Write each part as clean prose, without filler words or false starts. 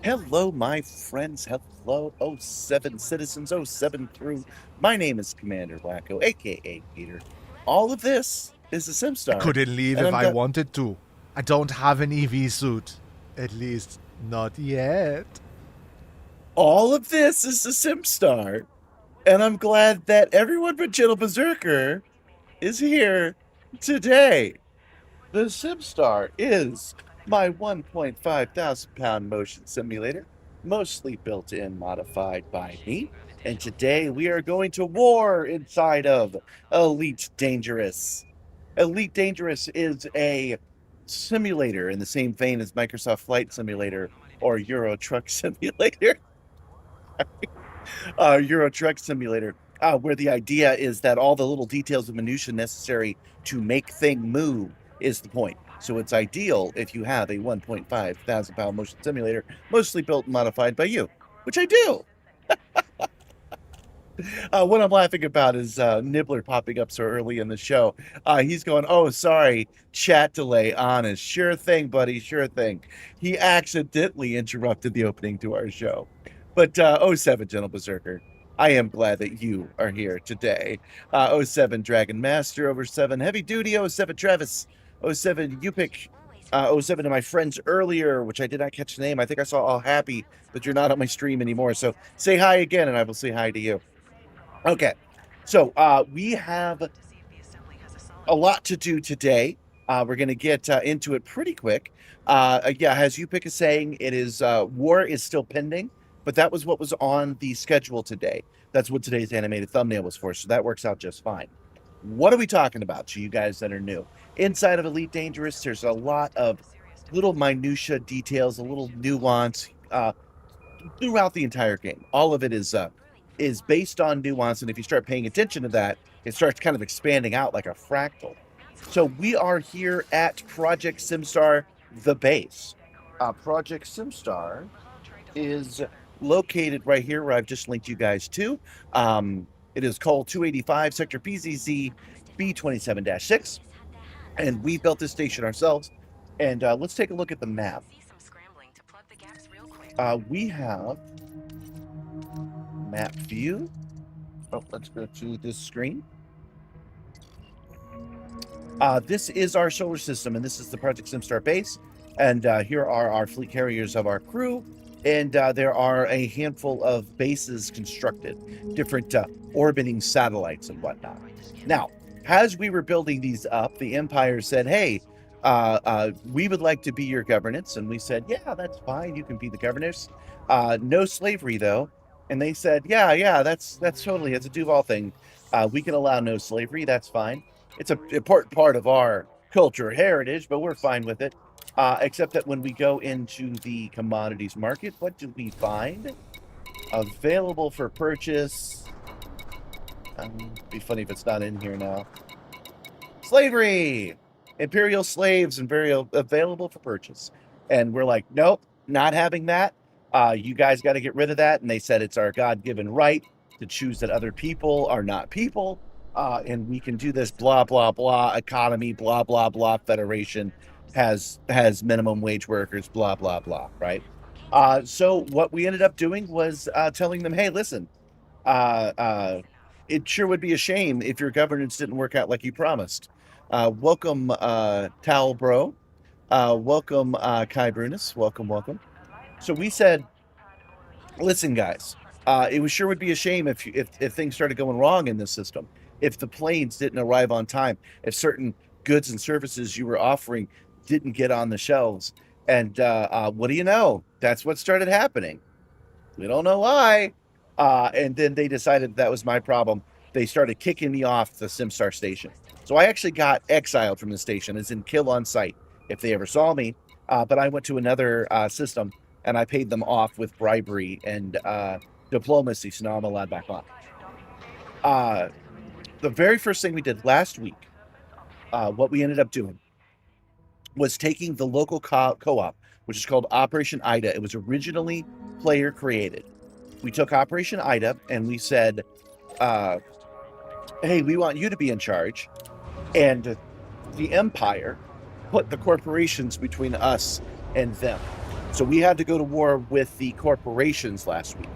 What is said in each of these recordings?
Hello, my friends. Hello, '07 citizens, '07 crew. My name is Commander Wacko, aka Peter. All of this is the I Simstarr, couldn't leave and if I'm I got wanted to. I don't have an EV suit. At least, not yet. all of this is the Simstarr, and I'm glad that everyone but Gentle Berserker is here today. The Simstarr is my 1.5 thousand pound motion simulator, mostly built and modified by me. And today we are going to war inside of Elite Dangerous. Elite Dangerous is a simulator in the same vein as Microsoft Flight Simulator or Euro Truck Simulator. Euro Truck Simulator, where the idea is that all the little details of minutia necessary to make thing move is the point. So it's ideal if you have a 1.5 thousand pound motion simulator, mostly built and modified by you, which I do. What I'm laughing about is Nibbler popping up so early in the show. He's going, "Oh, sorry, chat delay on is sure thing, buddy, sure thing." He accidentally interrupted the opening to our show. But '07 Gentle Berserker, I am glad that you are here today. '07 Dragon Master, over 7 Heavy Duty, '07 Travis, '07 Upik, '07 to my friends earlier, which I did not catch the name. I think I saw All Happy, but you're not on my stream anymore. So say hi again, and I will say hi to you. Okay. So we have a lot to do today. We're going to get into it pretty quick. Yeah, as you pick a saying, it is war is still pending, but that was what was on the schedule today. That's what today's animated thumbnail was for. So that works out just fine. What are we talking about to you guys that are new? Inside of Elite Dangerous, there's a lot of little minutia details, a little nuance throughout the entire game. All of it is based on nuance, and if you start paying attention to that, it starts kind of expanding out like a fractal. So we are here at Project Simstarr, the base. Project Simstarr is located right here where I've just linked you guys to. It is called 285 Sector PZZ B27-6, and we built this station ourselves. And let's take a look at the map. We have map view. Oh, let's go to this screen. This is our solar system, and this is the Project Simstarr base. And here are our fleet carriers of our crew. And there are a handful of bases constructed, different orbiting satellites and whatnot. Now, as we were building these up, the Empire said, "Hey, we would like to be your governance." And we said, "Yeah, that's fine. You can be the governors. No slavery, though." And they said, "Yeah, that's totally, it's a Duval thing. We can allow no slavery. That's fine. It's an important part of our culture heritage, but we're fine with it." Except that when we go into the commodities market, what do we find? Available for purchase. Be funny if it's not in here now. Slavery! Imperial slaves and available for purchase. And we're like, nope, not having that. You guys got to get rid of that. And they said it's our God-given right to choose that other people are not people. And we can do this blah, blah, blah, economy, blah, blah, blah, federation has minimum wage workers, blah, blah, blah, right? So what we ended up doing was telling them, hey, listen, it sure would be a shame if your governance didn't work out like you promised. Welcome, Towel Bro. Welcome, Kai Brunis. Welcome, welcome. So we said, listen, guys, it was sure would be a shame if things started going wrong in this system, if the planes didn't arrive on time, if certain goods and services you were offering didn't get on the shelves. And what do you know? That's what started happening. We don't know why. And then they decided that was my problem. They started kicking me off the Simstarr station. So I actually got exiled from the station, as in kill on sight, if they ever saw me. But I went to another system, and I paid them off with bribery and diplomacy, so now I'm allowed back on. The very first thing we did last week, what we ended up doing was taking the local co-op, which is called Operation Ida. It was originally player created. We took Operation Ida and we said, hey, we want you to be in charge. And the Empire put the corporations between us and them. So we had to go to war with the corporations last week.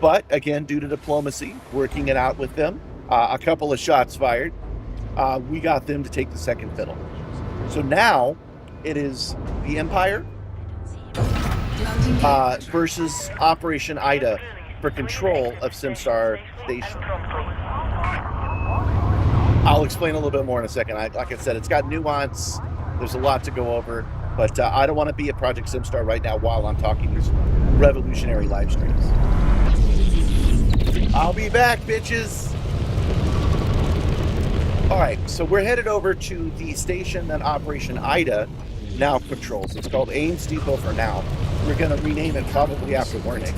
But again, due to diplomacy, working it out with them, a couple of shots fired, we got them to take the second fiddle. So now it is the Empire versus Operation Ida for control of Simstarr Station. I'll explain a little bit more in a second. Like I said, it's got nuance. There's a lot to go over. But I don't want to be at Project Simstarr right now while I'm talking these revolutionary live streams. I'll be back, bitches. All right, so we're headed over to the station that Operation Ida now controls. It's called Ames Depot for now. We're going to rename it probably after warning.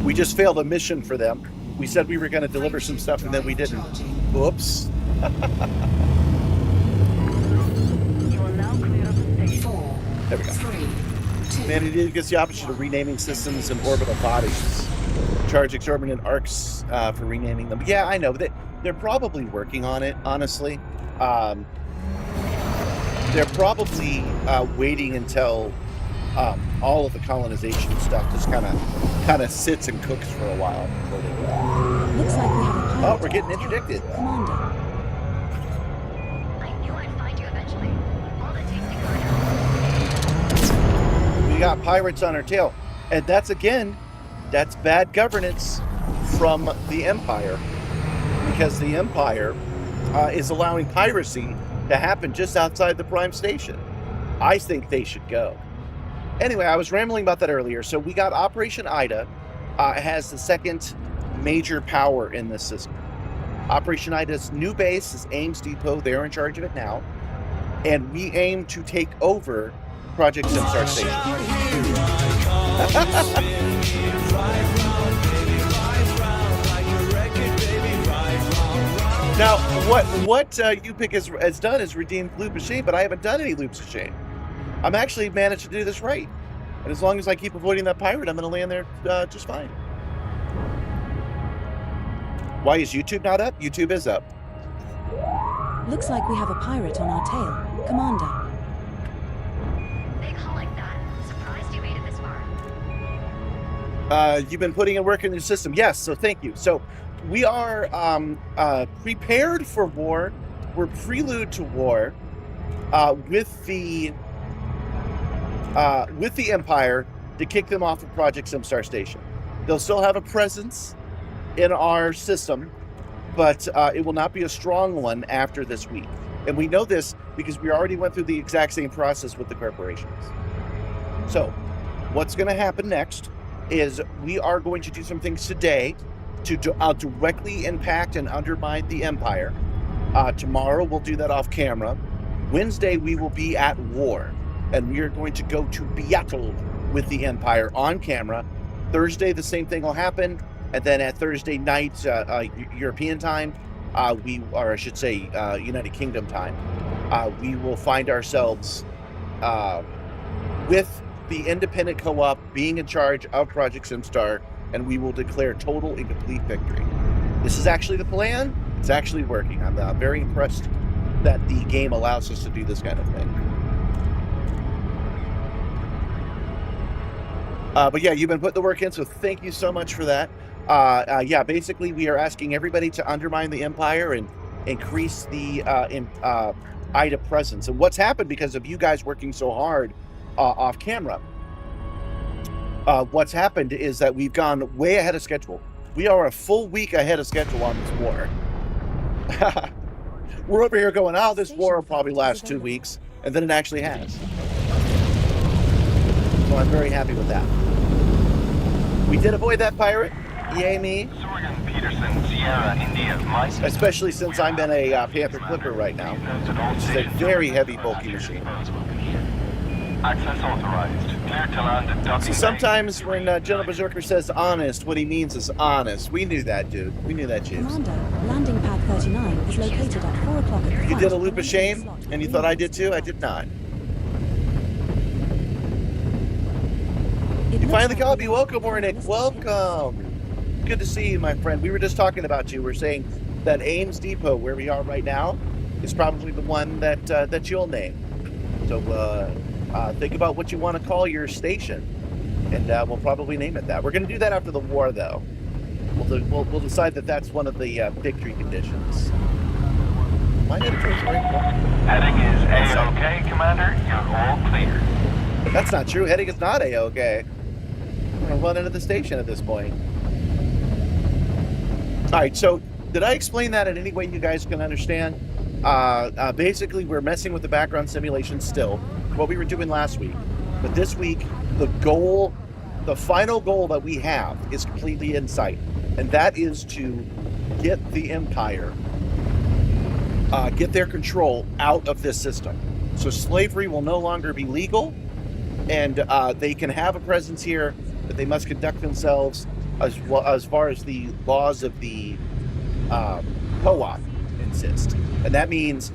We just failed a mission for them. We said we were going to deliver some stuff and then we didn't. Oops. There we go. Man, it gets the option of renaming systems and orbital bodies. Charge exorbitant arcs for renaming them. Yeah, I know. They're probably working on it, honestly. They're probably waiting until all of the colonization stuff just kind of sits and cooks for a while. Looks like we have a pilot. Oh, we're getting interdicted. Commander. I knew I'd find you eventually. All it takes to go. We got pirates on our tail. And that's bad governance from the Empire. Because the Empire is allowing piracy to happen just outside the Prime Station. I think they should go. Anyway, I was rambling about that earlier. So we got Operation Ida. Has the second major power in this system. Operation Ida's new base is Ames Depot. They're in charge of it now. And we aim to take over Project Simstarr Station. Now, what UPIC has done is redeemed loop of shame, but I haven't done any loops of shame. I'm actually managed to do this right. And as long as I keep avoiding that pirate, I'm going to land there just fine. Why is YouTube not up? YouTube is up. Looks like we have a pirate on our tail. Commander. Big haul like that. Surprised you made it this far. You've been putting in work in your system. Yes, so thank you. So we are prepared for war. We're prelude to war with the Empire to kick them off of Project Simstarr Station. They'll still have a presence in our system, but it will not be a strong one after this week. And we know this because we already went through the exact same process with the corporations. So what's going to happen next is we are going to do some things today to directly impact and undermine the Empire. Tomorrow we'll do that off camera. Wednesday we will be at war, and we are going to go to battle with the Empire on camera. Thursday the same thing will happen, and then at Thursday night European time, United Kingdom time, we will find ourselves with the independent co-op being in charge of Project Simstarr, and we will declare total and complete victory. This is actually the plan. It's actually working. I'm very impressed that the game allows us to do this kind of thing. But yeah, you've been putting the work in, so thank you so much for that. Yeah, basically we are asking everybody to undermine the Empire and increase the Ida presence. And what's happened because of you guys working so hard off camera, what's happened is that we've gone way ahead of schedule. We are a full week ahead of schedule on this war. We're over here going, oh, this war will probably last 2 weeks, and then it actually has. So I'm very happy with that. We did avoid that pirate. Yay me. Especially since I'm in a Panther Clipper right now, which is a very heavy, bulky machine. Access authorized. Clear to land at docking. So sometimes when General Berserker says honest, what he means is honest. We knew that, dude. We knew that, James. Commander, landing pad 39 is located at 4 o'clock at the You did a loop of shame, and you thought I did too? I did not. You finally called me. Welcome, Warnick. Welcome. Good to see you, my friend. We were just talking about you. We're saying that Ames Depot, where we are right now, is probably the one that you'll name. So think about what you want to call your station, and we'll probably name it that. We're going to do that after the war, though. We'll decide that that's one of the victory conditions. My editor's very cool. Heading is A-OK, Commander. You're all clear. That's not true. Heading is not A-OK. We're going to run into the station at this point. All right, so did I explain that in any way you guys can understand? Basically, we're messing with the background simulation still, what we were doing last week. But this week, the final goal that we have is completely in sight. And that is to get the Empire, get their control out of this system. So slavery will no longer be legal, and they can have a presence here, but they must conduct themselves as far as the laws of the co-op insist. And that means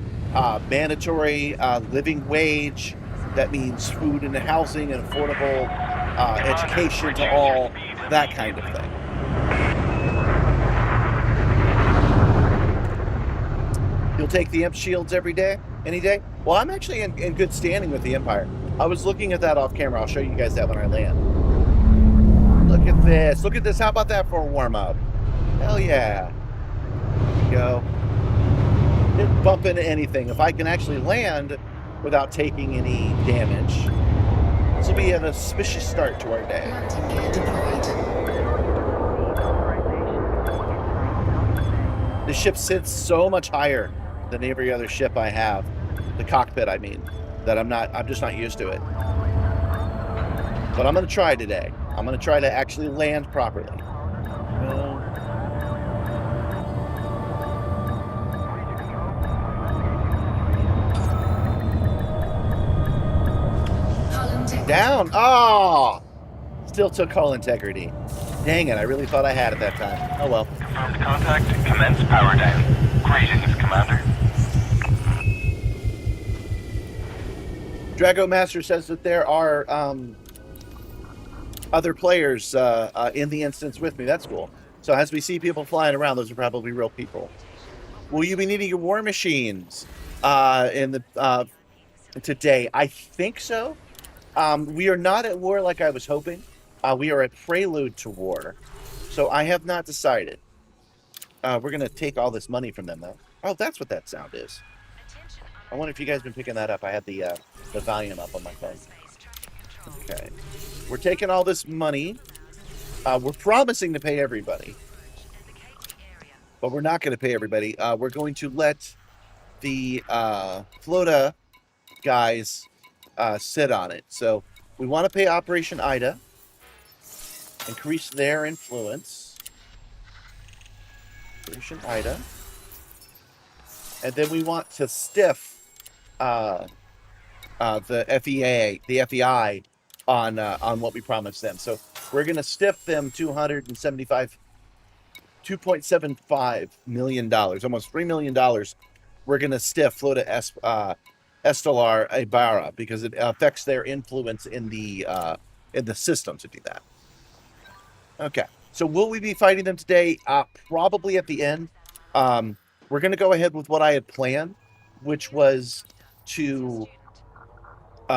mandatory living wage. That means food and housing and affordable education to all, that kind of thing. You'll take the Imp shields every day? Any day? Well, I'm actually in good standing with the Empire. I was looking at that off camera. I'll show you guys that when I land. Look at this. Look at this. How about that for a warm-up? Hell yeah. There you go. Didn't bump into anything. If I can actually land without taking any damage, this will be an auspicious start to our day. Landing gear deployed. The ship sits so much higher than every other ship I have. The cockpit, I mean, that I'm just not used to it. But I'm going to try today. I'm going to try to actually land properly. Down. Oh! Still took hull integrity. Dang it, I really thought I had it that time. Oh well. Confirmed contact. Commence power down. Greetings, Commander. Drago Master says that there are other players in the instance with me. That's cool. So as we see people flying around, those are probably real people. Will you be needing your war machines today? I think so. We are not at war like I was hoping. We are at prelude to war. So I have not decided. We're going to take all this money from them, though. Oh, that's what that sound is. I wonder if you guys have been picking that up. I had the volume up on my phone. Okay. We're taking all this money. We're promising to pay everybody. But we're not going to pay everybody. We're going to let the Flota guys sit on it. So we want to pay Operation Ida. Increase their influence. Operation Ida. And then we want to stiff the FEI on what we promised them. So we're going to stiff them $2.75 million, almost $3 million. We're going to stiff Flota Estelar Ibarra because it affects their influence in the system to do that. Okay, so will we be fighting them today? Probably at the end. We're going to go ahead with what I had planned, which was to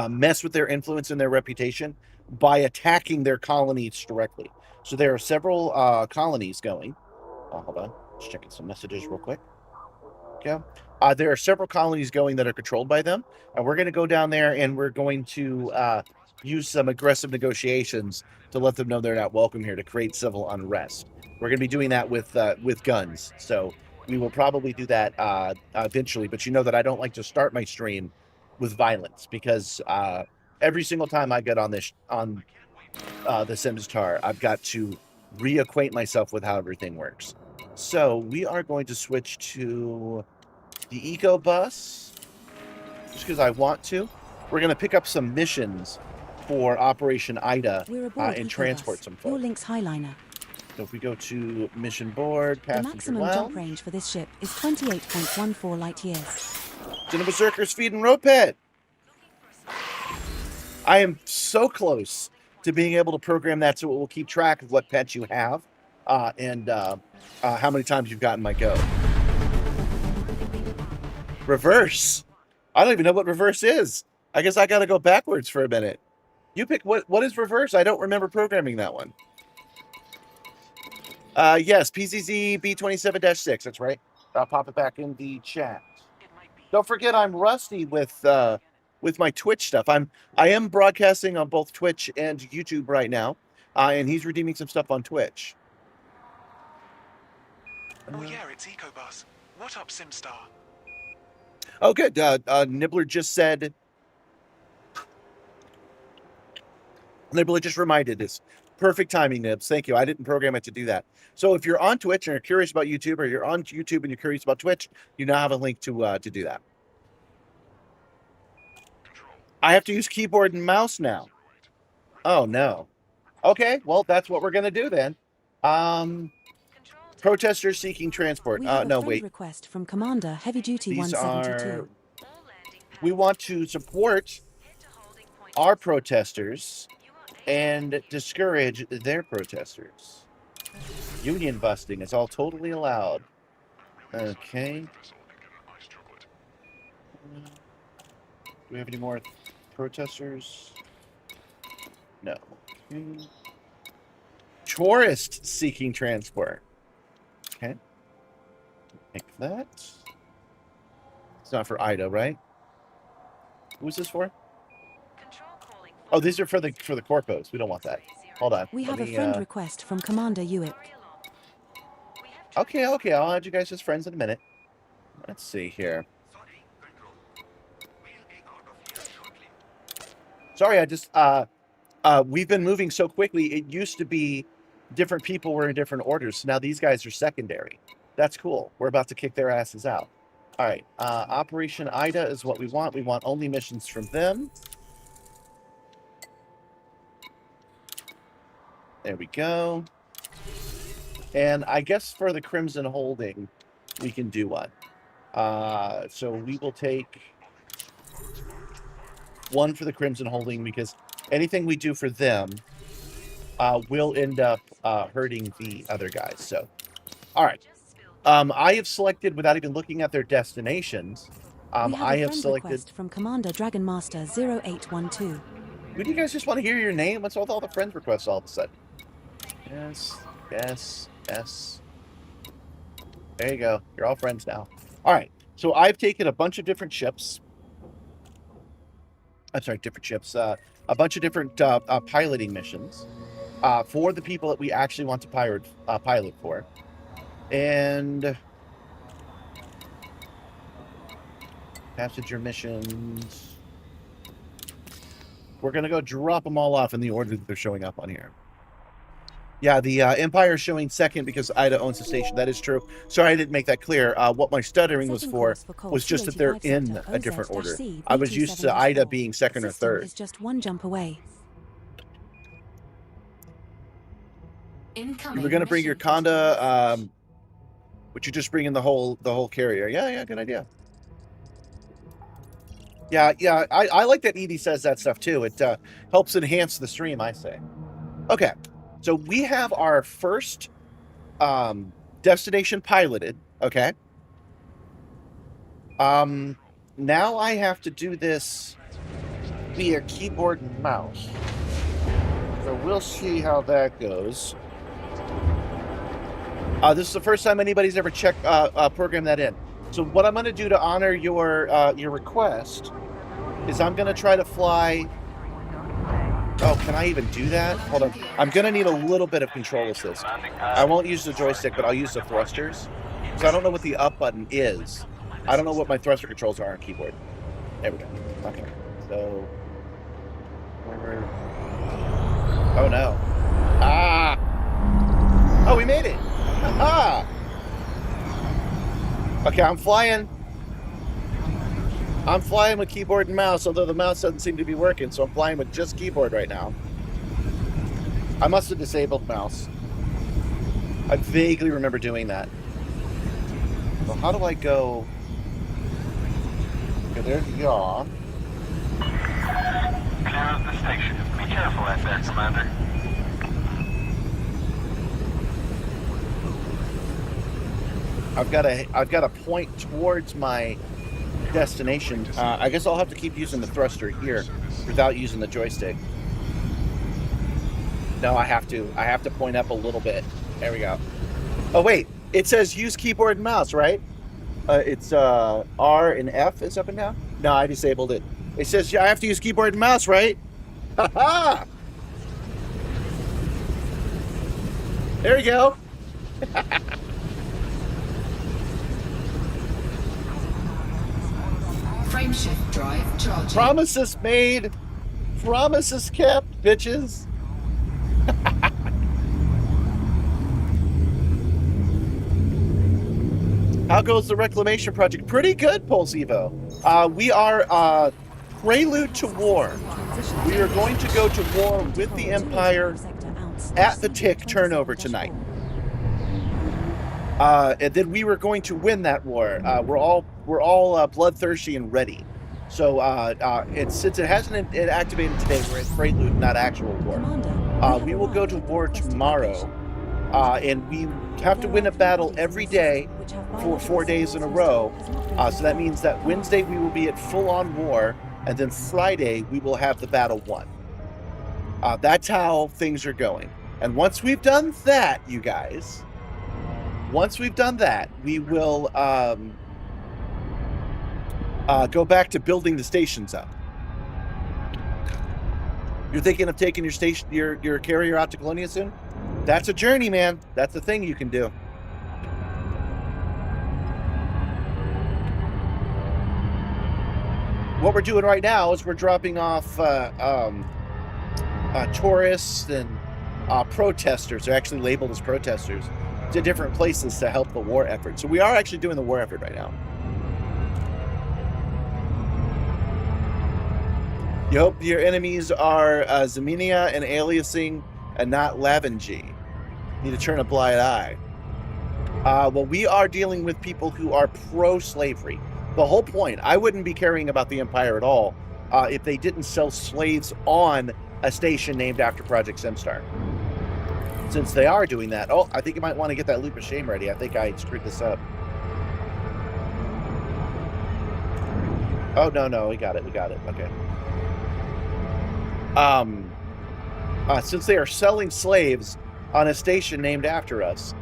mess with their influence and their reputation by attacking their colonies directly. So there are several colonies going. Hold on. Just checking some messages real quick. Okay. There are several colonies going that are controlled by them. And we're going to go down there and we're going to use some aggressive negotiations to let them know they're not welcome here, to create civil unrest. We're going to be doing that with guns. So we will probably do that eventually. But you know that I don't like to start my stream with violence because every single time I get on the Simstarr, I've got to reacquaint myself with how everything works. So we are going to switch to the Eco Bus just because I want to. We're going to pick up some missions for Operation Ida and transport some folks. Your Lynx Highliner. So if we go to mission board, The passenger maximum lounge, jump range for this ship is 28.14 light years. to the Berserker's Feed and Rope Pit. I am so close to being able to program that so it will keep track of what pets you have and how many times you've gotten my go. Reverse. I don't even know what reverse is. I guess I got to go backwards for a minute. You pick what is reverse? I don't remember programming that one. Yes, PCZ B27-6. That's right. I'll pop it back in the chat. Don't forget, I'm rusty with my Twitch stuff. I am broadcasting on both Twitch and YouTube right now, and he's redeeming some stuff on Twitch. Oh yeah, it's EcoBus. What up, Simstarr? Oh, good. Nibbler just said. Nibbler just reminded us. Perfect timing, Nibs. Thank you. I didn't program it to do that. So if you're on Twitch and you're curious about YouTube, or you're on YouTube and you're curious about Twitch, you now have a link to do that. I have to use keyboard and mouse now. Oh no. Okay, well that's what we're gonna do then. Protesters seeking transport. We have No, a friend wait. request from Commander Heavy Duty These 172. we want to support our protesters and discourage their protesters. Union busting is all totally allowed. Okay. Do we have any more protesters? No. Okay. Tourist seeking transport. Okay. Make that. It's not for Ida, right? Who's this for? Oh, these are for the corpos. We don't want that. Hold on. We Let have a me, friend request from Commander Ewick. Okay. I'll add you guys as friends in a minute. Let's see here. Sorry, I just we've been moving so quickly. It used to be different people were in different orders. So now these guys are secondary. That's cool. We're about to kick their asses out. All right. Operation Ida is what we want. We want only missions from them. There we go. And I guess for the Crimson Holding, we can do one. So we will take one for the Crimson Holding, because anything we do for them will end up hurting the other guys. So, all right. I have selected, without even looking at their destinations, We have I a have friend selected... request from Commander Dragon Master 0812. Would you guys just want to hear your name? What's with all the friends requests all of a sudden? Yes. There you go. You're all friends now. All right. So I've taken a bunch of different ships. I'm sorry, different ships. A bunch of different piloting missions for the people that we actually want to pilot for. And passenger missions. We're going to go drop them all off in the order that they're showing up on here. Yeah, the Empire is showing second because Ida owns the station. That is true. Sorry, I didn't make that clear. What my stuttering was for was just that they're in a different order. I was used to Ida being second or third. Is just one jump away. You were going to bring your Conda, would you just bring in the whole carrier? Yeah, good idea. Yeah, I like that Edie says that stuff too. It helps enhance the stream, I say. Okay. So we have our first destination piloted, okay? Now I have to do this via keyboard and mouse. So we'll see how that goes. This is the first time anybody's ever programmed that in. So what I'm going to do to honor your request is I'm going to try to fly... Oh, can I even do that? Hold on. I'm going to need a little bit of control assist. I won't use the joystick, but I'll use the thrusters. So I don't know what the up button is. I don't know what my thruster controls are on keyboard. There we go. Okay. So... Oh, no. Ah! Oh, we made it! Ah! Okay, I'm flying. I'm flying with keyboard and mouse, although the mouse doesn't seem to be working, so I'm flying with just keyboard right now. I must have disabled mouse. I vaguely remember doing that. So how do I go? Okay, there's yaw. Clear of the station. Be careful out there, Commander. I've got to point towards my destination. I guess I'll have to keep using the thruster here without using the joystick. No, I have to. I have to point up a little bit. There we go. Oh, wait. It says use keyboard and mouse, right? It's R and F is up and down? No, I disabled it. It says I have to use keyboard and mouse, right? Ha-ha! There you go. Frameshift drive charging. Promises made. Promises kept, bitches. How goes the reclamation project? Pretty good, Pulse Evo. We are prelude to war. We are going to go to war with the Empire at the tick turnover tonight. And then we were going to win that war. We're all bloodthirsty and ready. So since it hasn't activated today, we're in prelude, not actual war. We will go to war tomorrow, and we have to win a battle every day for 4 days in a row. So that means that Wednesday we will be at full-on war, and then Friday we will have the battle won. That's how things are going. And once we've done that, you guys, we will go back to building the stations up. You're thinking of taking your carrier out to Colonia soon? That's a journey, man. That's a thing you can do. What we're doing right now is we're dropping off tourists and protesters. They're actually labeled as protesters to different places to help the war effort. So we are actually doing the war effort right now. You hope your enemies are Zaminia and aliasing and not Lavengy. Need to turn a blind eye. Well, we are dealing with people who are pro-slavery. The whole point, I wouldn't be caring about the Empire at all if they didn't sell slaves on a station named after Project Simstarr. Since they are doing that. Oh, I think you might want to get that loop of shame ready. I think I screwed this up. Oh, no, we got it. Okay. Since they are selling slaves on a station named after us,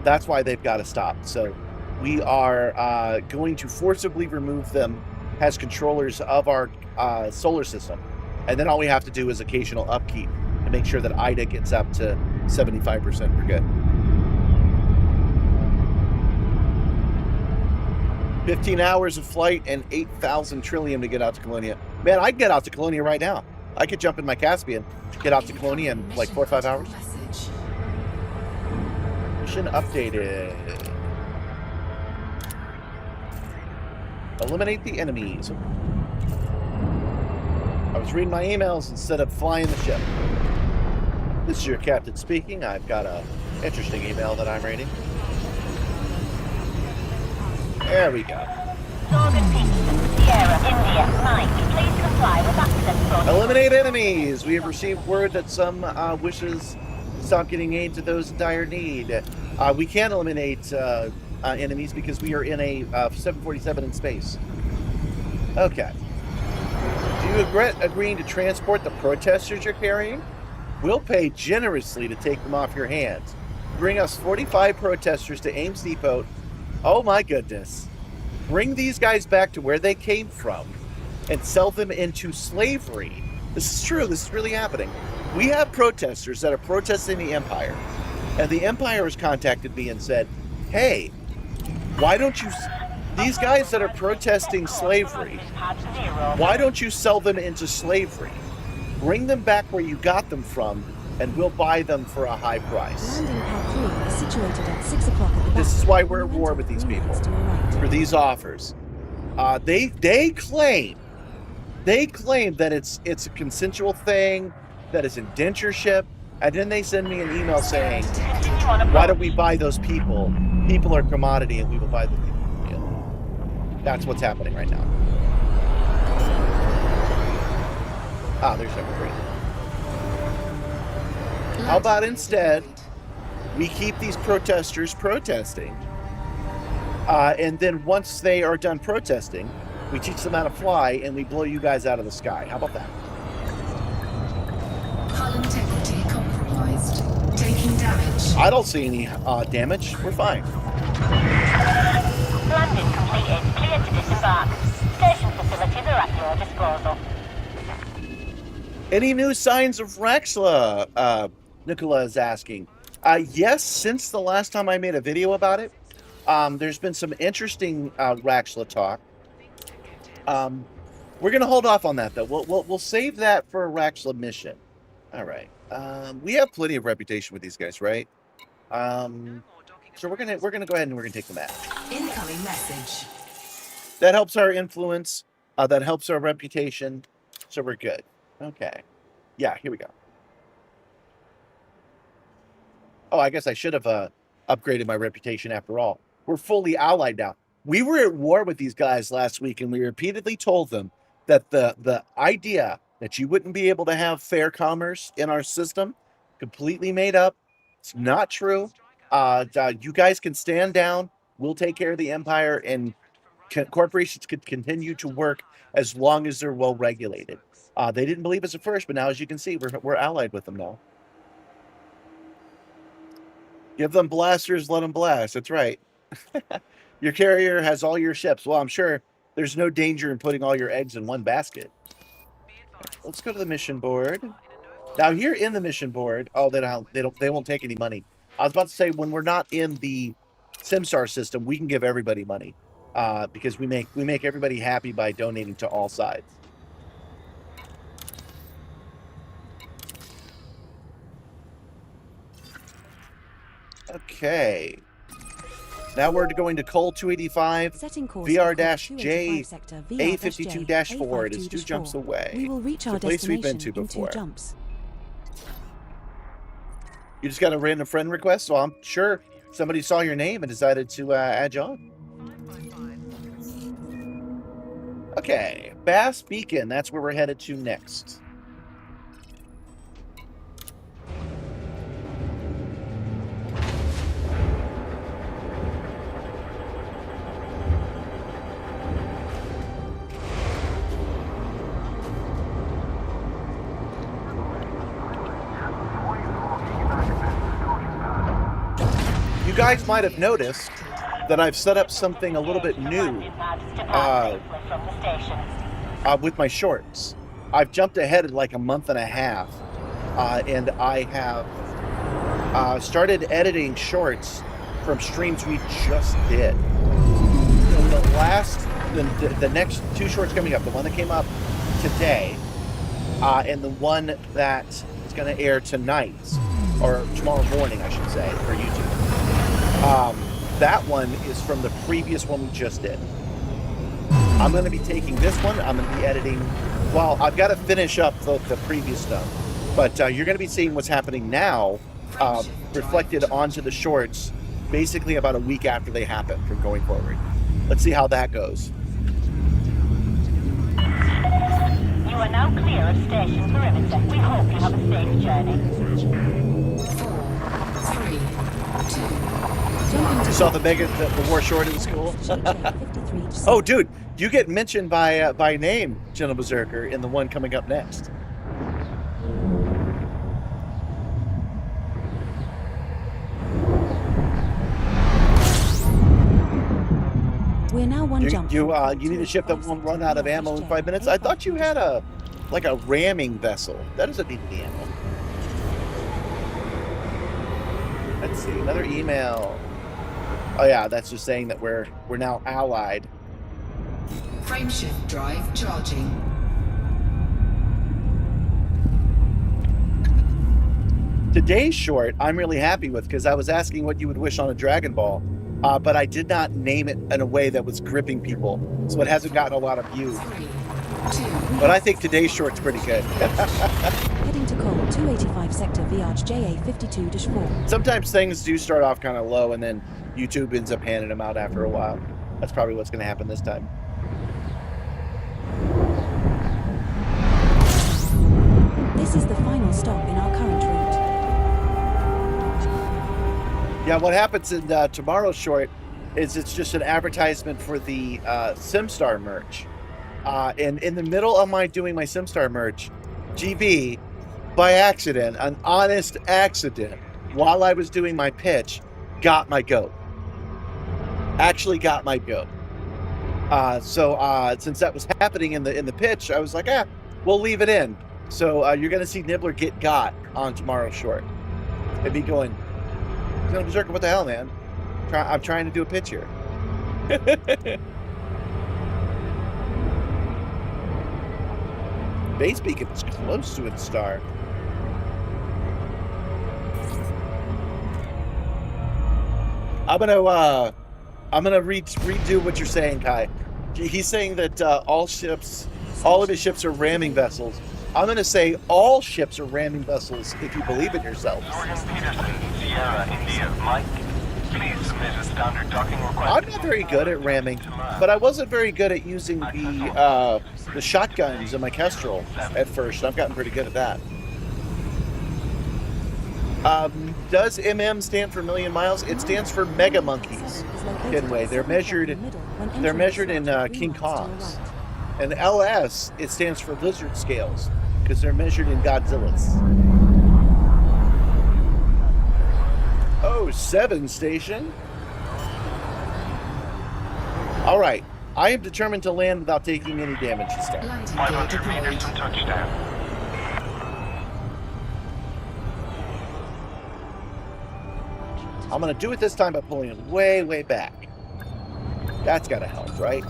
that's why they've got to stop. So we are going to forcibly remove them as controllers of our solar system. And then all we have to do is occasional upkeep to make sure that IDA gets up to 75%. We're good. 15 hours of flight and 8,000 trillium to get out to Colonia. Man, I can get out to Colonia right now. I could jump in my Caspian to get out to Colonia in like 4 or 5 hours. Mission updated. Eliminate the enemies. I was reading my emails instead of flying the ship. This is your captain speaking. I've got a interesting email that I'm reading. There we go. Northern Peak, Sierra, India, Mike, please comply with access protocol. Eliminate enemies. We have received word that some wishes to stop getting aid to those in dire need. We can't eliminate enemies because we are in a 747 in space. Okay. Do you regret agreeing to transport the protesters you're carrying? We'll pay generously to take them off your hands. Bring us 45 protesters to Ames Depot. Oh my goodness. Bring these guys back to where they came from and sell them into slavery. This is true. This is really happening. We have protesters that are protesting the Empire. And the Empire has contacted me and said, hey, why don't you... These guys that are protesting slavery, why don't you sell them into slavery? Bring them back where you got them from, and we'll buy them for a high price. Landing pad 3 is situated at 6 o'clock at the back. This is why we're at war with these people, for these offers. They claim that it's a consensual thing, that it's indentureship, and then they send me an email saying, why don't we buy those people? People are commodity, and we will buy the people. That's what's happening right now. There's number 3. How about instead, we keep these protesters protesting, and then once they are done protesting, We teach them how to fly, and we blow you guys out of the sky. How about that? Hull integrity compromised. Taking damage. I don't see any damage. We're fine. Landing completed. Clear to disembark. Station facilities are at your disposal. Any new signs of Raxla? Nicola is asking. Yes, since the last time I made a video about it, there's been some interesting Raxla talk. We're gonna hold off on that though. We'll save that for a Raxla mission. All right. We have plenty of reputation with these guys, right? So we're gonna go ahead and we're gonna take the match. Incoming message. That helps our influence. That helps our reputation. So we're good. Okay. Yeah, here we go. Oh, I guess I should have upgraded my reputation after all. We're fully allied now. We were at war with these guys last week, and we repeatedly told them that the idea that you wouldn't be able to have fair commerce in our system, completely made up. It's not true. You guys can stand down. We'll take care of the empire, and corporations could continue to work as long as they're well regulated. They didn't believe us at first, but now, as you can see, we're allied with them now. Give them blasters, let them blast. That's right. Your carrier has all your ships. Well, I'm sure there's no danger in putting all your eggs in one basket. Let's go to the mission board. Now, here in the mission board, oh, they won't take any money. I was about to say, when we're not in the Simstarr system, we can give everybody money because we make everybody happy by donating to all sides. Okay. Now we're going to Col 285, VR-J A52-4. It is 2 jumps away. We will reach It's our a place we've been destination to in before. 2 jumps. You just got a random friend request, so I'm sure somebody saw your name and decided to add you on. Okay, Bass Beacon. That's where we're headed to next. You guys might have noticed that I've set up something a little bit new with my shorts. I've jumped ahead like a month and a half, and I have started editing shorts from streams we just did. The next 2 shorts coming up, the one that came up today, and the one that is going to air tonight, or tomorrow morning, I should say, for YouTube. That one is from the previous one we just did. I'm going to be taking this one. I'm going to be editing. Well, I've got to finish up the previous stuff. But you're going to be seeing what's happening now reflected onto the shorts basically about a week after they happen from going forward. Let's see how that goes. You are now clear of station perimeter. We hope you have a safe journey. 4, 3, 2. You saw the war short in school? Oh, dude, you get mentioned by name, Gentle Berserker, in the one coming up next. We're now 1 jump. You need a ship that won't run out of ammo in 5 minutes. I thought you had a ramming vessel. That doesn't need any ammo. Let's see, another email. Oh yeah, that's just saying that we're now allied. Frameshift drive charging. Today's short, I'm really happy with because I was asking what you would wish on a Dragon Ball, but I did not name it in a way that was gripping people, so it hasn't gotten a lot of views. 3, 2. But I think today's short's pretty good. Heading to Col 285 sector VR-J A52-4. Sometimes things do start off kind of low, and then YouTube ends up handing them out after a while. That's probably what's going to happen this time. This is the final stop in our current route. Yeah, what happens in tomorrow's short is it's just an advertisement for the Simstarr merch. And in the middle of my doing my Simstarr merch, GB, by accident, an honest accident, while I was doing my pitch, got my goat. Actually got my goat. So since that was happening in the pitch, I was like, we'll leave it in. So you're gonna see Nibbler get got on tomorrow's short. And be going, Berserker, what the hell, man? I'm trying to do a pitch here. Base beacon is close to its star. I'm gonna redo what you're saying, Kai. He's saying that all of his ships are ramming vessels. I'm gonna say all ships are ramming vessels if you believe it yourselves. Morgan Peterson, Sierra, India, Mike. Please submit a standard docking request. I'm not very good at ramming, but I wasn't very good at using the shotguns in my Kestrel at first. I've gotten pretty good at that. Does MM stand for million miles? It stands for mega monkeys. Anyway, they're measured in King Kongs. And LS, it stands for lizard scales because they're measured in Godzillas. Oh, 7 station. All right. I am determined to land without taking any damage this time. Landing gear 500 meters deployed. from touchdown. I'm going to do it this time by pulling it way, way back. That's got to help, right?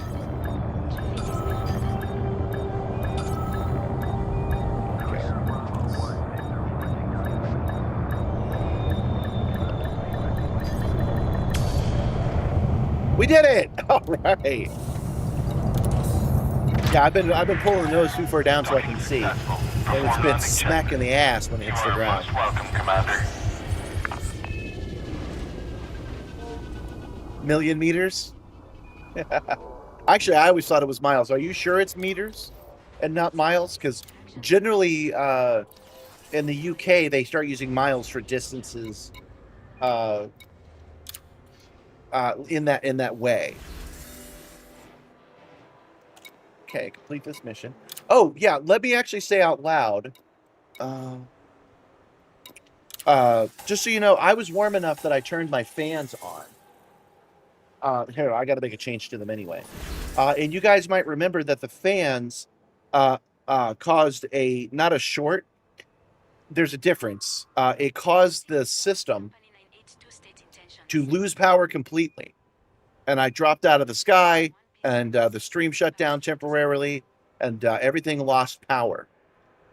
We did it! All right. Yeah, I've been pulling the nose too far down so I can see, and it's been smack in the ass when it hits the ground. Welcome, Commander. Million meters? Actually, I always thought it was miles. Are you sure it's meters and not miles? Because generally, in the UK, they start using miles for distances. In that way. Okay, complete this mission. Oh yeah, let me actually say out loud. Just so you know, I was warm enough that I turned my fans on. Here, I got to make a change to them anyway. And you guys might remember that the fans caused not a short. There's a difference. It caused the system to lose power completely. And I dropped out of the sky, and the stream shut down temporarily, and everything lost power.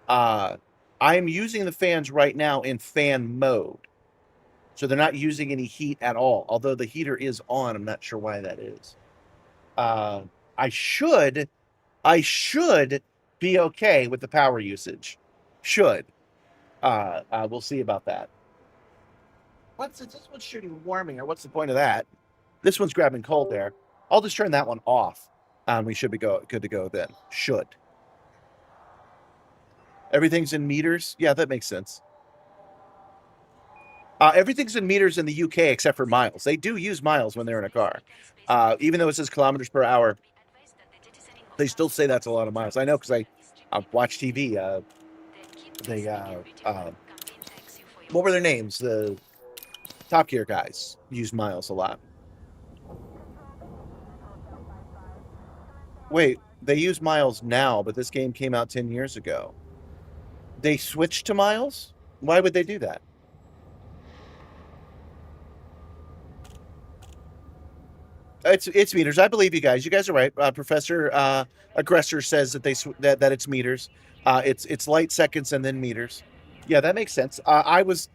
I am using the fans right now in fan mode. So they're not using any heat at all, although the heater is on. I'm not sure why that is. I should be okay with the power usage. Should. We'll see about that. This one's shooting warming, or what's the point of that? This one's grabbing cold there. I'll just turn that one off. We should be good to go then. Should. Everything's in meters? Yeah, that makes sense. Everything's in meters in the UK except for miles. They do use miles when they're in a car. Even though it says kilometers per hour, they still say that's a lot of miles. I know because I watch TV. What were their names? The Top Gear guys use miles a lot. Wait, they use miles now, but this game came out 10 years ago. They switched to miles? Why would they do that? It's meters. I believe you guys. You guys are right. Professor Aggressor says that that it's meters. It's light seconds and then meters. Yeah, that makes sense. I was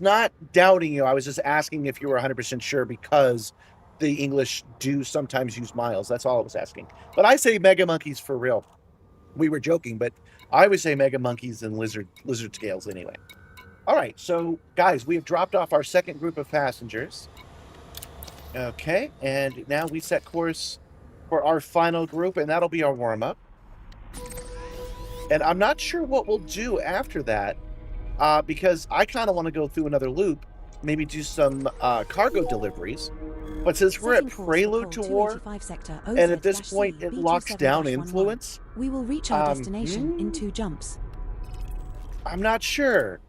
not doubting you. I was just asking if you were 100% sure because the English do sometimes use miles. That's all I was asking. But I say mega monkeys for real. We were joking, but I would say mega monkeys and lizard scales anyway. All right, so guys, we have dropped off our second group of passengers. Okay, and now we set course for our final group, and that'll be our warm-up. And I'm not sure what we'll do after that, because I kind of want to go through another loop, maybe do some cargo deliveries, But since we're at Setting course for prelude to Col war, 285 sector, and at this OZ-C, point it locks down influence, We will reach our destination in 2 jumps. I'm not sure.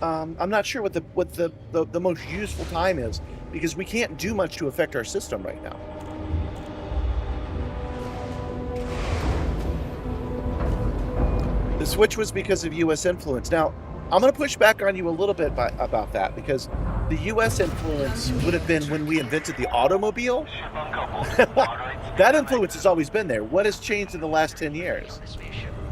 I'm not sure what the most useful time is, because we can't do much to affect our system right now. The switch was because of U.S. influence. Now, I'm going to push back on you a little bit about that, because the U.S. influence would have been when we invented the automobile. Ship uncoupled. Moderate That influence has always been there. What has changed in the last 10 years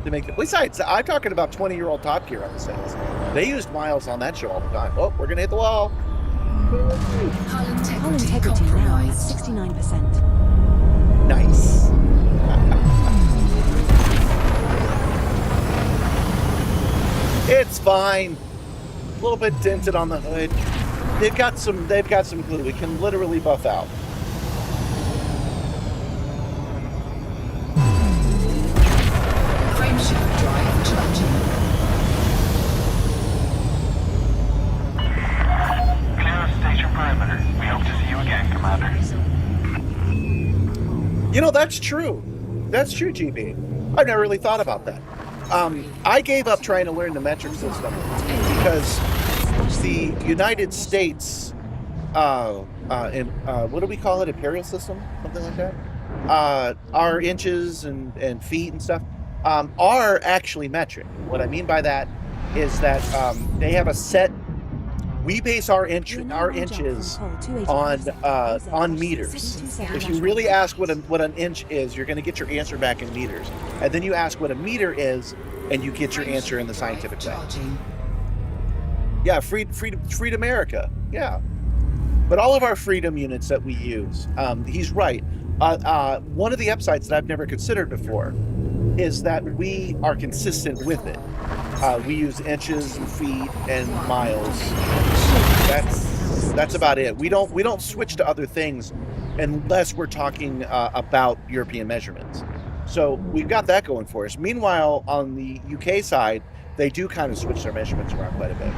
to make it? Besides, I'm talking about 20-year-old Top Gear episodes. They used miles on that show all the time. Oh, we're going to hit the wall. Hull integrity now at 69%. Nice. It's fine. A little bit dented on the hood. They've got some glue. We can literally buff out. Frameshift drive charging. clear of station perimeter. We hope to see you again, Commander. You know, that's true. That's true, GB. I've never really thought about that. I gave up trying to learn the metric system because the United States, what do we call it? Imperial system? Something like that? Our inches and feet and stuff are actually metric. What I mean by that is that they have a set. We base our inches on meters. If you really ask what an inch is, you're going to get your answer back in meters, and then you ask what a meter is, and you get your answer in the scientific way. Yeah, freed America. Yeah, but all of our freedom units that we use, he's right. One of the upsides that I've never considered before is that we are consistent with it. We use inches and feet and miles. That's about it. We don't switch to other things unless we're talking about European measurements. So we've got that going for us. Meanwhile, on the UK side, they do kind of switch their measurements around quite a bit.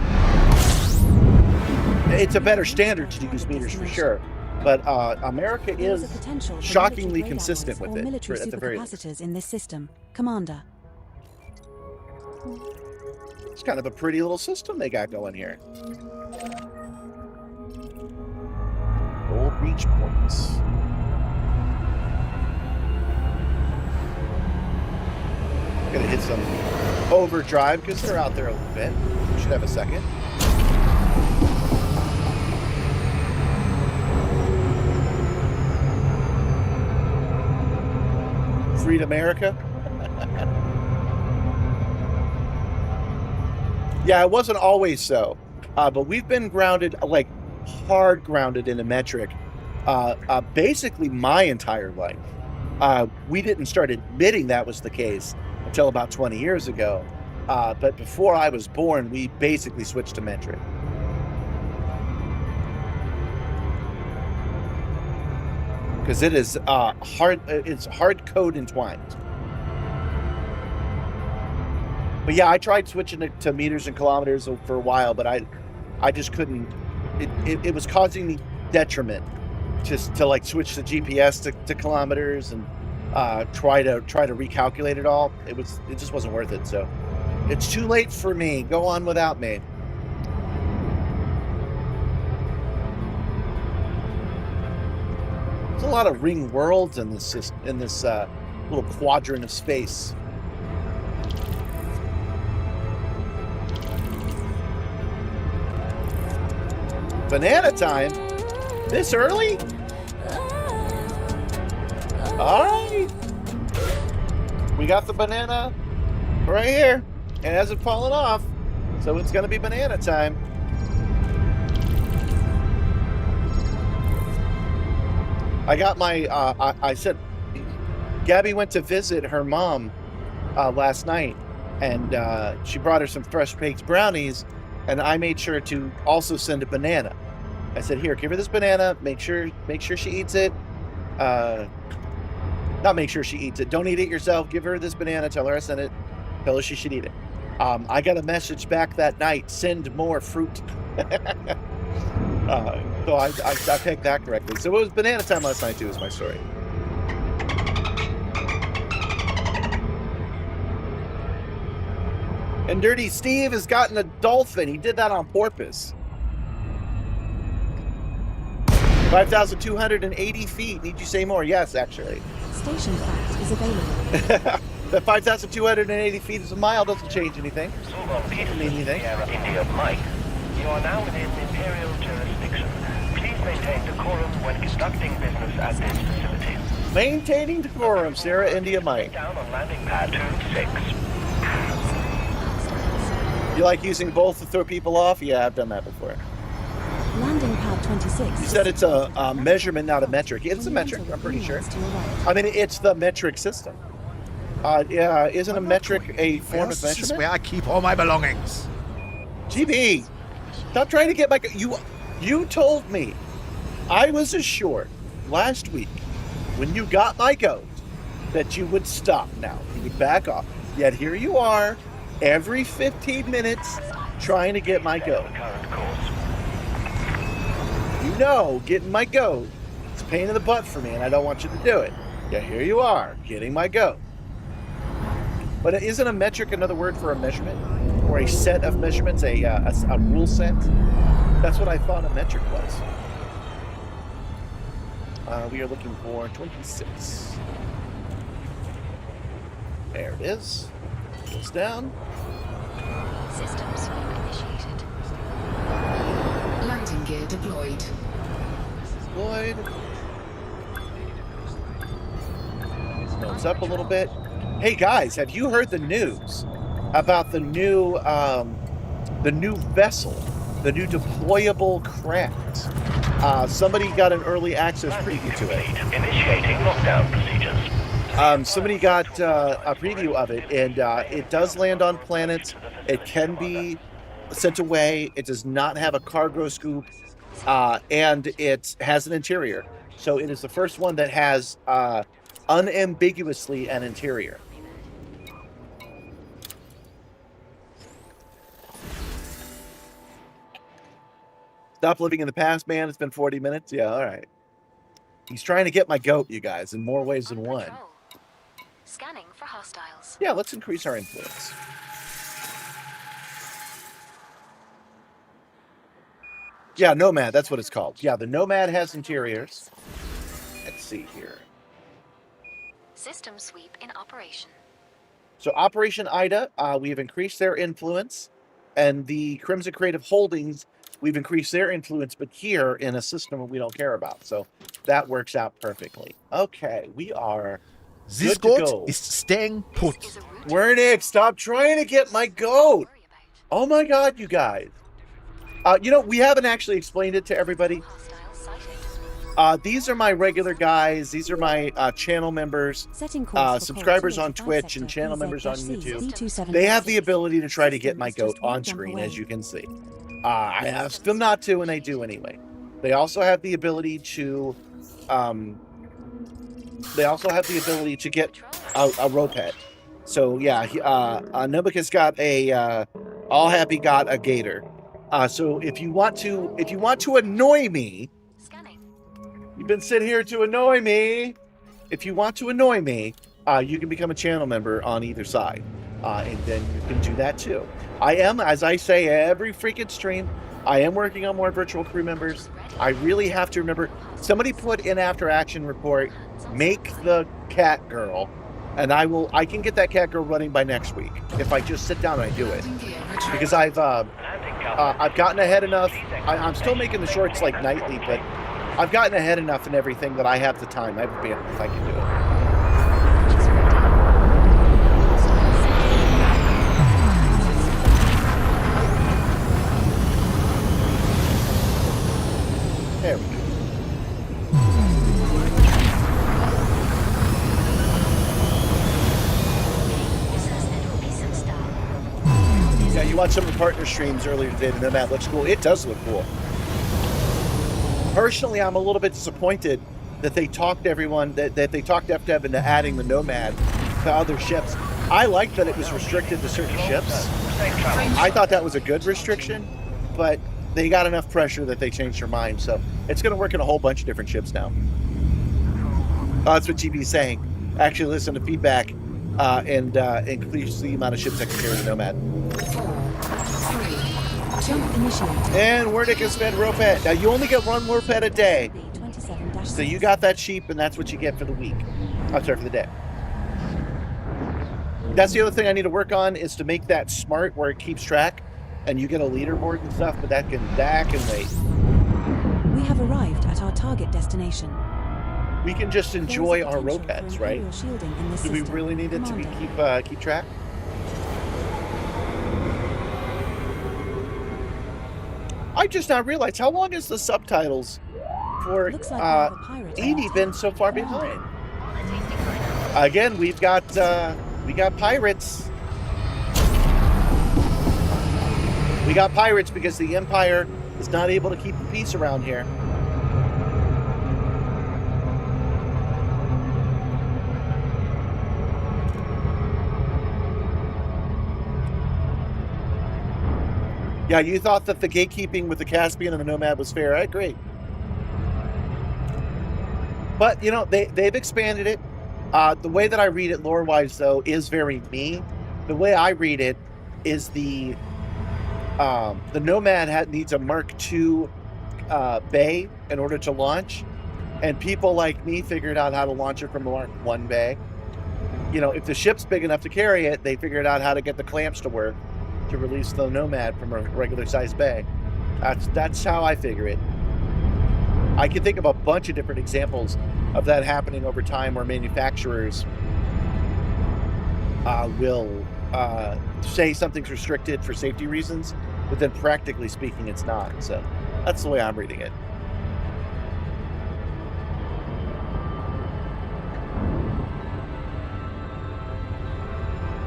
It's a better standard to use meters for sure, but America is shockingly consistent with it at the very least. In this system, Commander. It's kind of a pretty little system they got going here. Old reach points. Gonna hit some overdrive because they're out there a little bit. Should have a second. Freed America. Yeah, it wasn't always so, but we've been grounded, like hard grounded in a metric, basically my entire life. We didn't start admitting that was the case until about 20 years ago, but before I was born, we basically switched to metric. Because it is it's hard code entwined. But yeah, I tried switching it to meters and kilometers for a while, but I just couldn't. It was causing me detriment just to like switch the GPS to kilometers and try to recalculate it all. It just wasn't worth it. So it's too late for me. Go on without me. There's a lot of ring worlds in this little quadrant of space. Banana time? This early? All right. We got the banana right here. It hasn't fallen off, so it's going to be banana time. I got my, I said, Gabby went to visit her mom last night, and she brought her some fresh baked brownies, and I made sure to also send a banana. I said, here, give her this banana. Make sure she eats it. Not make sure she eats it. Don't eat it yourself. Give her this banana. Tell her I sent it. Tell her she should eat it. I got a message back that night. Send more fruit. So I picked that correctly. So it was banana time last night too. Is my story. And Dirty Steve has gotten a dolphin. He did that on purpose. 5,280 feet. Need you say more? Yes, actually. Station fact is available. The 5,280 feet is a mile. Doesn't change anything. Doesn't mean anything. India Mike, you are now within Imperial jurisdiction. Please maintain decorum when conducting business at this facility. Maintaining decorum, Sarah India Mike. Down on landing pad 26. You like using both to throw people off? Yeah, I've done that before. Landing pad 26. You said it's a measurement, not a metric. It's a metric, I'm pretty sure. I mean, it's the metric system. Yeah, isn't a metric a form of This is measurement? where I keep all my belongings. GB, stop trying to get my... You told me I was assured last week when you got my goat that you would stop now. You would back off. Yet here you are, every 15 minutes, trying to get my goat. Current course. You know, getting my goat, it's a pain in the butt for me, and I don't want you to do it. Yeah, here you are, getting my goat. But isn't a metric another word for a measurement? Or a set of measurements, a rule set? That's what I thought a metric was. We are looking for 26. There it is. Goes down. System sweep initiated. Landing gear deployed. Deployed. Notes up a little bit. Hey guys, have you heard the news about the new vessel, the new deployable craft? Somebody got an early access preview to it. Initiating lockdown procedures. Somebody got a preview of it, and it does land on planets. It can be sent away. It does not have a cargo scoop, and it has an interior. So it is the first one that has unambiguously an interior. Stop living in the past, man. It's been 40 minutes. Yeah, all right. He's trying to get my goat, you guys, in more ways than one. Scanning for hostiles. Yeah, let's increase our influence. Yeah, Nomad, that's what it's called. Yeah, the Nomad has interiors. Let's see here. System sweep in operation. So Operation Ida, we have increased their influence. And the Crimson Creative Holdings, we've increased their influence, but here in a system we don't care about. So that works out perfectly. Okay, we are This good to goat go. is staying put. Wernick, stop trying to get my goat. Oh my God, you guys. We haven't actually explained it to everybody. These are my regular guys. These are my channel members, subscribers on Twitch, and channel members on YouTube. They have the ability to try to get my goat on screen, as you can see. I asked them not to, and they do anyway. They also have the ability to, get a rope head. So yeah, Nobika's got a All Happy got a gator. So if you want to annoy me. You've been sitting here to annoy me. If you want to annoy me, you can become a channel member on either side. And then you can do that too. I am, as I say every freaking stream, I am working on more virtual crew members. I really have to remember, somebody put in after action report, make the cat girl, and I can get that cat girl running by next week if I just sit down and I do it. Because I've gotten ahead enough. I'm still making the shorts like nightly, but I've gotten ahead enough in everything that I have the time. I have the bandwidth. I can do it. There we go. Yeah, you watched some of the partner streams earlier today, and that looks cool. It does look cool. Personally, I'm a little bit disappointed that they talked to everyone, that they talked FDev into adding the Nomad to other ships. I like that it was restricted to certain ships. I thought that was a good restriction, but they got enough pressure that they changed their mind. So it's going to work in a whole bunch of different ships now. That's what GB's saying. Actually, listen to feedback and increase the amount of ships that can carry the Nomad. 4, 3, Jump initiated. And Wernick has spent rope head. Now, you only get one rope head a day. B27-6. So you got that sheep, and that's what you get for the week. I'm sorry, for the day. That's the other thing I need to work on, is to make that smart where it keeps track, and you get a leaderboard and stuff, but that can wait. We have arrived at our target destination. We can just There is enjoy a our potential rope for heads, right? Imperial shielding in this Do we system. really need it to Commander. keep track? I just now realized, how long is the subtitles for Looks like we have a pirate on our Edie tail. been so far behind? Again, we got pirates. We got pirates because the Empire is not able to keep the peace around here. Yeah, you thought that the gatekeeping with the Caspian and the Nomad was fair. I agree. But, you know, they've expanded it. The way that I read it lore-wise, though, is very me. The way I read it is the Nomad needs a Mark II bay in order to launch. And people like me figured out how to launch it from a Mark I bay. You know, if the ship's big enough to carry it, they figured out how to get the clamps to work to release the Nomad from a regular size bay. That's how I figure it. I can think of a bunch of different examples of that happening over time, where manufacturers will say something's restricted for safety reasons, but then practically speaking, it's not. So that's the way I'm reading it.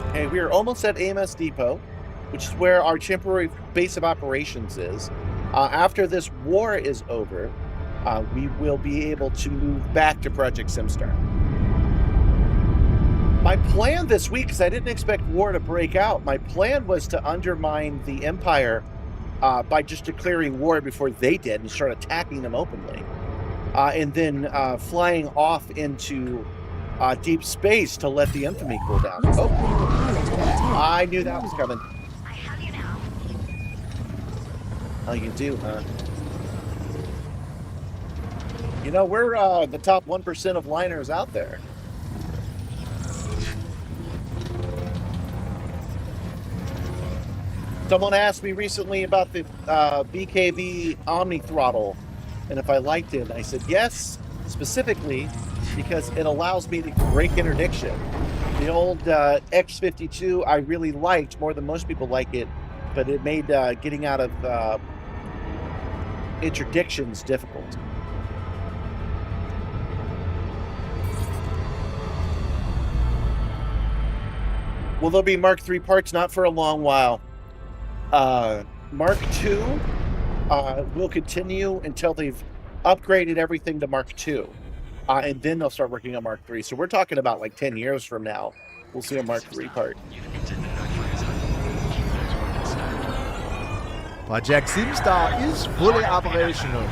Okay, we are almost at AMS Depot, which is where our temporary base of operations is. After this war is over, we will be able to move back to Project Simstarr. My plan this week, because I didn't expect war to break out, my plan was to undermine the Empire by just declaring war before they did and start attacking them openly. And then flying off into deep space to let the infamy cool down. Looks Oh, like we have a pirate on our tail. I knew that was coming. I have you now. Oh, you do, huh? You know, we're the top 1% of liners out there. Someone asked me recently about the BKV Omni Throttle, and if I liked it. I said yes, specifically because it allows me to break interdiction. The old X52 I really liked more than most people like it, but it made getting out of interdictions difficult. Will there be Mark III parts? Not for a long while. Mark II will continue until they've upgraded everything to Mark II. And then they'll start working on Mark III. So we're talking about like 10 years from now, we'll see a Mark III part. Project Simstarr is fully operational.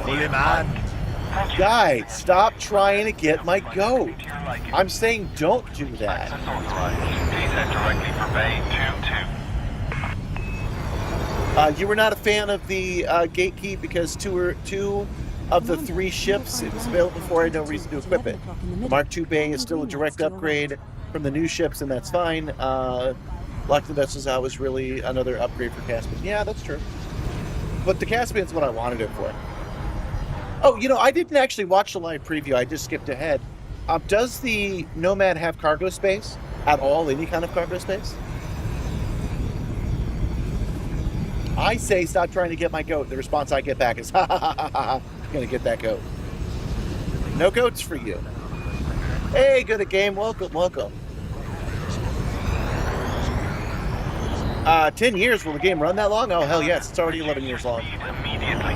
Fully manned. Guys, stop trying to get my goat. I'm saying don't do that. Please head directly for Bay 2-2. You were not a fan of the gatekeep because two of the 3 ships, it was available before. I had no reason to equip it. The Mark II Bay is still a direct upgrade from the new ships, and that's fine. Lock the Vessels Out was really another upgrade for Caspian. Yeah, that's true. But the Caspian's what I wanted it for. Oh, you know, I didn't actually watch the live preview. I just skipped ahead. Does the Nomad have cargo space at all? Any kind of cargo space? I say stop trying to get my goat. The response I get back is, ha ha ha ha ha, gonna get that goat. No goats for you. Hey, good at game. Welcome, welcome. 10 years, will the game run that long? Oh, hell yes. It's already 11 years long. Immediately.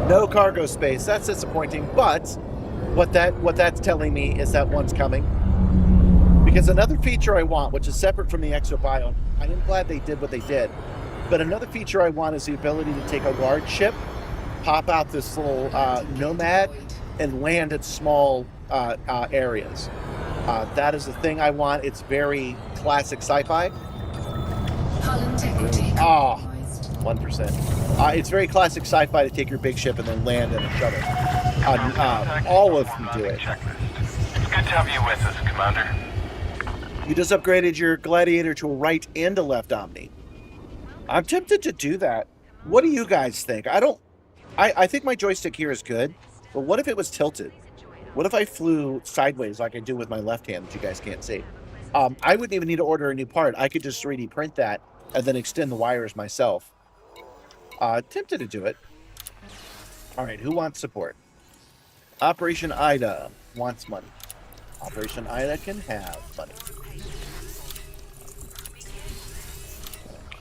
No cargo space. That's disappointing. But what that's telling me is that one's coming. Because another feature I want, which is separate from the exobiome, I am glad they did what they did, But another feature I want is the ability to take a large ship, pop out this little nomad, and land at small areas. That is the thing I want. It's very classic sci-fi. Hull integrity Ah, compromised. 1%. It's very classic sci-fi to take your big ship and then land in a shuttle. All of them do it. It's good to have you with us, Commander. You just upgraded your Gladiator to a right and a left Omni. I'm tempted to do that. What do you guys think? I think my joystick here is good, but what if it was tilted? What if I flew sideways like I do with my left hand that you guys can't see? I wouldn't even need to order a new part. I could just 3D print that and then extend the wires myself. Tempted to do it. All right, who wants support? Operation Ida wants money. Operation Ida can have money.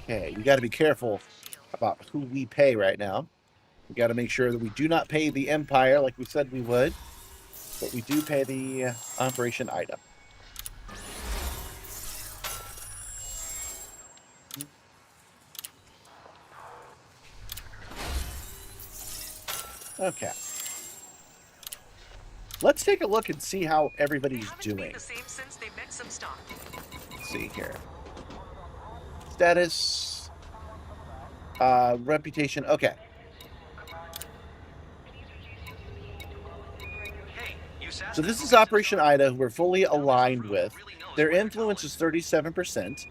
Okay, we got to be careful about who we pay right now. We got to make sure that we do not pay the Empire like we said we would, but we do pay the Operation Ida. Okay. Let's take a look and see how everybody's doing. The same since they met Simstarr. Let's see here. Status. Reputation. Okay. So this is Operation Ida, who we're fully aligned with. Their influence is 37%.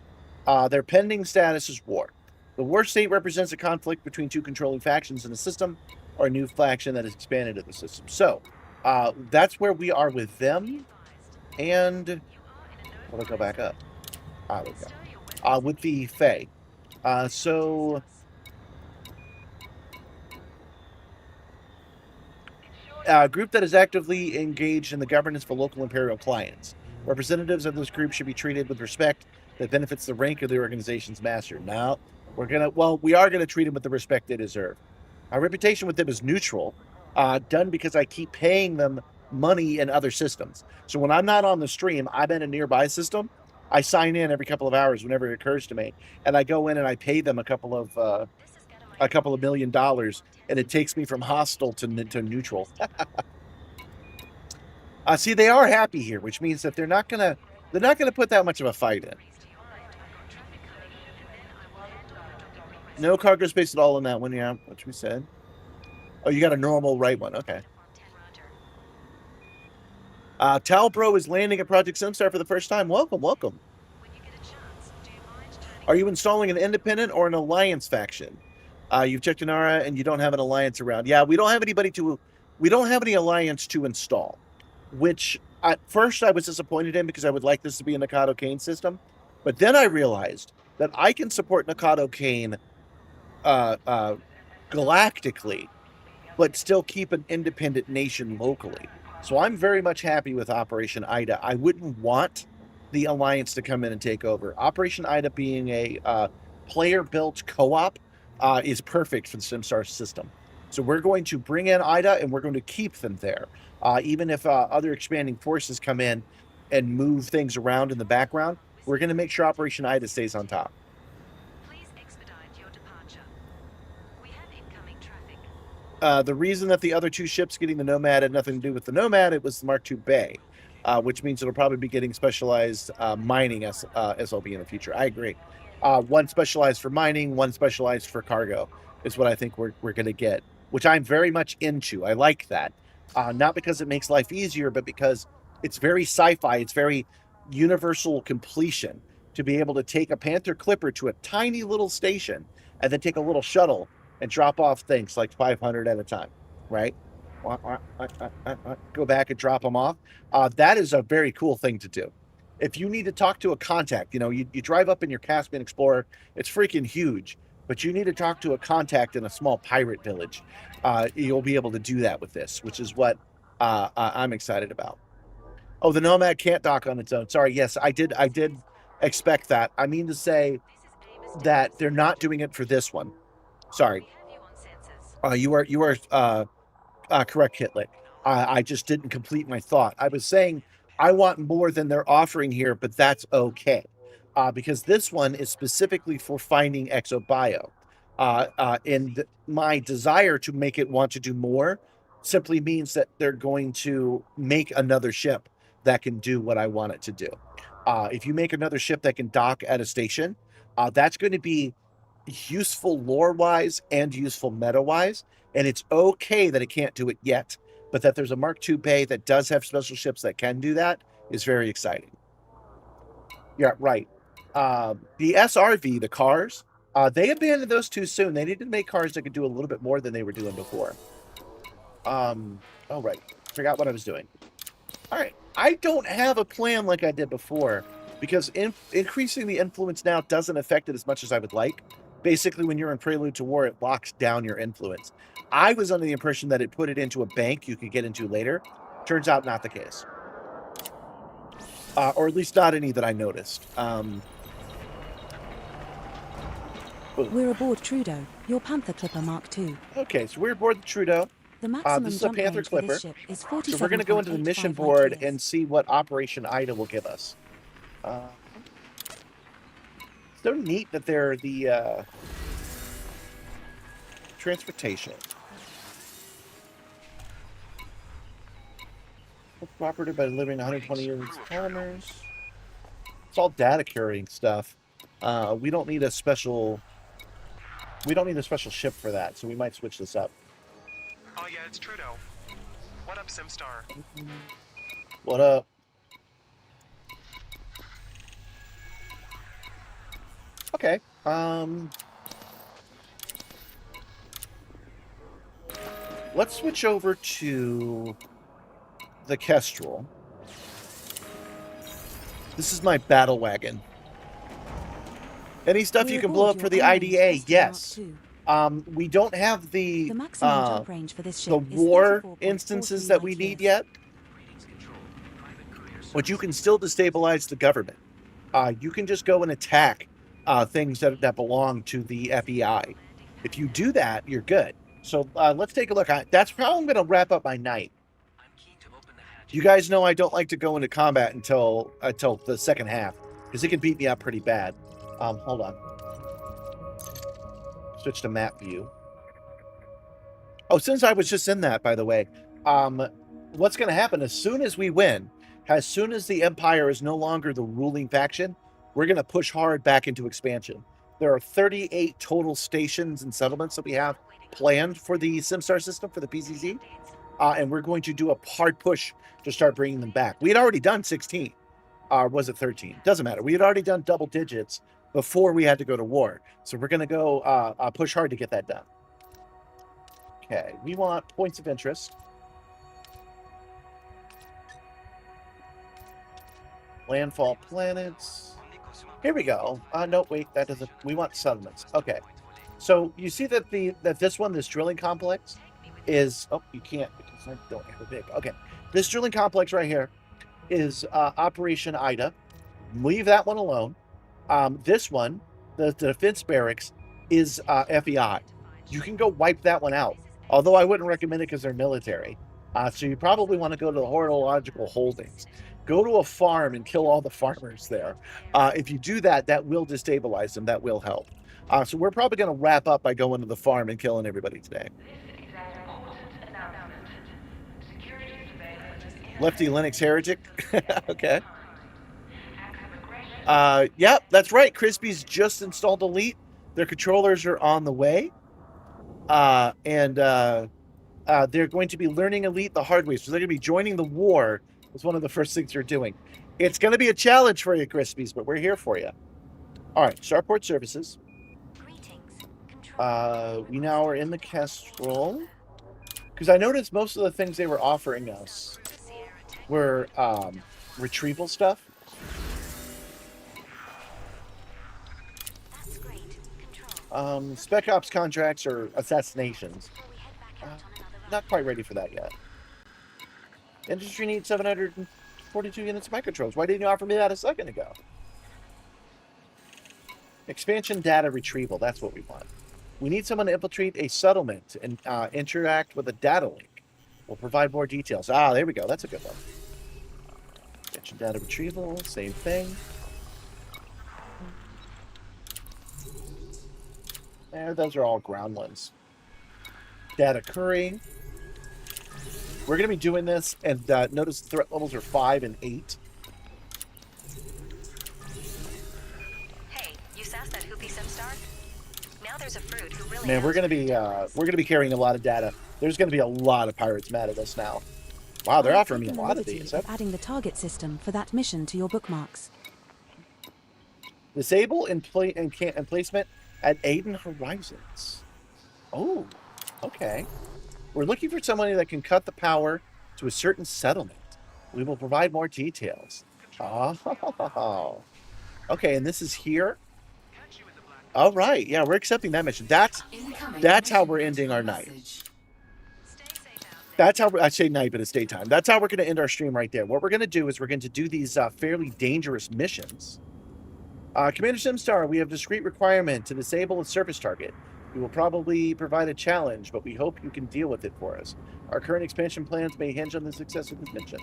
Their pending status is war. The war state represents a conflict between two controlling factions in the system, or a new faction that has expanded in the system. So, that's where we are with them. And we'll go back up. There we go. With the Fae. So a group that is actively engaged in the governance for local Imperial clients. Representatives of this group should be treated with respect that benefits the rank of the organization's master. Now, we are going to treat them with the respect they deserve. Our reputation with them is neutral, done because I keep paying them money in other systems. So when I'm not on the stream, I'm in a nearby system. I sign in every couple of hours whenever it occurs to me, and I go in and I pay them a couple of $1 million, and it takes me from hostile to neutral. See, they are happy here, which means that they're not gonna put that much of a fight in. No cargo space at all in that one, yeah, which we said. Oh, you got a normal right one, okay. Talbro is landing at Project Simstarr for the first time. Welcome, welcome. Are you installing an independent or an alliance faction? You've checked Inara and you don't have an alliance around. Yeah, we don't have any alliance to install, which at first I was disappointed in because I would like this to be a Nakado Kane system. But then I realized that I can support Nakado Kane galactically, but still keep an independent nation locally. So I'm very much happy with Operation Ida. I wouldn't want the Alliance to come in and take over. Operation Ida being a player-built co-op is perfect for the Simstarr system. So we're going to bring in Ida, and we're going to keep them there. Even if other expanding forces come in and move things around in the background, we're going to make sure Operation Ida stays on top. Please expedite your departure. We have incoming traffic. The reason that the other two ships getting the Nomad had nothing to do with the Nomad, it was the Mark II Bay, which means it'll probably be getting specialized mining SLB in the future. I agree. One specialized for mining, one specialized for cargo is what I think we're going to get, which I'm very much into. I like that. Not because it makes life easier, but because it's very sci-fi. It's very universal completion to be able to take a Panther Clipper to a tiny little station and then take a little shuttle and drop off things like 500 at a time, right? Go back and drop them off. That is a very cool thing to do. If you need to talk to a contact, you drive up in your Caspian Explorer, it's freaking huge, but you need to talk to a contact in a small pirate village. You'll be able to do that with this, which is what I'm excited about. Oh, the Nomad can't dock on its own. Sorry, yes, I did expect that. I mean to say that they're not doing it for this one. Sorry. You are correct, Hitler. I just didn't complete my thought. I was saying I want more than they're offering here, but that's okay. because this one is specifically for finding exobio. And my desire to make it want to do more simply means that they're going to make another ship that can do what I want it to do. If you make another ship that can dock at a station, that's going to be useful lore-wise and useful meta-wise, and it's okay that it can't do it yet, but that there's a Mark II Bay that does have special ships that can do that is very exciting. Yeah, right. The SRV, the cars, they abandoned those too soon. They needed to make cars that could do a little bit more than they were doing before. Oh, right. Forgot what I was doing. All right. I don't have a plan like I did before because increasing the influence now doesn't affect it as much as I would like. Basically, when you're in Prelude to War, it locks down your influence. I was under the impression that it put it into a bank you could get into later. Turns out not the case. Or at least not any that I noticed. We're aboard Trudeau, your Panther Clipper Mark II. Okay, so we're aboard the Trudeau. The maximum This is a jump Panther range for Clipper. this ship is So we're going to go into the mission 47.85 board light and years. see what Operation Ida will give us. So neat that they're the transportation. Cooperative by delivering 120 units of polymers. It's all data carrying stuff. We don't need a special ship for that, so we might switch this up. Oh yeah, it's Trudeau. What up, Simstarr? What up? Okay. Let's switch over to the Kestrel. This is my battle wagon. Any stuff you can blow up for the IDA? Yes. We don't have the maximum jump range for this ship is war 34.43 instances that we light need years. yet, but you can still destabilize the government. You can just go and attack things that belong to the FEI. If you do that, you're good. So let's take a look. That's how I'm going to wrap up my night. You guys know I don't like to go into combat until the second half, because it can beat me up pretty bad. Hold on. Switch to map view. Oh, since I was just in that, by the way, what's going to happen as soon as we win, as soon as the Empire is no longer the ruling faction, we're going to push hard back into expansion. There are 38 total stations and settlements that we have planned for the Simstarr system, for the PCC, and we're going to do a hard push to start bringing them back. We had already done 16. Was it 13? Doesn't matter. We had already done double digits before we had to go to war. So we're going to go push hard to get that done. Okay, we want points of interest. Landfall planets. Here we go. No, wait, that doesn't. We want settlements. Okay. So you see that this drilling complex is. Oh, you can't because I don't have a big. Okay. This drilling complex right here is Operation Ida. Leave that one alone. This one, the defense barracks, is FEI. You can go wipe that one out. Although I wouldn't recommend it because they're military. So you probably want to go to the horological holdings. Go to a farm and kill all the farmers there. If you do that, that will destabilize them. That will help. So we're probably going to wrap up by going to the farm and killing everybody today. Lefty Linux heretic. Okay. Yep, that's right. Crispy's just installed Elite. Their controllers are on the way. And they're going to be learning Elite the hard way. So they're going to be joining the war. It's one of the first things they're doing. It's going to be a challenge for you, Crispies, but we're here for you. All right, Starport Services. We now are in the Kestrel. Because I noticed most of the things they were offering us were retrieval stuff. Spec Ops contracts or assassinations. Not quite ready for that yet. Industry needs 742 units of microtroves. Why didn't you offer me that a second ago? Expansion data retrieval. That's what we want. We need someone to infiltrate a settlement and interact with a data link. We'll provide more details. There we go. That's a good one. Expansion data retrieval. Same thing. Those are all ground ones. Data currying. We're going to be doing this, and notice the threat levels are 5 and 8. Hey, you sassed that hoopy Simstarr? Now there's a fruit who really Man, we're knows going to be carrying a lot of data. There's going to be a lot of pirates mad at us now. Wow, they're I've offering me a taken the lot of liberty these. of adding the target system for that mission to your bookmarks. Disable and placement at Aiden Horizons. Oh, okay. We're looking for somebody that can cut the power to a certain settlement. We will provide more details. Oh, okay, and this is here. All right, yeah, we're accepting that mission. That's how we're ending our night. That's how I say night, but it's daytime. That's how we're going to end our stream right there. What we're going to do is we're going to do these fairly dangerous missions. Commander Simstarr, we have discrete requirement to disable a surface target. We will probably provide a challenge, but we hope you can deal with it for us. Our current expansion plans may hinge on the success of this mission.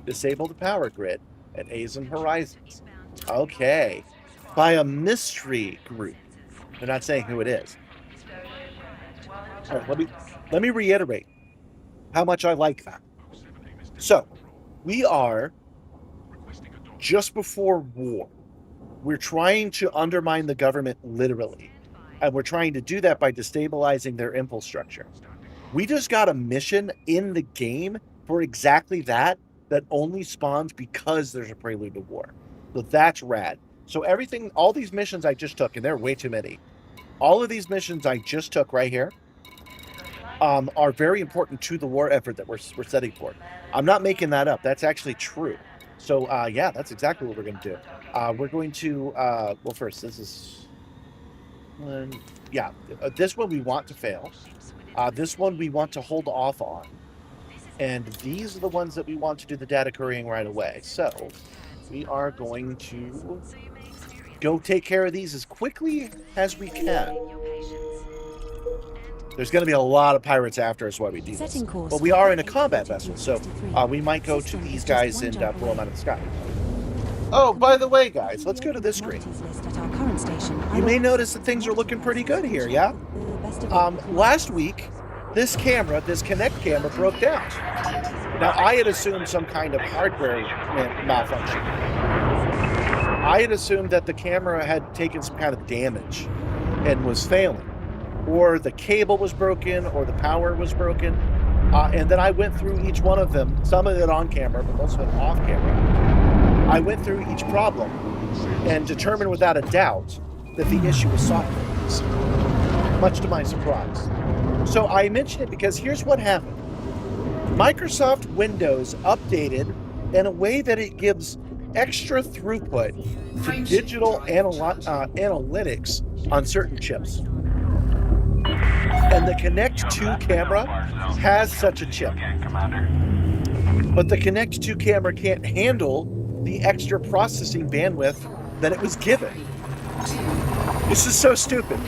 Disable the power grid at Azen Horizons. Okay. By a mystery group. They're not saying who it is. All right, let me reiterate how much I like that. So, we are just before war. We're trying to undermine the government literally. And we're trying to do that by destabilizing their infrastructure. We just got a mission in the game for exactly that only spawns because there's a prelude to war. So that's rad. So all these missions I just took, and there are way too many. All of these missions I just took right here are very important to the war effort that we're setting for. I'm not making that up. That's actually true. So, yeah, that's exactly what we're going to do. We're going to, well, first, this is, this one we want to fail. This one we want to hold off on. And these are the ones that we want to do the data currying right away. So, we are going to go take care of these as quickly as we can. There's going to be a lot of pirates after us while we do this. But we are in a combat vessel, so we might go to these guys and blow them out of the sky. Oh, by the way, guys, let's go to this screen. You may notice that things are looking pretty good here, yeah? Last week, this Kinect camera broke down. Now, I had assumed some kind of hardware malfunction. I had assumed that the camera had taken some kind of damage and was failing. Or the cable was broken, or the power was broken. And then I went through each one of them, some of it on camera, but most of it off camera. I went through each problem and determined without a doubt that the issue was software, much to my surprise. So I mention it because here's what happened. Microsoft Windows updated in a way that it gives extra throughput to digital analytics on certain chips. And the Kinect 2 camera has such a chip. But the Kinect 2 camera can't handle the extra processing bandwidth that it was given. This is so stupid.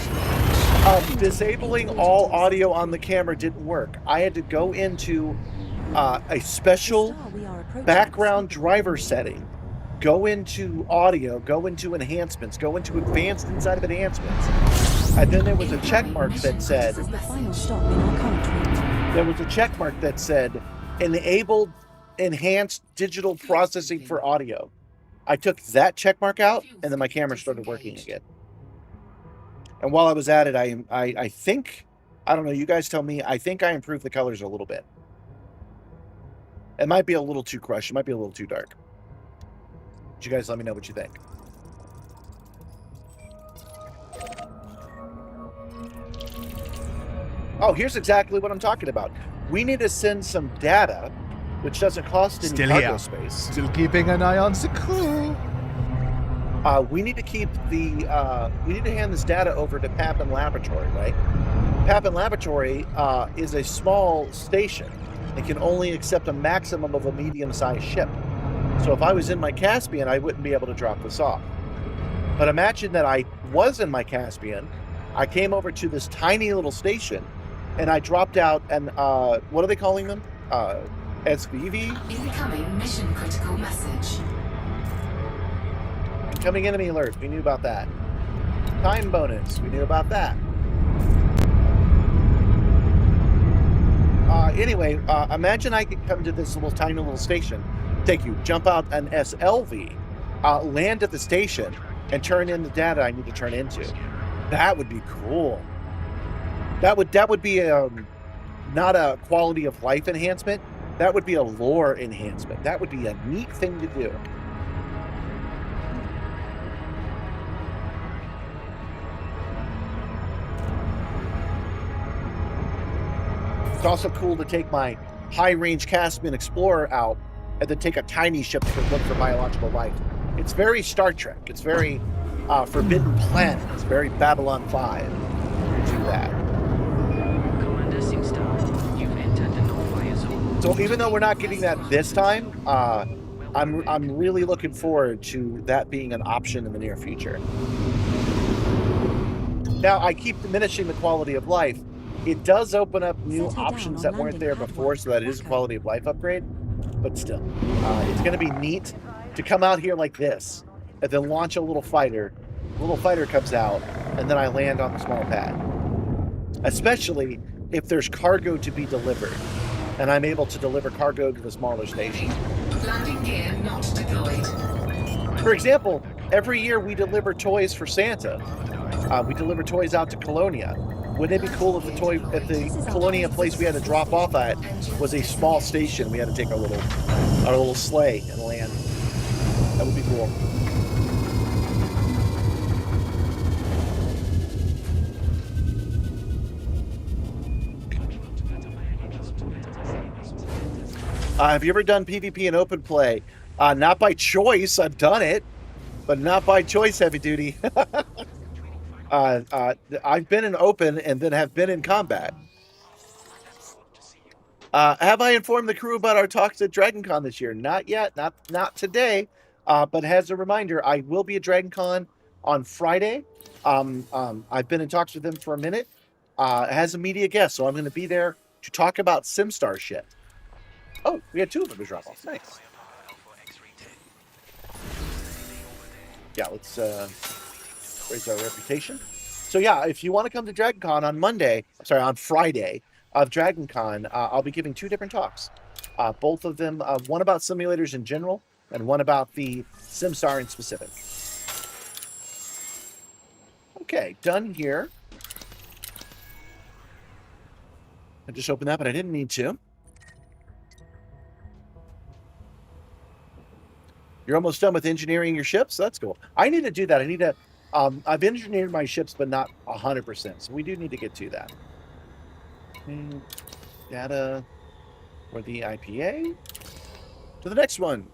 Disabling all audio on the camera didn't work. I had to go into a special background driver setting, go into audio, go into enhancements, go into advanced inside of enhancements. And then there was a check mark that said, enabled enhanced digital processing for audio. I took that check mark out, and then my camera started working again. And while I was at it, I think, I don't know, you guys tell me, I think I improved the colors a little bit. It might be a little too crushed. It might be a little too dark. But you guys let me know what you think. Oh, here's exactly what I'm talking about. We need to send some data, which doesn't cost any cargo space. Still keeping an eye on the crew. We need to keep the. We need to hand this data over to Papin Laboratory, right? Papin Laboratory is a small station. It can only accept a maximum of a medium-sized ship. So if I was in my Caspian, I wouldn't be able to drop this off. But imagine that I was in my Caspian. I came over to this tiny little station, and I dropped out an, what are they calling them? SVV? Incoming mission critical message. Incoming enemy alert. We knew about that. Time bonus. We knew about that. Anyway, imagine I could come to this little tiny little station, take you, jump out an SLV, land at the station, and turn in the data I need to turn into. That would be cool. That would be not a quality of life enhancement. That would be a lore enhancement. That would be a neat thing to do. It's also cool to take my high-range Caspian Explorer out and then take a tiny ship to look for biological life. It's very Star Trek. It's very Forbidden Planet. It's very Babylon 5. Do that. Commander Simstarr, you've entered the no-fire zone. So even though we're not getting that this time, I'm really looking forward to that being an option in the near future. Now, I keep diminishing the quality of life. It does open up new options that weren't there before, so that it is a quality of life upgrade. But still, it's going to be neat to come out here like this and then launch a little fighter. A little fighter comes out, and then I land on the small pad. Especially if there's cargo to be delivered, and I'm able to deliver cargo to the smaller station. Landing gear not deployed. For example, every year we deliver toys for Santa. We deliver toys out to Colonia. Wouldn't it be cool if the Colonia place we had to drop off at was a small station? We had to take our little sleigh and land. That would be cool. Have you ever done PvP in open play? Not by choice. I've done it, but not by choice, heavy duty. I've been in open and then have been in combat. Have I informed the crew about our talks at DragonCon this year? Not yet, not today. But as a reminder, I will be at DragonCon on Friday. I've been in talks with them for a minute. As a media guest, so I'm going to be there to talk about Simstarr shit. Oh, we had two of them to drop off. Nice. Yeah, let's raise our reputation. So yeah, if you want to come to DragonCon on Friday of DragonCon, I'll be giving two different talks. Both of them, one about simulators in general, and one about the Simstarr in specific. Okay, done here. I just opened that, but I didn't need to. You're almost done with engineering your ships? That's cool. I need to do that. I need to... I've engineered my ships, but not 100%. So we do need to get to that. Data for the IPA. To the next one.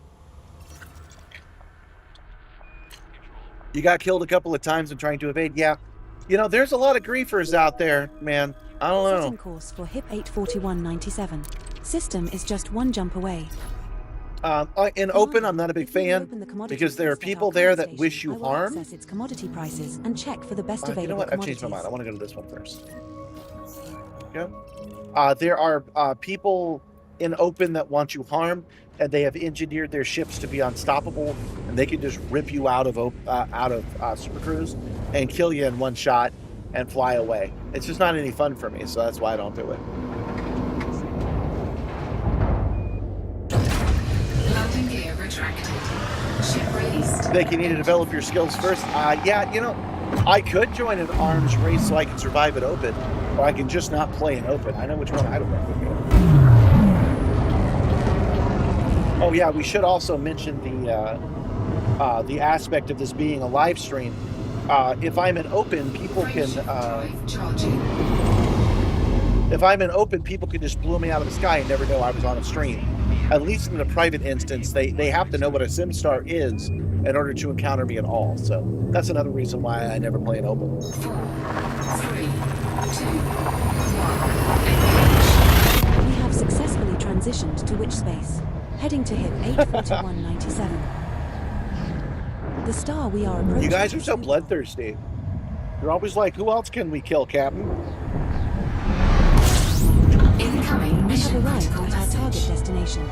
You got killed a couple of times in trying to evade. Yeah. You know, there's a lot of griefers out there, man. I don't know. Setting course for HIP 84197. System is just one jump away. In open, I'm not a big fan because there are people there that wish you harm. Access its commodity prices and check for the best available you know what? I've changed my mind. I commodities. want to go to this one first. Go. There are people in open that want you harm, and they have engineered their ships to be unstoppable, and they can just rip you out of Super Cruise and kill you in one shot and fly away. It's just not any fun for me, so that's why I don't do it. Landing gear retracted. Ship released. Think you need to develop your skills first? Yeah, you know, I could join an arms race so I can survive at open, or I can just not play in open. I know which one I don't work with. Oh yeah, we should also mention the aspect of this being a live stream. If I'm in open, people can. If I'm in open, people can just blow me out of the sky and never know I was on a stream. At least in a private instance, they have to know what a Simstarr is in order to encounter me at all. So that's another reason why I never play in open. 4, 3, 2, 1. We have successfully transitioned to witch space, heading to HIP 84197. The star we are approaching. You guys are so bloodthirsty. You're always like, who else can we kill, Captain? Incoming We have mission arrived critical at our target message. destination.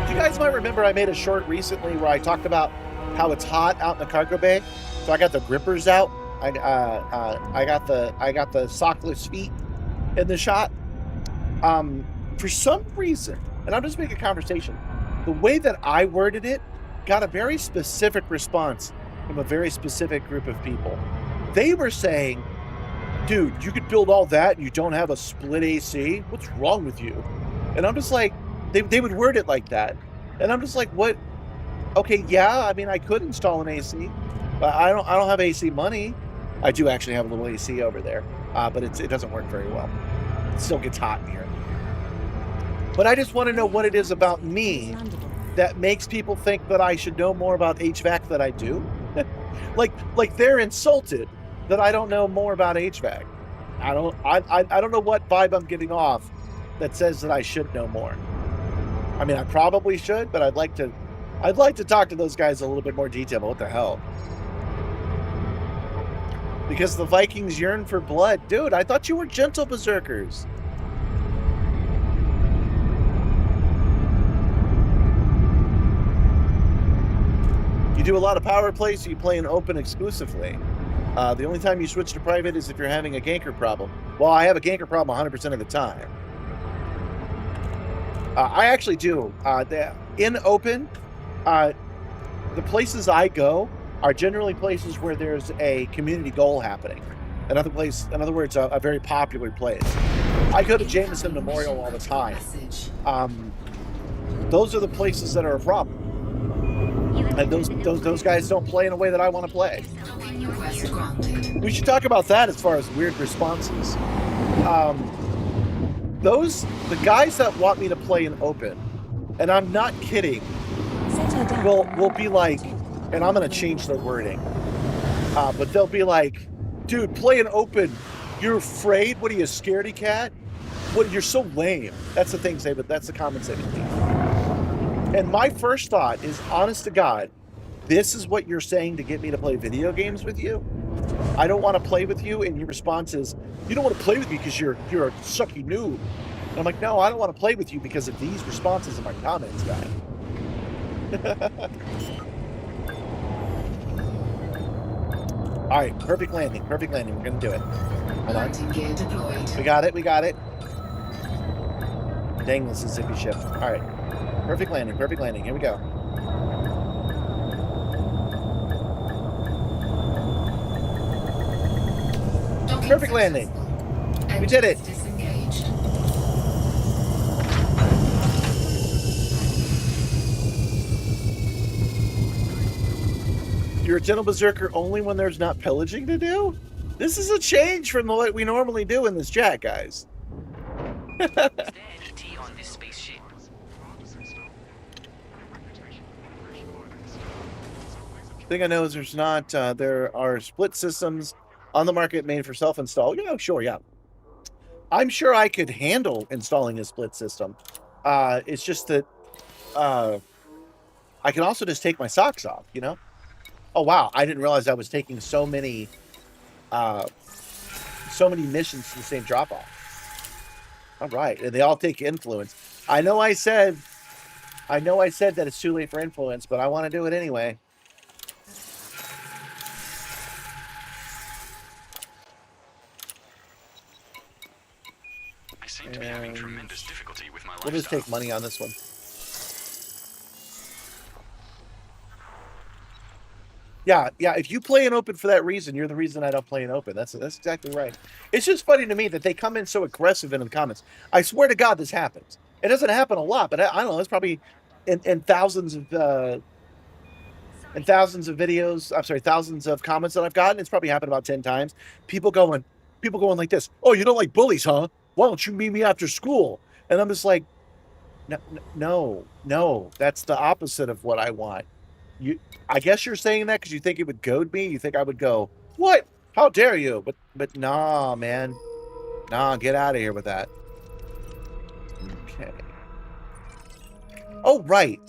You guys might remember I made a short recently where I talked about how it's hot out in the cargo bay. So I got the grippers out I got the sockless feet in the shot. For some reason, and I'm just making a conversation, the way that I worded it got a very specific response from a very specific group of people. They were saying, dude, you could build all that and you don't have a split AC? What's wrong with you? And I'm just like, they would word it like that. And I'm just like, what? Okay, yeah, I mean, I could install an AC, but I don't have AC money. I do actually have a little AC over there, but it doesn't work very well. It still gets hot in here. But I just want to know what it is about me that makes people think that I should know more about HVAC than I do. like they're insulted that I don't know more about HVAC. I don't know what vibe I'm giving off that says that I should know more. I mean, I probably should, but I'd like to talk to those guys a little bit more detail about what the hell. Because the Vikings yearn for blood. Dude, I thought you were gentle berserkers. You do a lot of power plays, so you play in open exclusively. The only time you switch to private is if you're having a ganker problem. Well, I have a ganker problem 100% of the time. I actually do. In open, the places I go are generally places where there's a community goal happening. In other words, a very popular place. I go to Jameson Memorial all the time. Those are the places that are a problem. And those guys don't play in a way that I want to play. We should talk about that as far as weird responses. The guys that want me to play in open, and I'm not kidding, will be like, and I'm going to change the wording, but they'll be like, dude, play in open. You're afraid? What are you, a scaredy cat? What? You're so lame. That's the things that's the comments they would make. And my first thought is, honest to God, this is what you're saying to get me to play video games with you? I don't want to play with you, and your response is, you don't want to play with me because you're a sucky noob. And I'm like, no, I don't want to play with you because of these responses in my comments, guy. All right, perfect landing. We're going to do it. Hold on. We got it. Dang, this is zippy ship. All right. Perfect landing. Here we go. Perfect landing. We did it. You're a gentle berserker only when there's not pillaging to do? This is a change from what we normally do in this chat, guys. Thing I know is there's not, there are split systems on the market made for self-install. Yeah, sure, yeah. I'm sure I could handle installing a split system. It's just that I can also just take my socks off, you know? Oh, wow, I didn't realize I was taking so many missions to the same drop-off. All right, and they all take influence. I know I said that it's too late for influence, but I want to do it anyway. I seem to be having tremendous difficulty with my lifestyle. We'll just take money on this one. Yeah. If you play in open for that reason, you're the reason I don't play in open. That's exactly right. It's just funny to me that they come in so aggressive in the comments. I swear to God, this happens. It doesn't happen a lot, but I don't know. It's probably in thousands of videos. I'm sorry, thousands of comments that I've gotten. It's probably happened about 10 times. People going like this. Oh, you don't like bullies, huh? Why don't you meet me after school? And I'm just like, no. That's the opposite of what I want. I guess you're saying that because you think it would goad me. You think I would go, what? How dare you? But nah, man. Nah, get out of here with that. Okay. Oh, right.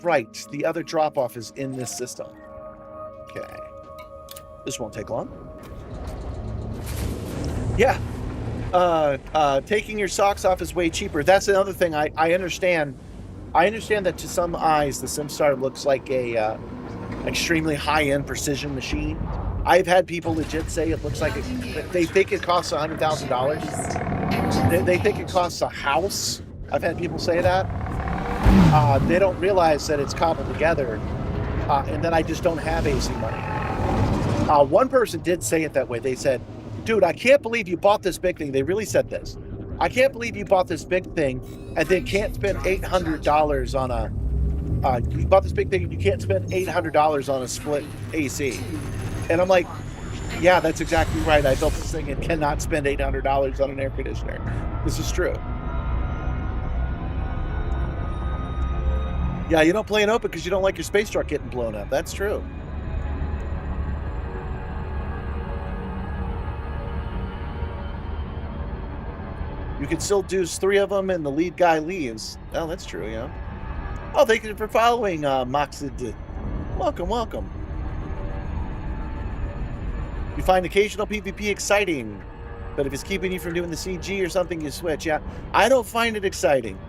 The other drop-off is in this system. Okay. This won't take long. Yeah. Taking your socks off is way cheaper. That's another thing I understand. I understand that to some eyes, the Simstarr looks like a extremely high-end precision machine. I've had people legit say it looks like they think it costs $100,000. They think it costs a house. I've had people say that. They don't realize that it's cobbled together, and that I just don't have AC money. One person did say it that way. They said, dude, I can't believe you bought this big thing. They really said this. I can't believe you bought this big thing and then can't spend $800 on a, you bought this big thing and you can't spend $800 on a split AC. And I'm like, yeah, that's exactly right. I built this thing and cannot spend $800 on an air conditioner. This is true. Yeah, you don't play it open because you don't like your space truck getting blown up. That's true. You can still do 3 of them and the lead guy leaves. Oh, that's true, yeah. Oh, thank you for following, Moxid. Welcome, welcome. You find occasional PvP exciting, but if it's keeping you from doing the CG or something, you switch. Yeah, I don't find it exciting.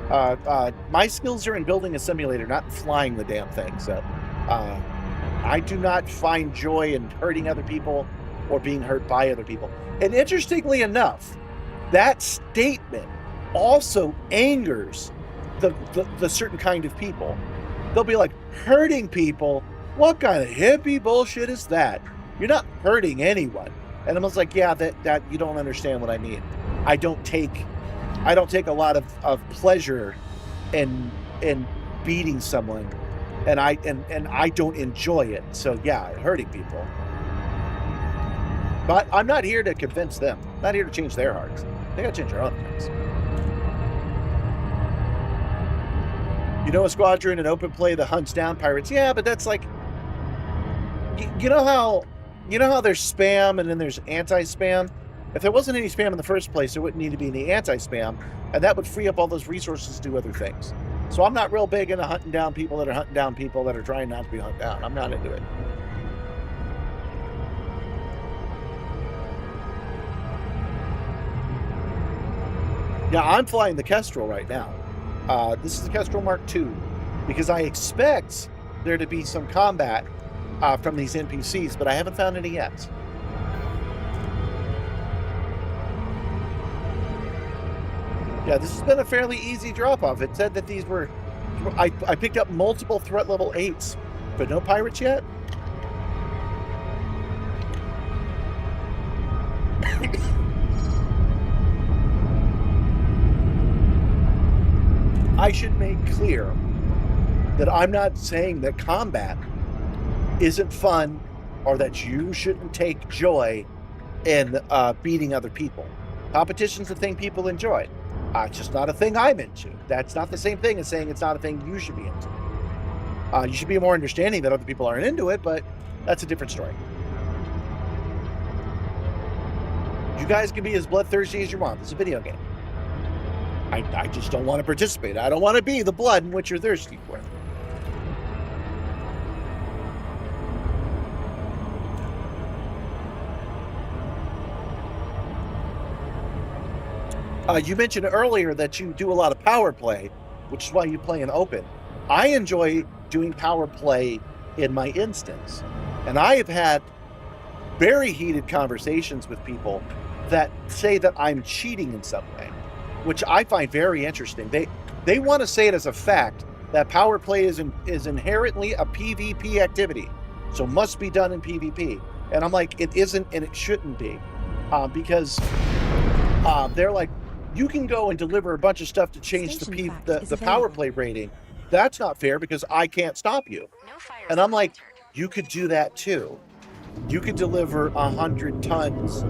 My skills are in building a simulator, not flying the damn thing. So I do not find joy in hurting other people or being hurt by other people. And interestingly enough, that statement also angers the certain kind of people. They'll be like, hurting people? What kind of hippie bullshit is that? You're not hurting anyone. And I'm just like, yeah, that you don't understand what I mean. I don't take a lot of pleasure in beating someone, and I don't enjoy it. So yeah, hurting people. But I'm not here to convince them. I'm not here to change their hearts. They gotta change their own hearts. You know a squadron in open play that hunts down pirates? Yeah, but that's like, you know how there's spam and then there's anti-spam? If there wasn't any spam in the first place, there wouldn't need to be any anti-spam, and that would free up all those resources to do other things. So I'm not real big into hunting down people that are hunting down people that are trying not to be hunted down. I'm not into it. Yeah, I'm flying the Kestrel right now. This is the Kestrel Mark II, because I expect there to be some combat from these NPCs, but I haven't found any yet. Yeah, this has been a fairly easy drop-off. It said that these were... I picked up multiple threat level 8s, but no pirates yet? I should make clear that I'm not saying that combat isn't fun or that you shouldn't take joy in beating other people. Competition's a thing people enjoy. It's just not a thing I'm into. That's not the same thing as saying it's not a thing you should be into. You should be more understanding that other people aren't into it, but that's a different story. You guys can be as bloodthirsty as you want. It's a video game. I just don't want to participate. I don't want to be the blood in which you're thirsty for. You mentioned earlier that you do a lot of power play, which is why you play in open. I enjoy doing power play in my instance. And I have had very heated conversations with people that say that I'm cheating in some way, which I find very interesting. They want to say it as a fact that power play is inherently a PvP activity, so must be done in PvP. And I'm like, it isn't, and it shouldn't be, because they're like, you can go and deliver a bunch of stuff to change the power play rating. That's not fair because I can't stop you. And I'm like, you could do that too. You could deliver 100 tons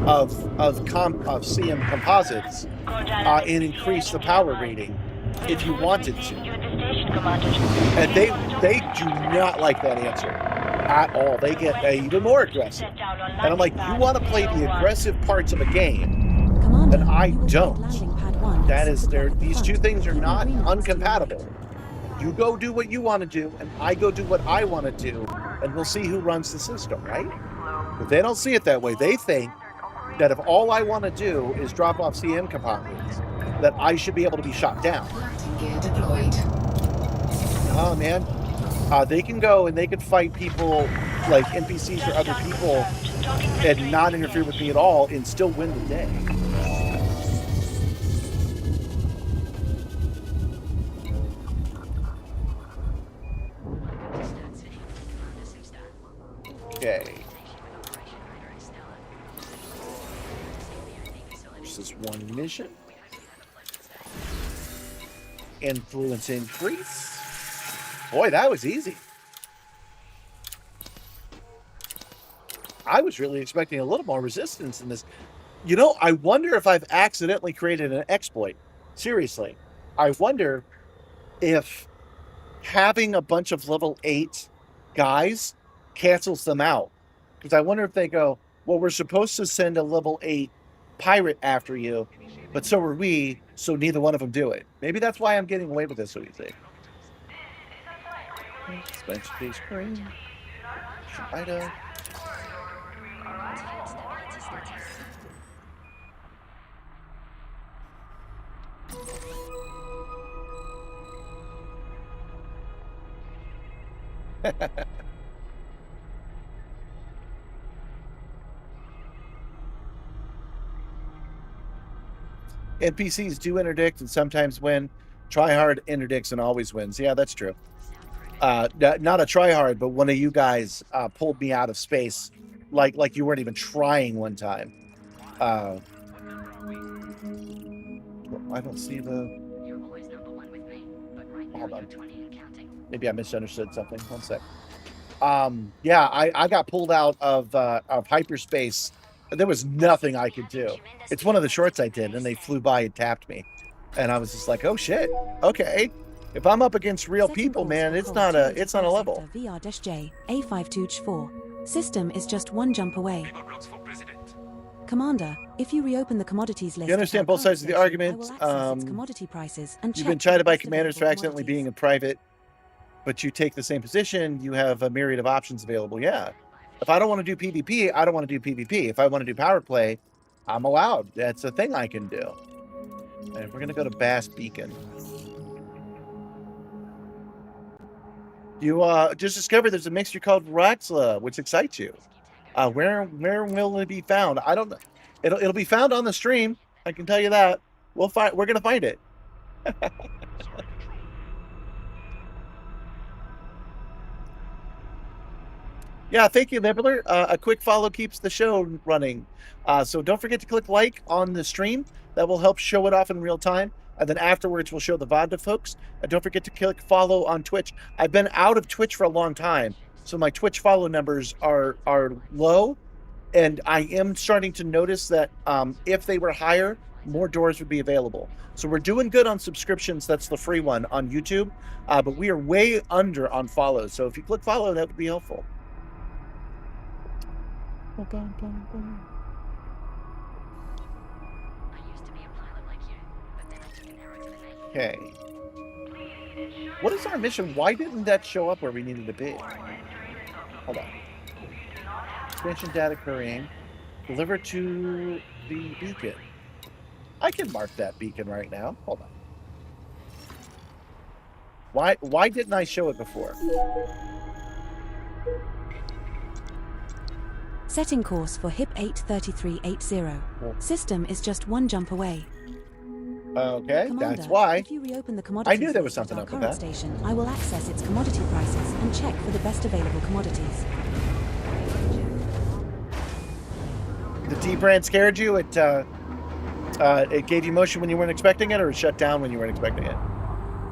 of CM composites and increase the power rating if you wanted to. And they do not like that answer at all. They get even more aggressive. And I'm like, you want to play the aggressive parts of a game, and I don't. That is these two things are not uncompatible. You go do what you want to do, and I go do what I want to do, and we'll see who runs the system, right? But they don't see it that way. They think that if all I want to do is drop off CM components, that I should be able to be shot down. Oh man, they can go and they can fight people like NPCs or other people and not interfere with me at all and still win the day. Okay. This is one mission. Influence increase. Boy, that was easy. I was really expecting a little more resistance in this. You know, I wonder if I've accidentally created an exploit. Seriously. I wonder if having a bunch of level 8 guys cancels them out. Because I wonder if they go, well, we're supposed to send a level 8 pirate after you, but so are we, so neither one of them do it. Maybe that's why I'm getting away with this so easy. Suspension case screen. Item. NPCs do interdict and sometimes win. Tryhard interdicts and always wins. Yeah, that's true. Not a tryhard, but one of you guys pulled me out of space, like you weren't even trying one time. I don't see the. Hold on. Maybe I misunderstood something. One sec. Yeah, I got pulled out of hyperspace. There was nothing I could do. It's one of the shorts I did, and they flew by and tapped me, and I was just like, "Oh shit, okay." If I'm up against real people, man, it's not a level. VR-J A52H4 system is just one jump away. Commander, if you reopen the commodities list, you understand both sides of the argument. Commodity prices and you've been chided by commanders for accidentally being in private, but you take the same position. You have a myriad of options available. Yeah. If I don't want to do PvP, I don't want to do PvP. If I want to do power play, I'm allowed. That's a thing I can do. And we're going to go to Bass Beacon. You just discovered there's a mixture called Raxla, which excites you. Where will it be found? I don't know. It'll be found on the stream. I can tell you that. We're going to find it. Yeah, thank you, Nibbler. A quick follow keeps the show running. So don't forget to click like on the stream. That will help show it off in real time. And then afterwards, we'll show the VOD to folks. And don't forget to click follow on Twitch. I've been out of Twitch for a long time, so my Twitch follow numbers are low. And I am starting to notice that if they were higher, more doors would be available. So we're doing good on subscriptions. That's the free one on YouTube. But we are way under on follows. So if you click follow, that would be helpful. Okay. What is our mission? Why didn't that show up where we needed to be? Hold on. Expansion data currying. Deliver to the beacon. I can mark that beacon right now. Hold on. Why didn't I show it before? Setting course for HIP 83380. System is just one jump away. Okay, Commander, that's why. If you reopen the commodities I knew there was something up with that. Station, I will access its commodity prices and check for the best available commodities. The D brand scared you? It gave you motion when you weren't expecting it, or it shut down when you weren't expecting it?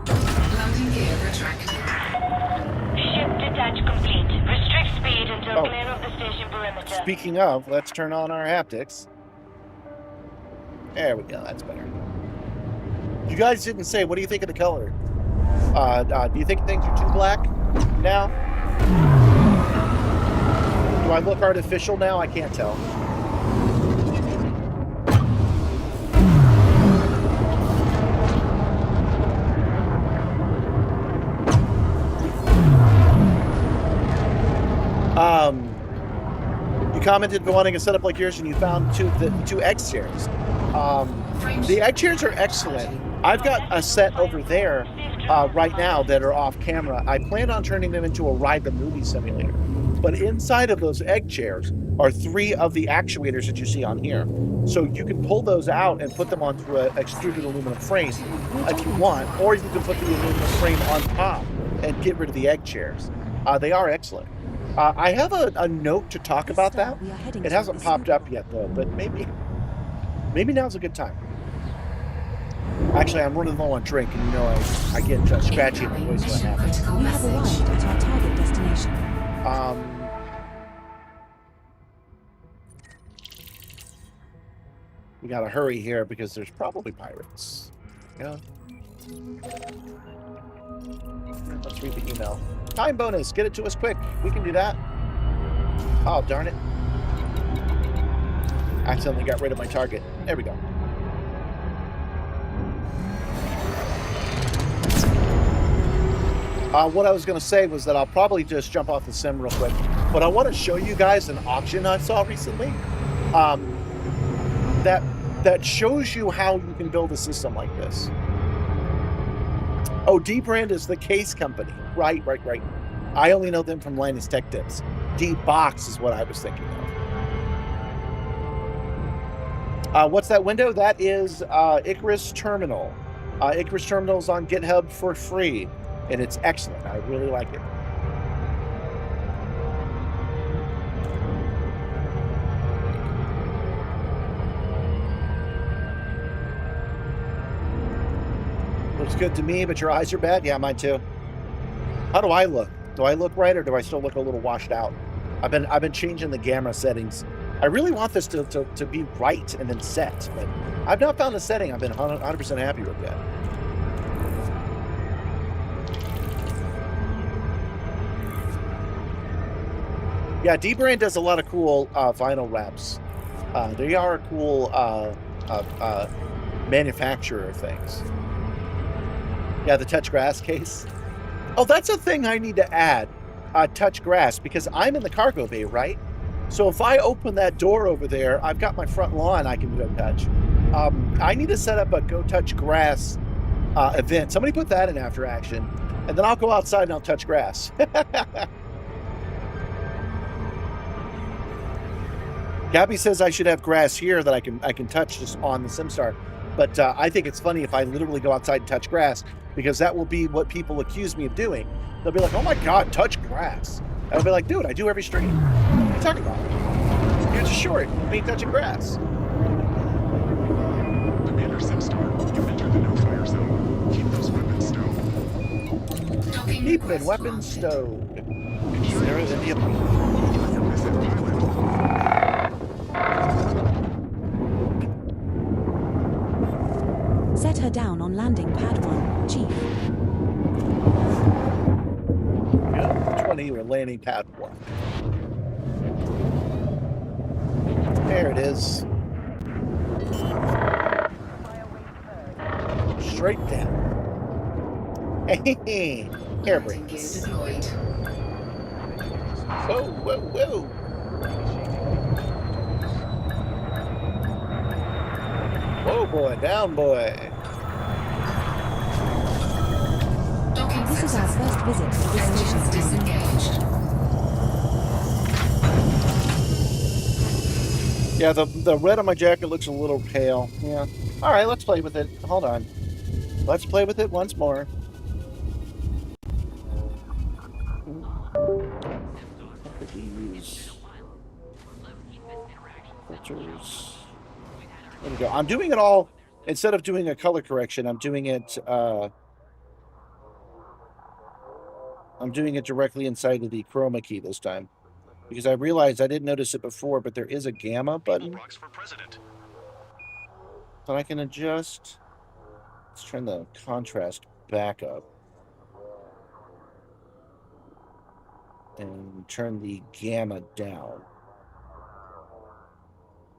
Landing gear retracted. Ship detach complete. Restrict speed until clear of the station perimeter. Speaking of, let's turn on our haptics. There we go. That's better. You guys didn't say, what do you think of the color? Do you think things are too black now? Do I look artificial now? I can't tell. You commented wanting a setup like yours, and you found two X chairs. The egg chairs are excellent. I've got a set over there right now that are off camera. I plan on turning them into a ride the movie simulator. But inside of those egg chairs are 3 of the actuators that you see on here. So you can pull those out and put them onto an extruded aluminum frame if you want, or you can put the aluminum frame on top and get rid of the egg chairs. They are excellent. I have a note to talk about that. It hasn't popped up yet though, but maybe now's a good time. Actually, I'm running low on drink, and you know I get scratchy in my voice when that happens. We have arrived at our target destination. We gotta hurry here because there's probably pirates. Yeah. Let's read the email. Time bonus. Get it to us quick. We can do that. Oh, darn it. Accidentally got rid of my target. There we go. What I was going to say was that I'll probably just jump off the sim real quick. But I want to show you guys an auction I saw recently. That shows you how you can build a system like this. Oh, D-Brand is the case company. Right. I only know them from Linus Tech Tips. D-Box is what I was thinking of. What's that window? That is Icarus Terminal. Icarus Terminal is on GitHub for free, and it's excellent. I really like it. Looks good to me, but your eyes are bad? Yeah, mine too. How do I look? Do I look right, or do I still look a little washed out? I've been changing the camera settings. I really want this to be right and then set, but I've not found a setting I've been 100% happy with yet. Yeah, D-Brand does a lot of cool vinyl wraps. They are a cool manufacturer of things. Yeah, the touch grass case. Oh, that's a thing I need to add. Touch grass, because I'm in the cargo bay, right? So if I open that door over there, I've got my front lawn I can go touch. I need to set up a Go Touch Grass event. Somebody put that in After Action, and then I'll go outside and I'll touch grass. Gabby says I should have grass here that I can touch just on the Simstarr. But I think it's funny if I literally go outside and touch grass, because that will be what people accuse me of doing. They'll be like, oh my God, touch grass. And I'll be like, dude, I do every stream. What are you talking about? It's a short. Me touching grass. Commander Simstarr, you entered the no-fire zone. Keep those weapons stowed. Keep the weapons stowed. There is India. Set her down on landing pad 1, Chief. Yeah, 20, we're landing pad 1. There it is. Straight down. Hey, air brakes. Whoa, whoa, whoa. Whoa, boy, down, boy. This is our first visit to this station. Disengaged. Yeah, the red on my jacket looks a little pale. Yeah. All right, let's play with it. Hold on. Let's play with it once more. Filters. There we go. I'm doing it all, instead of doing a color correction, I'm doing it directly inside of the chroma key this time. Because I realized I didn't notice it before, but there is a gamma button that I can adjust. Let's turn the contrast back up. And turn the gamma down.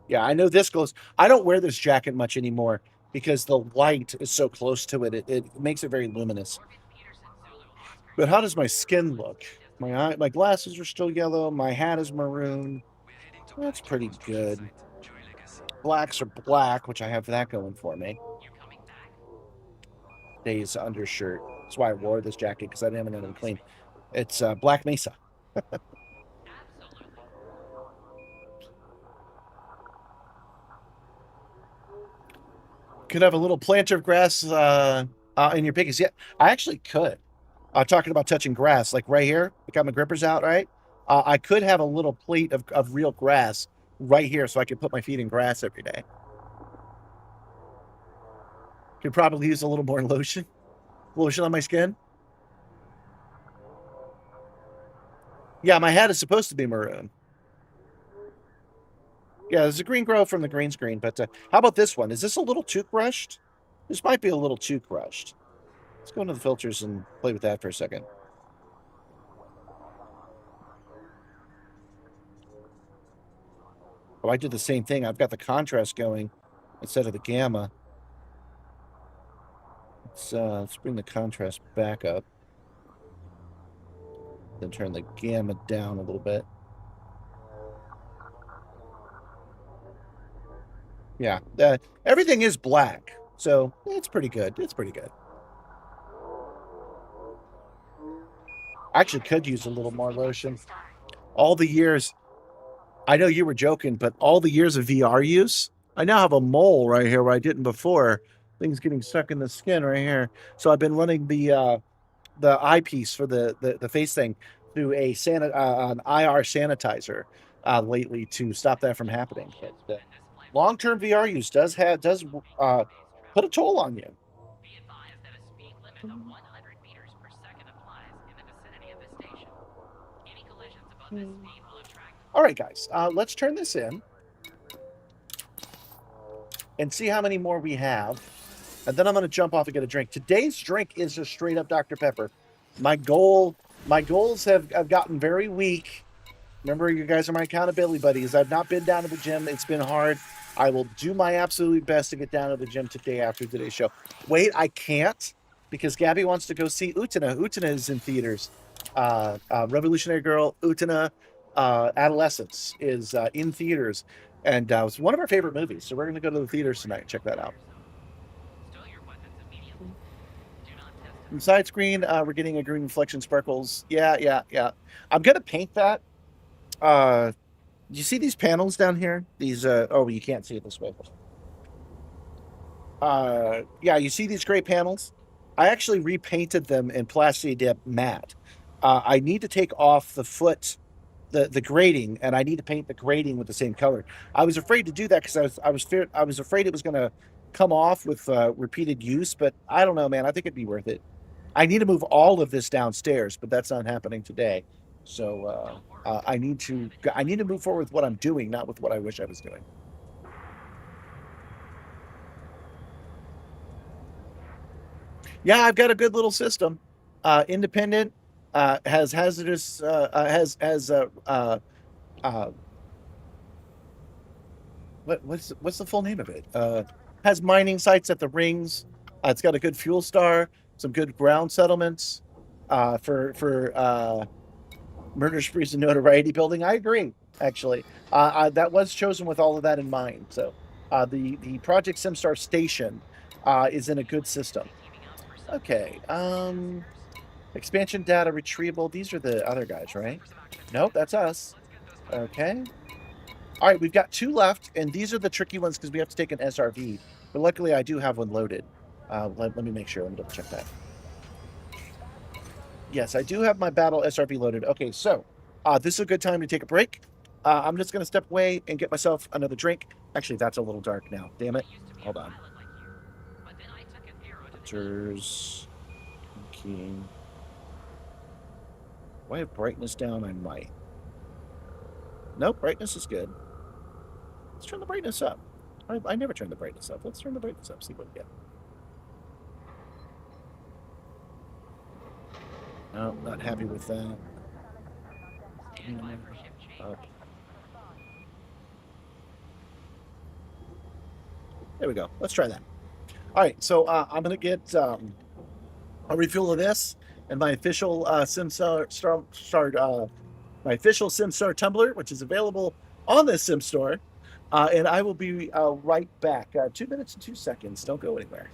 Yeah, I know this goes. I don't wear this jacket much anymore because the light is so close to it. It makes it very luminous. But how does my skin look? My glasses are still yellow. My hat is maroon. That's pretty good. Blacks are black, which I have that going for me. Days undershirt. That's why I wore this jacket, because I didn't have anything clean. It's Black Mesa. Could have a little planter of grass in your pickies. Yeah, I actually could. Talking about touching grass, like right here, I got my grippers out, right? I could have a little plate of real grass right here so I could put my feet in grass every day. Could probably use a little more lotion on my skin. Yeah, my hat is supposed to be maroon. Yeah, there's a green grow from the green screen, but how about this one? Is this a little too crushed? This might be a little too crushed. Let's go into the filters and play with that for a second. Oh, I did the same thing. I've got the contrast going instead of the gamma. Let's bring the contrast back up. Then turn the gamma down a little bit. Yeah, everything is black, so it's pretty good. It's pretty good. I actually could use a little more lotion. All the years, I know you were joking, but all the years of VR use, I now have a mole right here where I didn't before. Things getting stuck in the skin right here. So I've been running the eyepiece for the face thing through an IR sanitizer lately to stop that from happening. But long-term VR use does put a toll on you. Be advised that a speed limit of 100 meters per second applies in the vicinity of the station. Any collisions above this speed will attract. All right, guys, let's turn this in and see how many more we have. And then I'm going to jump off and get a drink. Today's drink is just straight up Dr. Pepper. My goals have gotten very weak. Remember, you guys are my accountability buddies. I've not been down to the gym. It's been hard. I will do my absolute best to get down to the gym today after today's show. Wait, I can't because Gabby wants to go see Utena. Utena is in theaters. Revolutionary Girl, Utena, Adolescence is in theaters. And it's one of our favorite movies. So we're going to go to the theaters tonight and check that out. From side screen, we're getting a green reflection sparkles. Yeah. I'm going to paint that. You see these panels down here? These, oh, you can't see it this way. Yeah, you see these gray panels? I actually repainted them in Plasti Dip matte. I need to take off the foot, the grating, and I need to paint the grating with the same color. I was afraid to do that because I was afraid it was going to come off with repeated use, but I don't know, man. I think it'd be worth it. I need to move all of this downstairs, but that's not happening today. So I need to move forward with what I'm doing, not with what I wish I was doing. Yeah, I've got a good little system. Independent, has hazardous, what's the full name of it? Has mining sites at the rings. It's got a good fuel star, some good ground settlements, for murder sprees and notoriety building. I agree, actually. That was chosen with all of that in mind. So the Project Simstarr station is in a good system. Okay. Expansion data retrieval. These are the other guys, right? Nope, that's us. Okay. All right, we've got 2 left, and these are the tricky ones because we have to take an SRV. But luckily, I do have one loaded. Let me make sure. Let me double check that. Yes, I do have my battle SRV loaded. Okay, so this is a good time to take a break. I'm just going to step away and get myself another drink. Actually, that's a little dark now. Damn it. Hold on. Pictures. Okay. Do I have brightness down? I might. Nope, brightness is good. Let's turn the brightness up. I never turn the brightness up. Let's turn the brightness up, see what we get. No, not happy with that. Okay. There we go. Let's try that. All right, so I'm going to get a refuel of this and my official Simstarr tumbler, which is available on this Simstarr, and I will be right back. 2 minutes and 2 seconds. Don't go anywhere.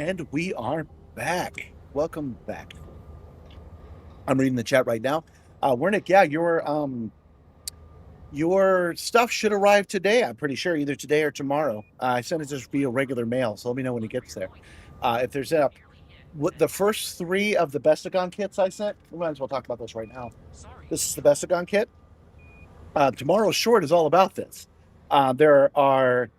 And we are back. Welcome back. I'm reading the chat right now. Wernick, yeah, your stuff should arrive today. I'm pretty sure either today or tomorrow. I sent it just via regular mail, so let me know when it gets there. If there's the first 3 of the Bestigon kits I sent, we might as well talk about those right now. This is the Bestigon kit. Tomorrow's short is all about this. There are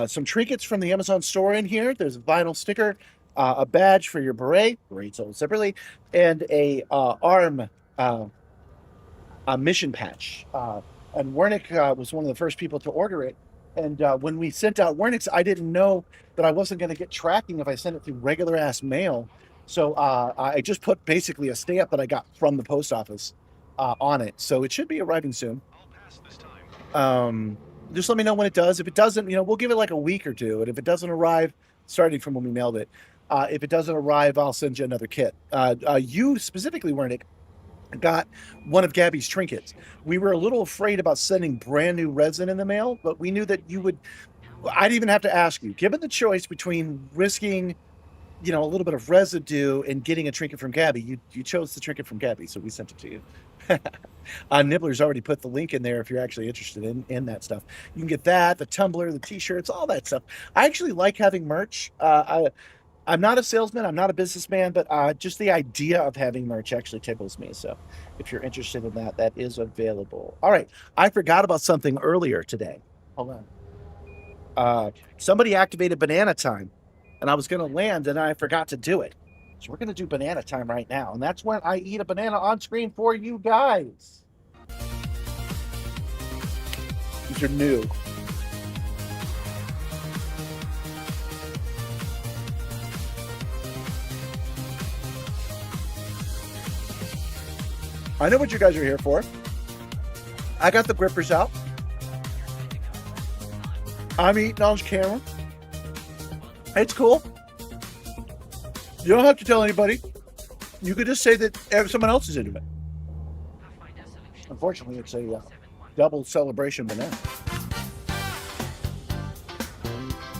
some trinkets from the Amazon store in here. There's a vinyl sticker, a badge for your beret sold separately, and a arm a mission patch. And Wernick was one of the first people to order it. And when we sent out Wernick's, I didn't know that I wasn't going to get tracking if I sent it through regular ass mail. So I just put basically a stamp that I got from the post office on it. So it should be arriving soon. Just let me know when it does. If it doesn't, we'll give it like a week or 2. And if it doesn't arrive, starting from when we mailed it, if it doesn't arrive, I'll send you another kit. You specifically, Wernick, got one of Gabby's trinkets. We were a little afraid about sending brand new resin in the mail, but we knew that you would. I'd even have to ask you, given the choice between risking, a little bit of residue and getting a trinket from Gabby, you chose the trinket from Gabby, so we sent it to you. Nibbler's already put the link in there if you're actually interested in that stuff. You can get that, the tumbler, the t-shirts, all that stuff. I actually like having merch. I'm not a salesman, I'm not a businessman, but just the idea of having merch actually tickles me. So if you're interested in that, that is available. All right. I forgot about something earlier today. Hold on. Somebody activated banana time, and I was going to land, and I forgot to do it. So we're going to do banana time right now, and that's when I eat a banana on screen for you guys. These are new. I know what you guys are here for. I got the grippers out. I'm eating on camera. It's cool. You don't have to tell anybody. You could just say that someone else is into it. Unfortunately, it's a double celebration banana.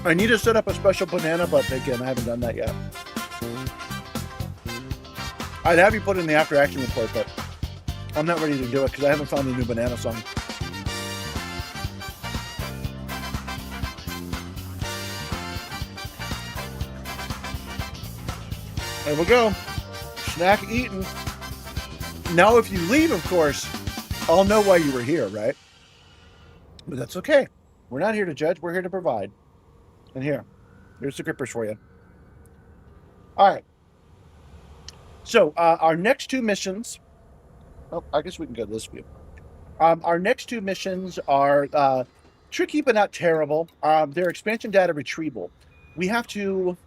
I need to set up a special banana, but again, I haven't done that yet. I'd have you put in the after action report, but I'm not ready to do it because I haven't found a new banana song. There we go. Snack eaten. Now, if you leave, of course, I'll know why you were here, right? But that's okay. We're not here to judge. We're here to provide. And here's the grippers for you. All right. So our next 2 missions. Oh, I guess we can go to this view. Our next 2 missions are tricky but not terrible. They're expansion data retrieval. We have to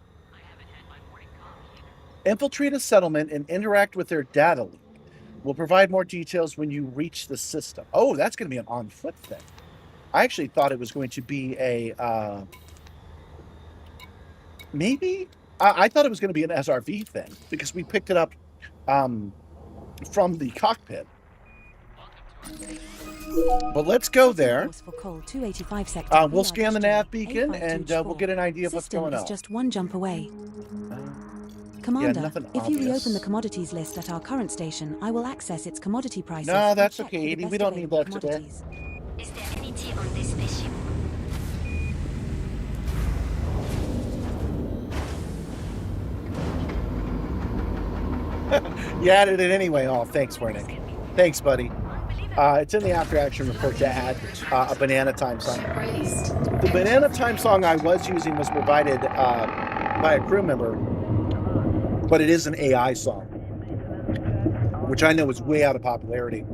infiltrate a settlement and interact with their data leak. We'll provide more details when you reach the system. Oh, that's going to be an on-foot thing. I actually thought it was going to be a... maybe? I thought it was going to be an SRV thing because we picked it up from the cockpit. But let's go there. We'll scan the nav beacon and we'll get an idea of what's going on. System is just 1 jump away. Commander, if you reopen the commodities list at our current station, I will access its commodity prices. No, that's okay, Edie. We don't need that today. Is there any tea on this spaceship? You added it anyway. Oh, thanks, Wernick. Thanks, buddy. It's in the after action report to add a banana time song. The banana time song I was using was provided by a crew member, but it is an AI song, which I know is way out of popularity.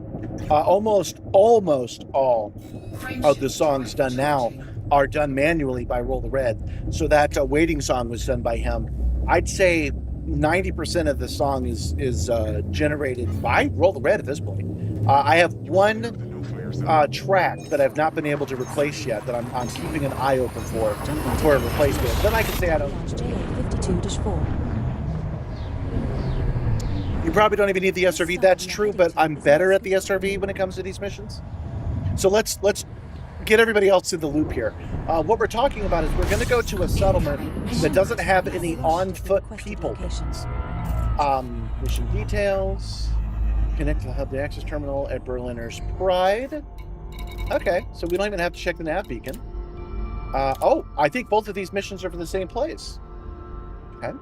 Almost all of the songs done now are done manually by Roll the Red. So that waiting song was done by him. I'd say 90% of the song is generated by Roll the Red at this point. I have one track that I've not been able to replace yet that I'm keeping an eye open for a replacement. Then I can say I don't. You probably don't even need the SRV. That's true, but I'm better at the SRV when it comes to these missions. So let's get everybody else in the loop here. What we're talking about is we're going to go to a settlement that doesn't have any on-foot people. Locations. Mission details. Connect to the hub, the access terminal at Berliner's Pride. Okay, so we don't even have to check the nav beacon. Oh, I think both of these missions are for the same place. Okay.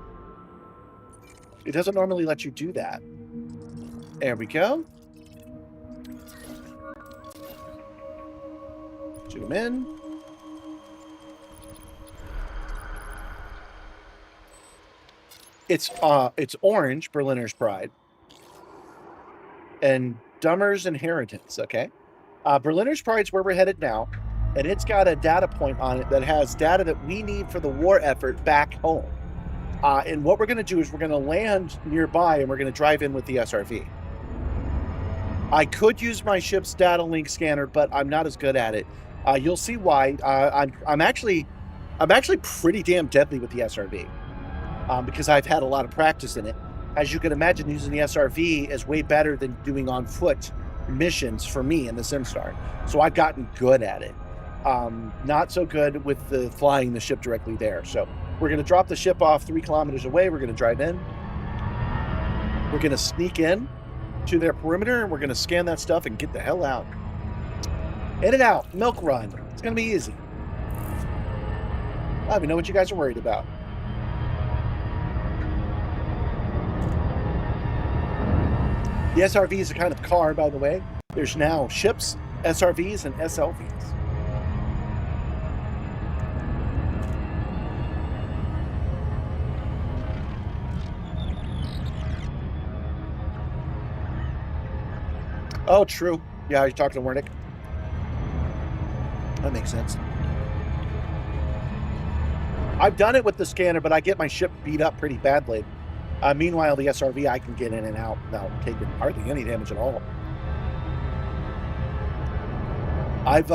It doesn't normally let you do that. There we go. Zoom in. It's orange, Berliner's Pride. And Dummer's Inheritance, okay? Berliner's Pride's where we're headed now, and it's got a data point on it that has data that we need for the war effort back home. And what we're going to do is we're going to land nearby, and we're going to drive in with the SRV. I could use my ship's data link scanner, but I'm not as good at it. You'll see why. I'm actually pretty damn deadly with the SRV because I've had a lot of practice in it. As you can imagine, using the SRV is way better than doing on foot missions for me in the Simstarr. So I've gotten good at it. Not so good with the flying the ship directly there. So we're going to drop the ship off 3 kilometers away. We're going to drive in. We're going to sneak in to their perimeter, and we're going to scan that stuff and get the hell out. In and out. Milk run. It's going to be easy. I don't even know what you guys are worried about. The SRV is a kind of car, by the way. There's now ships, SRVs, and SLVs. Oh, true. Yeah, you're talking to Wernick. That makes sense. I've done it with the scanner, but I get my ship beat up pretty badly. Meanwhile, the SRV, I can get in and out without taking hardly any damage at all. I've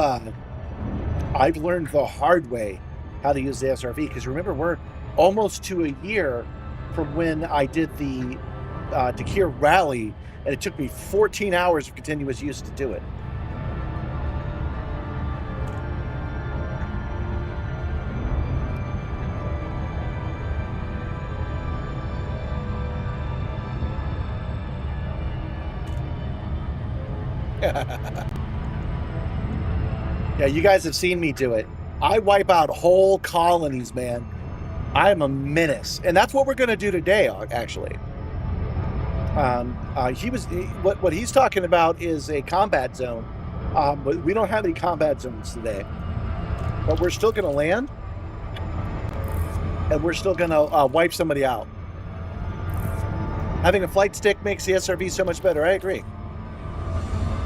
learned the hard way how to use the SRV, because remember, we're almost to a year from when I did the Dakir rally, and it took me 14 hours of continuous use to do it. Yeah, you guys have seen me do it. I wipe out whole colonies, man. I'm a menace, and that's what we're going to do today, actually. What he's talking about is a combat zone, but we don't have any combat zones today. But we're still going to land, and we're still going to wipe somebody out. Having a flight stick makes the SRV so much better. I agree.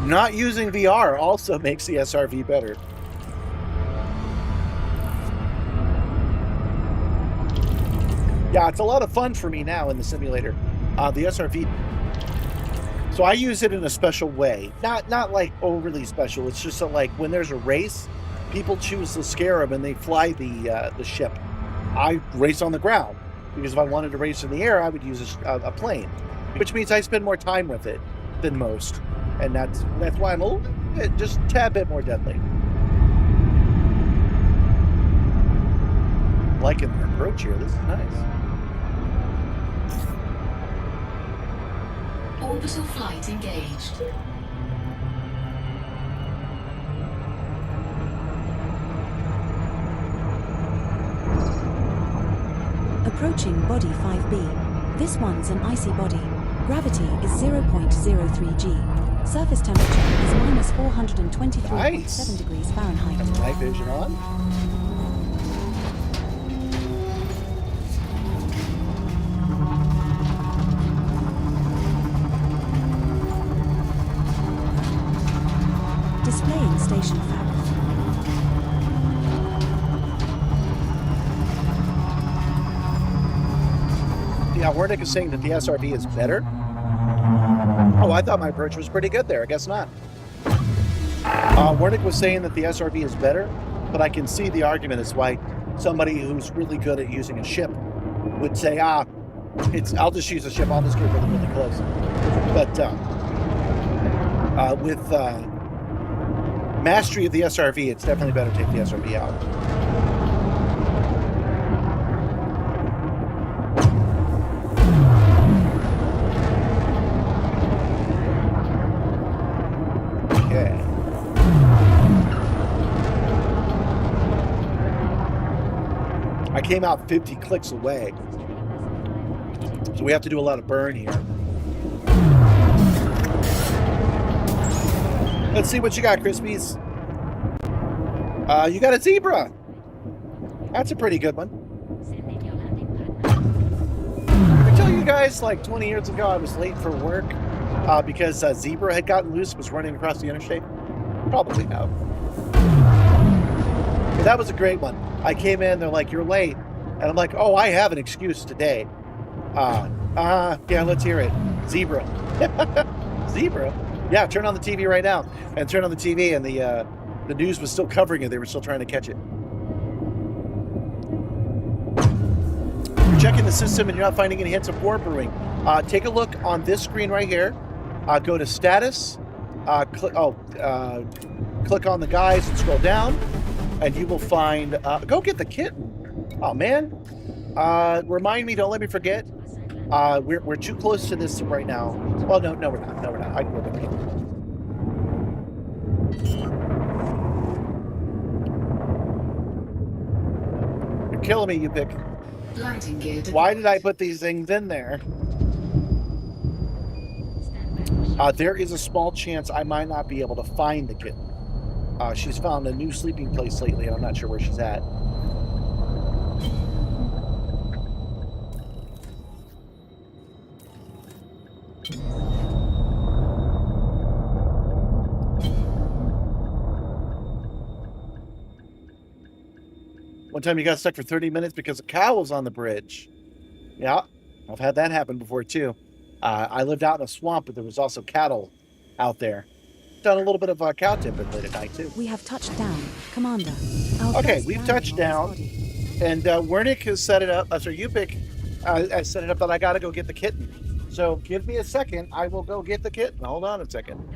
Not using VR also makes the SRV better. Yeah, it's a lot of fun for me now in the simulator. The SRV. So I use it in a special way. Not like overly special. It's just that, like, when there's a race, people choose the Scarab and they fly the ship. I race on the ground, because if I wanted to race in the air, I would use a plane, which means I spend more time with it than most. And that's why I'm a little bit, just a tad bit more deadly. Liking the approach here. This is nice. Orbital flight engaged. Approaching body 5B. This one's an icy body. Gravity is 0.03 G. Surface temperature is minus 423.7 degrees Fahrenheit. Night vision on. Displaying station fact. Yeah, Wernick is saying that the SRV is better. Oh, I thought my approach was pretty good there. I guess not. Wernick was saying that the SRV is better, but I can see the argument as why somebody who's really good at using a ship would say, I'll just use a ship. I'll just get really, really close. But Mastery of the SRV, it's definitely better to take the SRV out. Okay. I came out 50 clicks away. So we have to do a lot of burn here. Let's see what you got, Crispies. You got a zebra. That's a pretty good one. Did I tell you guys, like 20 years ago, I was late for work because a zebra had gotten loose, was running across the interstate? Probably no. But that was a great one. I came in, they're like, you're late. And I'm like, oh, I have an excuse today. Yeah, let's hear it. Zebra. Zebra? Yeah, turn on the TV right now. And turn on the TV, and the news was still covering it. They were still trying to catch it. You're checking the system and you're not finding any hints of war brewing. Take a look on this screen right here. Go to status. Click on the guys and scroll down. And you will find... go get the kitten. Oh, man. Remind me, don't let me forget. We're too close to this right now. Well, no, we're not. No, we're not. I can go get the kitten. You're killing me, you pick. Landing gear. Why did I put these things in there? There is a small chance I might not be able to find the kitten. She's found a new sleeping place lately, and I'm not sure where she's at. One time you got stuck for 30 minutes because a cow was on the bridge. Yeah, I've had that happen before too. I lived out in a swamp, but there was also cattle out there. Done a little bit of cow tipping late at night too. We have touched down, Commander. Our Okay, first we've landing touched on this down, body. and Wernick has set it up. Sorry, Yupik has set it up that I got to go get the kitten. So give me a second. I will go get the kitten. Hold on a second.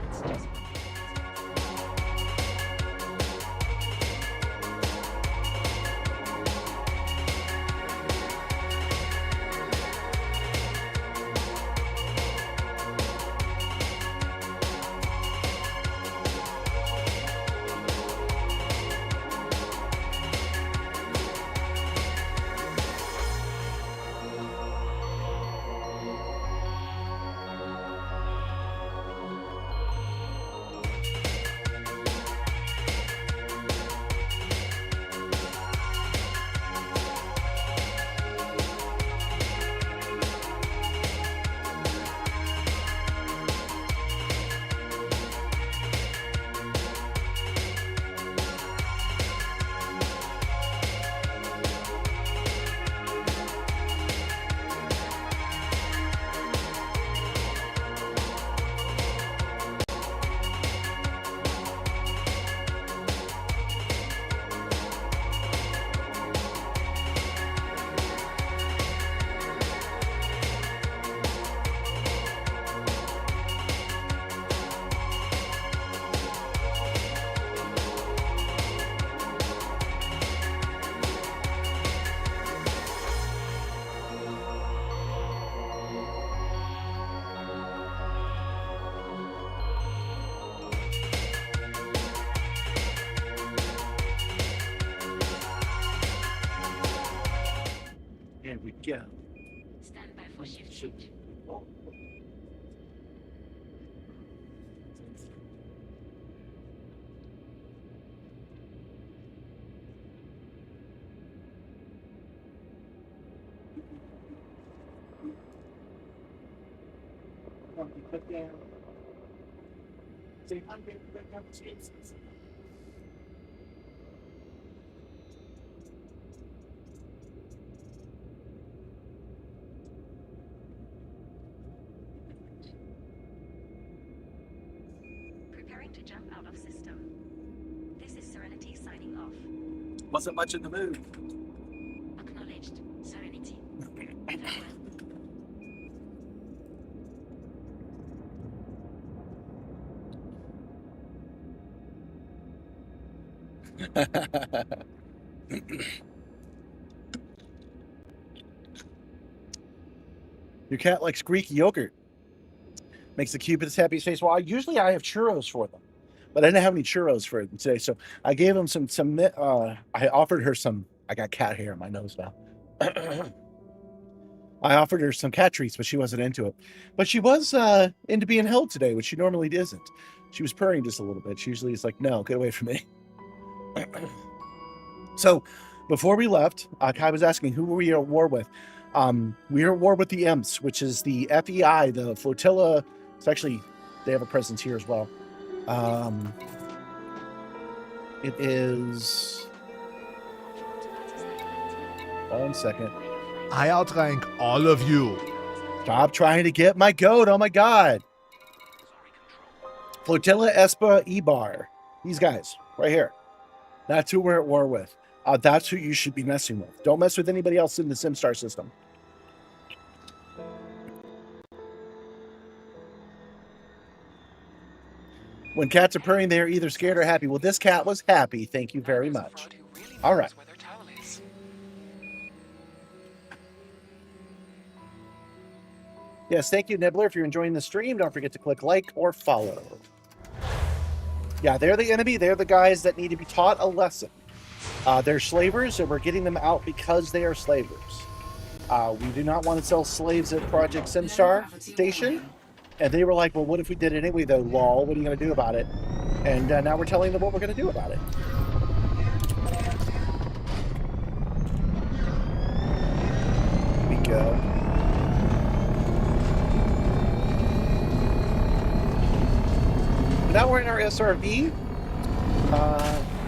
There we go. Stand by for shift change. Preparing to jump out of system. This is Serenity signing off. Wasn't much in the mood. Acknowledged. Serenity. Farewell. Your cat likes Greek yogurt. Makes the cupid's happiest face. Well, usually I have churros for them, but I didn't have any churros for them today. So I gave them some. I offered her some. I got cat hair in my nose now. I offered her some cat treats, but she wasn't into it. But she was into being held today, which she normally isn't. She was purring just a little bit. She usually is like, no, get away from me. So before we left, Kai was asking who were we at war with. We are at war with the Imps, which is the FEI, the flotilla. It's actually, they have a presence here as well. It is... 1 second. I outrank all of you. Stop trying to get my goat. Oh my god. Flotilla Espa Ebar. These guys right here. That's who we're at war with. That's who you should be messing with. Don't mess with anybody else in the Simstarr system. When cats are purring, they're either scared or happy. Well, this cat was happy. Thank you very much. All right. Yes, thank you, Nibbler. If you're enjoying the stream, don't forget to click like or follow. Yeah, they're the enemy. They're the guys that need to be taught a lesson. They're slavers, and we're getting them out because they are slavers. We do not want to sell slaves at Project Simstarr Station. And they were like, well, what if we did it anyway, though, lol? What are you going to do about it? And now we're telling them what we're going to do about it. Here we go. Now we're in our SRV.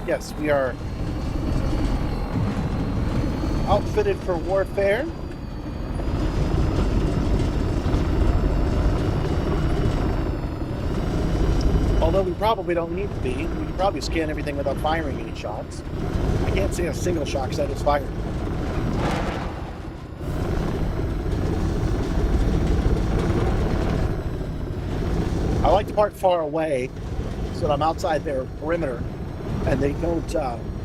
Yes, we are outfitted for warfare. Although we probably don't need to be. We can probably scan everything without firing any shots. I can't see a single shot because I just fired. I like to park far away so that I'm outside their perimeter and they don't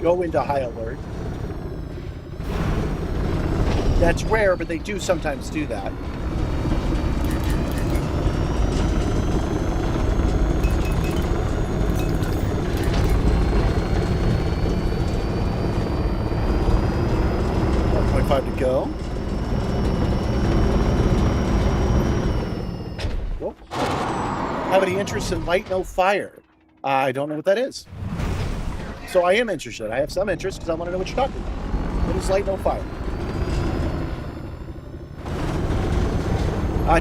go into high alert. That's rare, but they do sometimes do that. To go. Whoop. Have any interest in light no fire? I don't know what that is. So I am interested. I have some interest because I want to know what you're talking about. What is light no fire?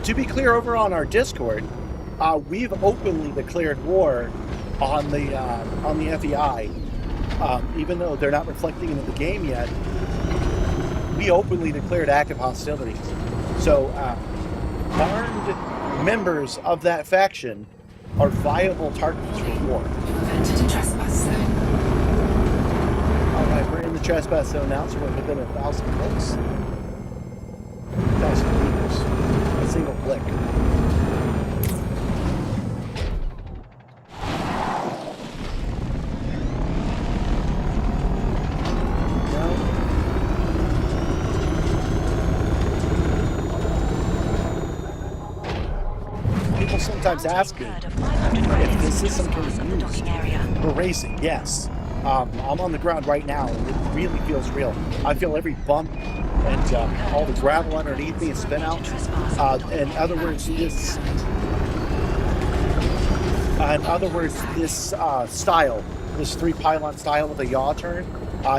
To be clear, over on our Discord, we've openly declared war on the FEI, even though they're not reflecting into the game yet. We openly declared active hostilities. So armed members of that faction are viable targets for war. Alright, we're in the trespass zone now, so we're within 1,000 clicks. 1,000 meters. A single click. Sometimes ask me if this is some kind of used for racing. Yes. I'm on the ground right now, and it really feels real. I feel every bump and all the gravel underneath me is spin out. In other words, this style, this 3-pylon style with a yaw turn,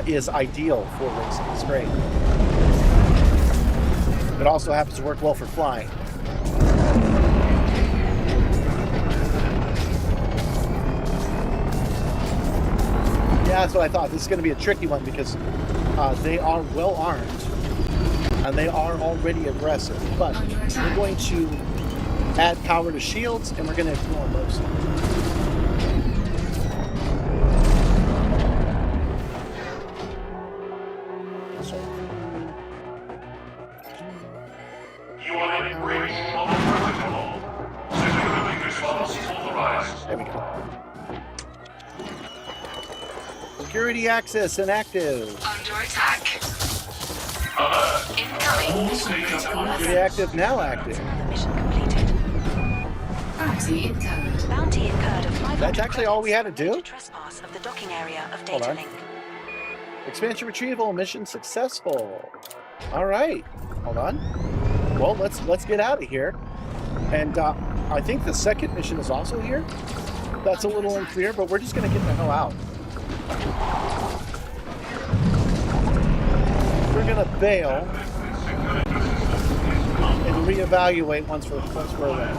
is ideal for racing. It's great. It also happens to work well for flying. Yeah, that's what I thought. This is going to be a tricky one because they are well armed and they are already aggressive. But we're going to add power to shields and we're going to ignore most. You are in breach of the protocol. Security response authorized. There we go. security access inactive. Under attack. Incoming mission critical Security message. active, now active. Another mission completed. Bounty incurred. Bounty incurred of 500 That's actually all we had to credits for do? major trespass of the docking area of Hold on. data link. Expansion retrieval mission successful. All right, hold on. Well, let's get out of here. And I think the second mission is also here. That's a little unclear, but we're just gonna get the hell out. We're gonna bail and reevaluate once we're away.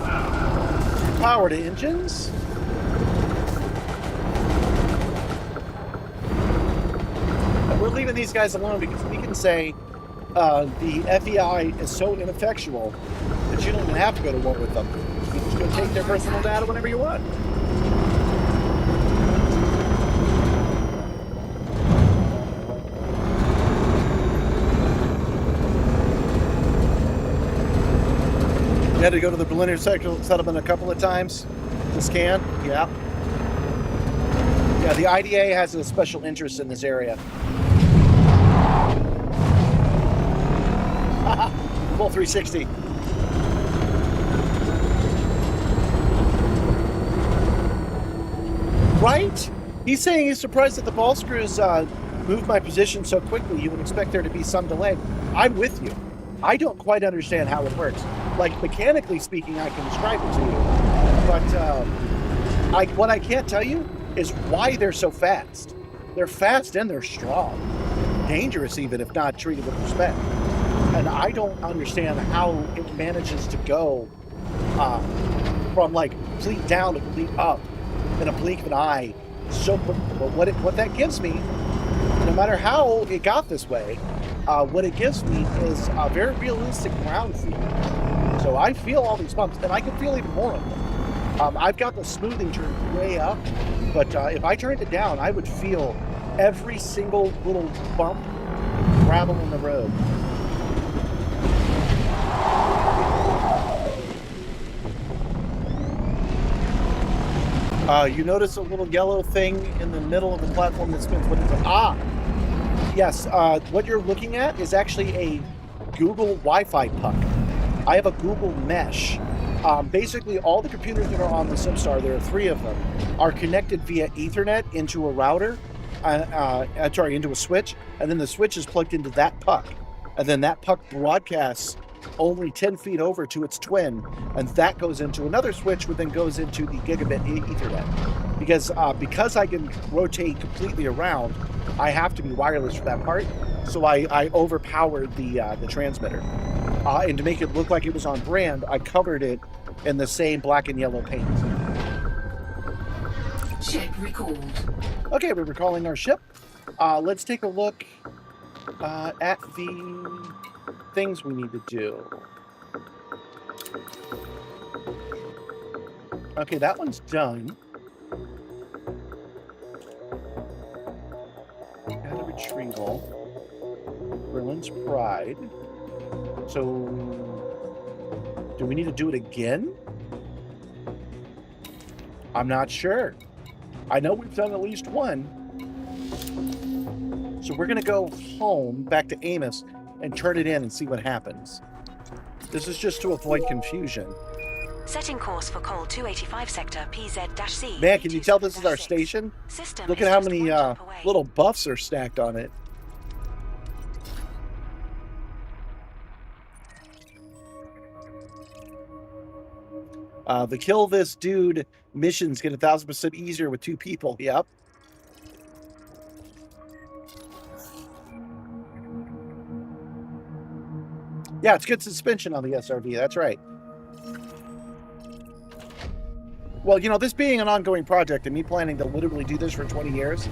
Power to engines. We're leaving these guys alone because we can say the FEI is so ineffectual that you don't even have to go to war with them. You just go take their personal data whenever you want. You had to go to the Berliner settlement a couple of times to scan? Yeah. Yeah, the IDA has a special interest in this area. Full 360. Right? He's saying he's surprised that the ball screws moved my position so quickly. You would expect there to be some delay. I'm with you. I don't quite understand how it works. Like, mechanically speaking, I can describe it to you. But what I can't tell you is why they're so fast. They're fast and they're strong. Dangerous even if not treated with respect. And I don't understand how it manages to go from like complete down to complete up in a blink of an eye so quickly. But what that gives me, no matter how it got this way, what it gives me is a very realistic ground feel. So I feel all these bumps, and I can feel even more of them. I've got the smoothing turned way up, but if I turned it down, I would feel every single little bump, gravel in the road. You notice a little yellow thing in the middle of the platform that spins. What is it? Ah! Yes, what you're looking at is actually a Google Wi-Fi puck. I have a Google Mesh. Basically, all the computers that are on the Simstarr, there are 3 of them, are connected via Ethernet into a router, into a switch, and then the switch is plugged into that puck. And then that puck broadcasts only 10 feet over to its twin, and that goes into another switch, which then goes into the gigabit Ethernet. Because I can rotate completely around, I have to be wireless for that part, so I overpowered the transmitter. And to make it look like it was on brand, I covered it in the same black and yellow paint. Ship recalled. Okay, we're recalling our ship. Let's take a look at the things we need to do. Okay, that one's done. Data retrieval. Berlin's Pride. So, do we need to do it again? I'm not sure. I know we've done at least one. So we're going to go home, back to Amos, and turn it in and see what happens. This is just to avoid confusion. Setting course for Col 285 sector PZ-C. Man, can you tell this is our station? System Look is at how just many 1 jump away. little buffs are stacked on it. The kill this dude missions get 1,000% easier with 2 people. Yep. Yeah, it's good suspension on the SRV. That's right. Well, you know, this being an ongoing project and me planning to literally do this for 20 years,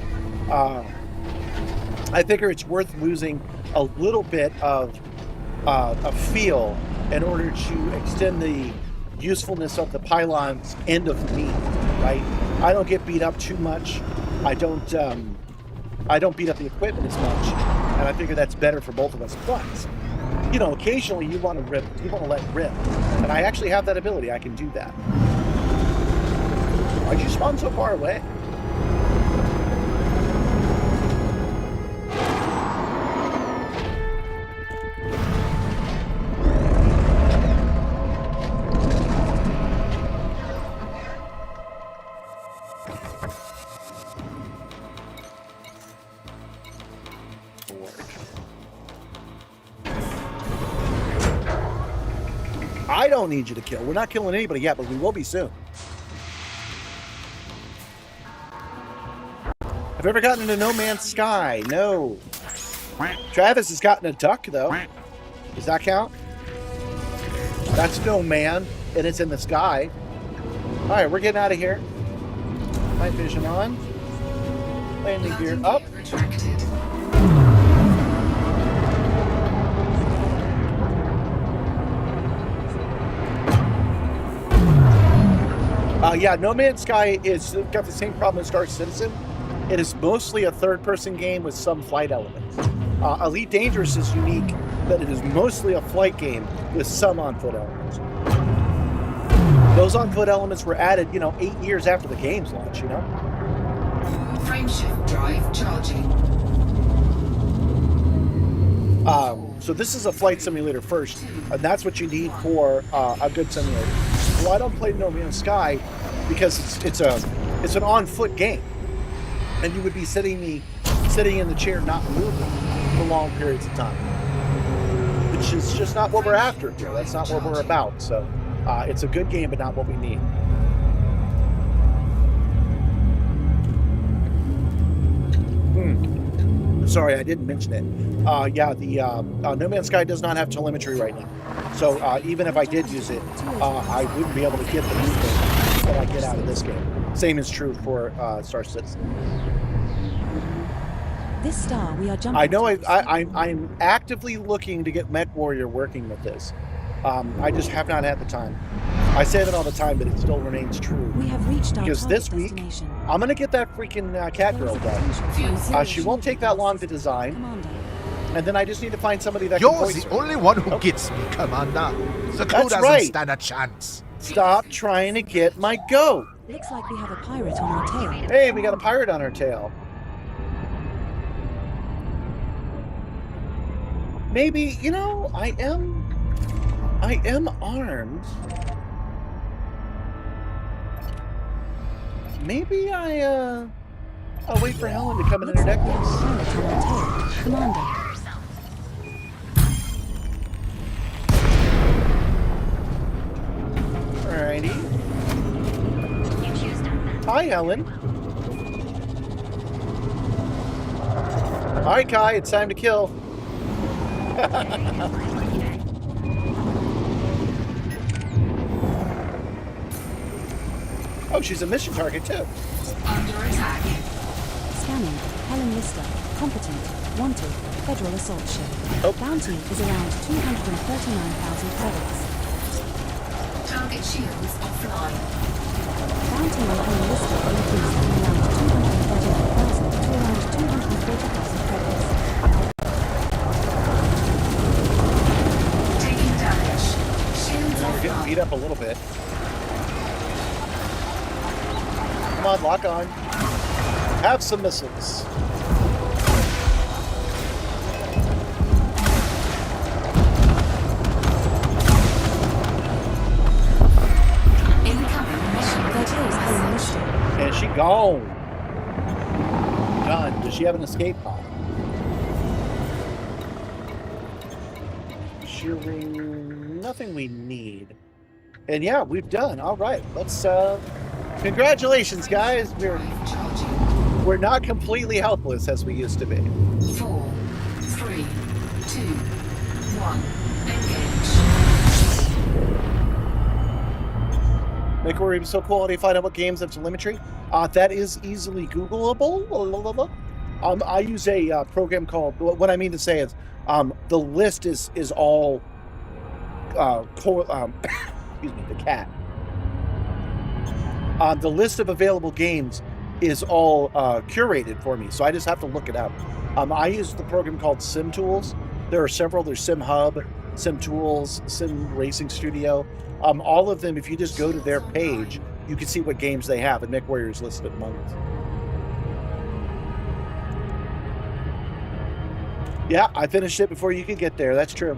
I figure it's worth losing a little bit of a feel in order to extend the usefulness of the pylon's end of me, right? I don't get beat up too much. I don't beat up the equipment as much, and I figure that's better for both of us. But you know, occasionally you want to let rip, and I actually have that ability. I can do that. Why'd you spawn so far away? don't need you to kill. We're not killing anybody yet, but we will be soon. Have you ever gotten into No Man's Sky? No. Travis has gotten a duck, though. Does that count? That's No Man, and it's in the sky. All right, we're getting out of here. Night vision on. Landing gear up. Yeah, No Man's Sky is got the same problem as Star Citizen. It is mostly a third-person game with some flight elements. Elite Dangerous is unique, that it is mostly a flight game with some on-foot elements. Those on-foot elements were added, 8 years after the game's launch, Frameshift drive charging. So this is a flight simulator first, and that's what you need for a good simulator. Well, I don't play No Man's Sky because it's an on-foot game, and you would be sitting in the chair not moving for long periods of time, which is just not what we're after here. That's not what we're about. So it's a good game, but not what we need. Sorry, I didn't mention it. Yeah, the No Man's Sky does not have telemetry right now. So even if I did use it, I wouldn't be able to get the movement that I get out of this game. Same is true for Star Citizen. This star we are jumping. I know I'm actively looking to get Mech Warrior working with this. I just have not had the time. I say that all the time, but it still remains true. We have reached our because this week, I'm going to get that freaking cat girl done. She won't take that long to design. Commander. And then I just need to find somebody that can You're voice the her. only one who gets me, Commander. The crew That's doesn't right. stand a chance. Stop trying to get my goat. Looks like we have a pirate on our tail. Hey, we got a pirate on our tail. Maybe, I am armed. Maybe I'll wait for Helen to come and interdict us. Pirate on our tail. Commander. Alrighty. Hi, Helen. Alright, Kai, it's time to kill. Oh, she's a mission target, too. Under attack. Scanning. Helen Lister. Competent. Wanted. Federal assault ship. Oh. Bounty is around 239,000 credits. Target shields offline. Bounty on Helen Lister increased from around 239,000 to around 240,000 credits. Taking damage. Shields We're getting offline. beat up a little bit. Come on, lock on. Have some missiles. Incoming mission. That is Helen Lister. And she gone. Done. Does she have an escape pod? Shearing. Nothing we need. And yeah, we've done. All right. Let's congratulations, guys. Charging. We're not completely helpless as we used to be. 4, 3, 2, 1. Engage. Make Warrior so quality, find out what games have telemetry. That is easily Googleable. I use a program called. What I mean to say is, the list is all. Excuse me, the cat. The list of available games is all curated for me, so I just have to look it up. I use the program called Sim Tools. There are several. There's Sim Hub, Sim Tools, Sim Racing Studio. All of them, if you just go to their page, you can see what games they have, and Mech Warrior is listed among them. Yeah, I finished it before you could get there. That's true.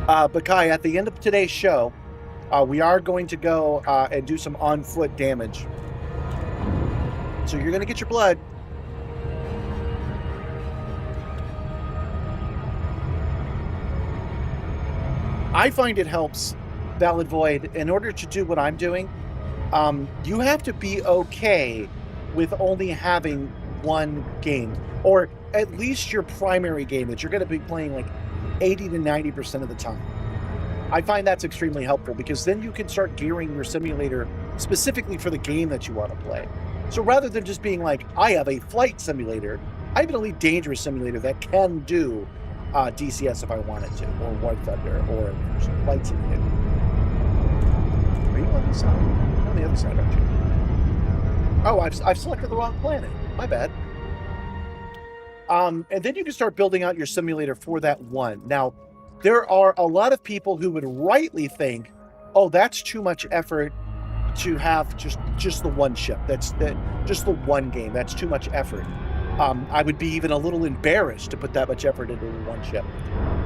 But Kai, at the end of today's show, we are going to go and do some on-foot damage. So you're going to get your blood. I find it helps Valid Void in order to do what I'm doing. You have to be okay with only having one game, or at least your primary game that you're going to be playing like 80 to 90% of the time. I find that's extremely helpful because then you can start gearing your simulator specifically for the game that you want to play. So rather than just being like, I have a flight simulator, I have an Elite Dangerous simulator that can do DCS if I wanted to, or War Thunder, or flight simulator. Are you on the side? You're on the other side, aren't you? Oh, I've selected the wrong planet. My bad. And then you can start building out your simulator for that one. Now, there are a lot of people who would rightly think, oh, that's too much effort to have just the one ship. Just the one game. That's too much effort. I would be even a little embarrassed to put that much effort into one ship.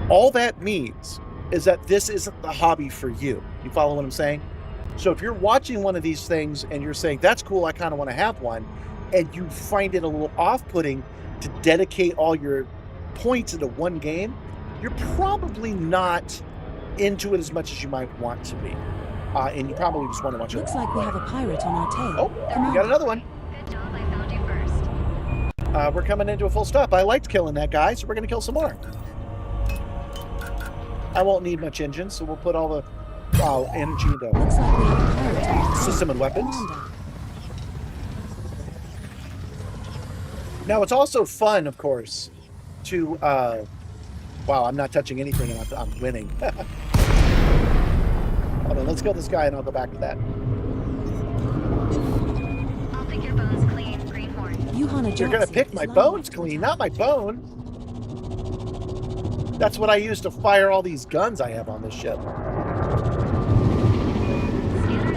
All that means is that this isn't the hobby for you. You follow what I'm saying? So if you're watching one of these things and you're saying, that's cool, I kind of want to have one, and you find it a little off-putting to dedicate all your points into one game, you're probably not into it as much as you might want to be. And you probably just want to watch it. Looks like we have a pirate on our tail. Oh, we got another one. Good job, I found you first. We're coming into a full stop. I liked killing that guy, so we're going to kill some more. I won't need much engine, so we'll put all the energy into Looks like we have a pirate on our system and weapons. Commander. Now, it's also fun, of course, to... wow, I'm not touching anything, and I'm winning. Hold on, let's kill this guy, and I'll go back to that. I'll pick your bones clean, Greenhorn. You're going to pick my bones clean, not my bone. That's what I use to fire all these guns I have on this ship. Scanners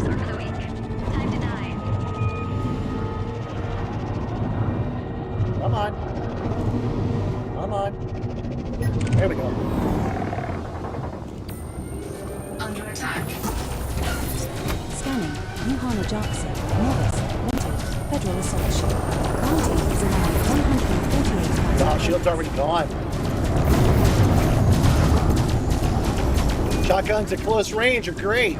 are for the weak. Time to die. Come on. Come on. There we go. Under attack. Scanning. Yuhana Jaxi. Novice. Wanted. Federal assault ship. Bounty is around 148. Oh, shield's already gone. Shotguns at close range are great.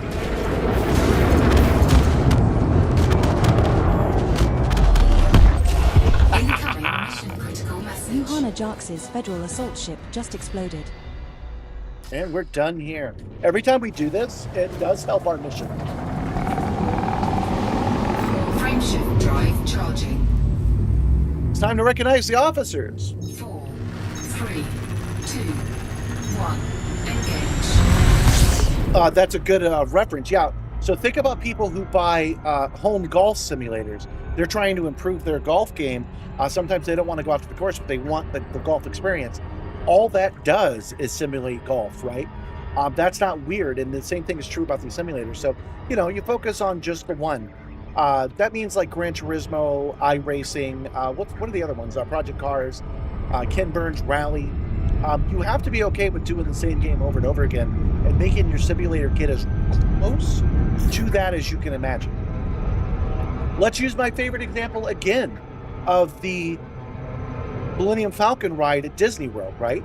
Incoming mission critical message. Yuhana Jax's federal assault ship just exploded. And we're done here. Every time we do this, it does help our mission. Frameshift drive charging. It's time to recognize the officers. 4, 3, 2, 1. Engage. That's a good reference. Yeah. So think about people who buy home golf simulators. They're trying to improve their golf game. Sometimes they don't want to go out to the course, but they want the golf experience. All that does is simulate golf, right? That's not weird. And the same thing is true about these simulators. So, you focus on just the one. That means like Gran Turismo, iRacing, what are the other ones? Project Cars, Ken Burns Rally. You have to be okay with doing the same game over and over again and making your simulator get as close to that as you can imagine. Let's use my favorite example again of the Millennium Falcon ride at Disney World, right?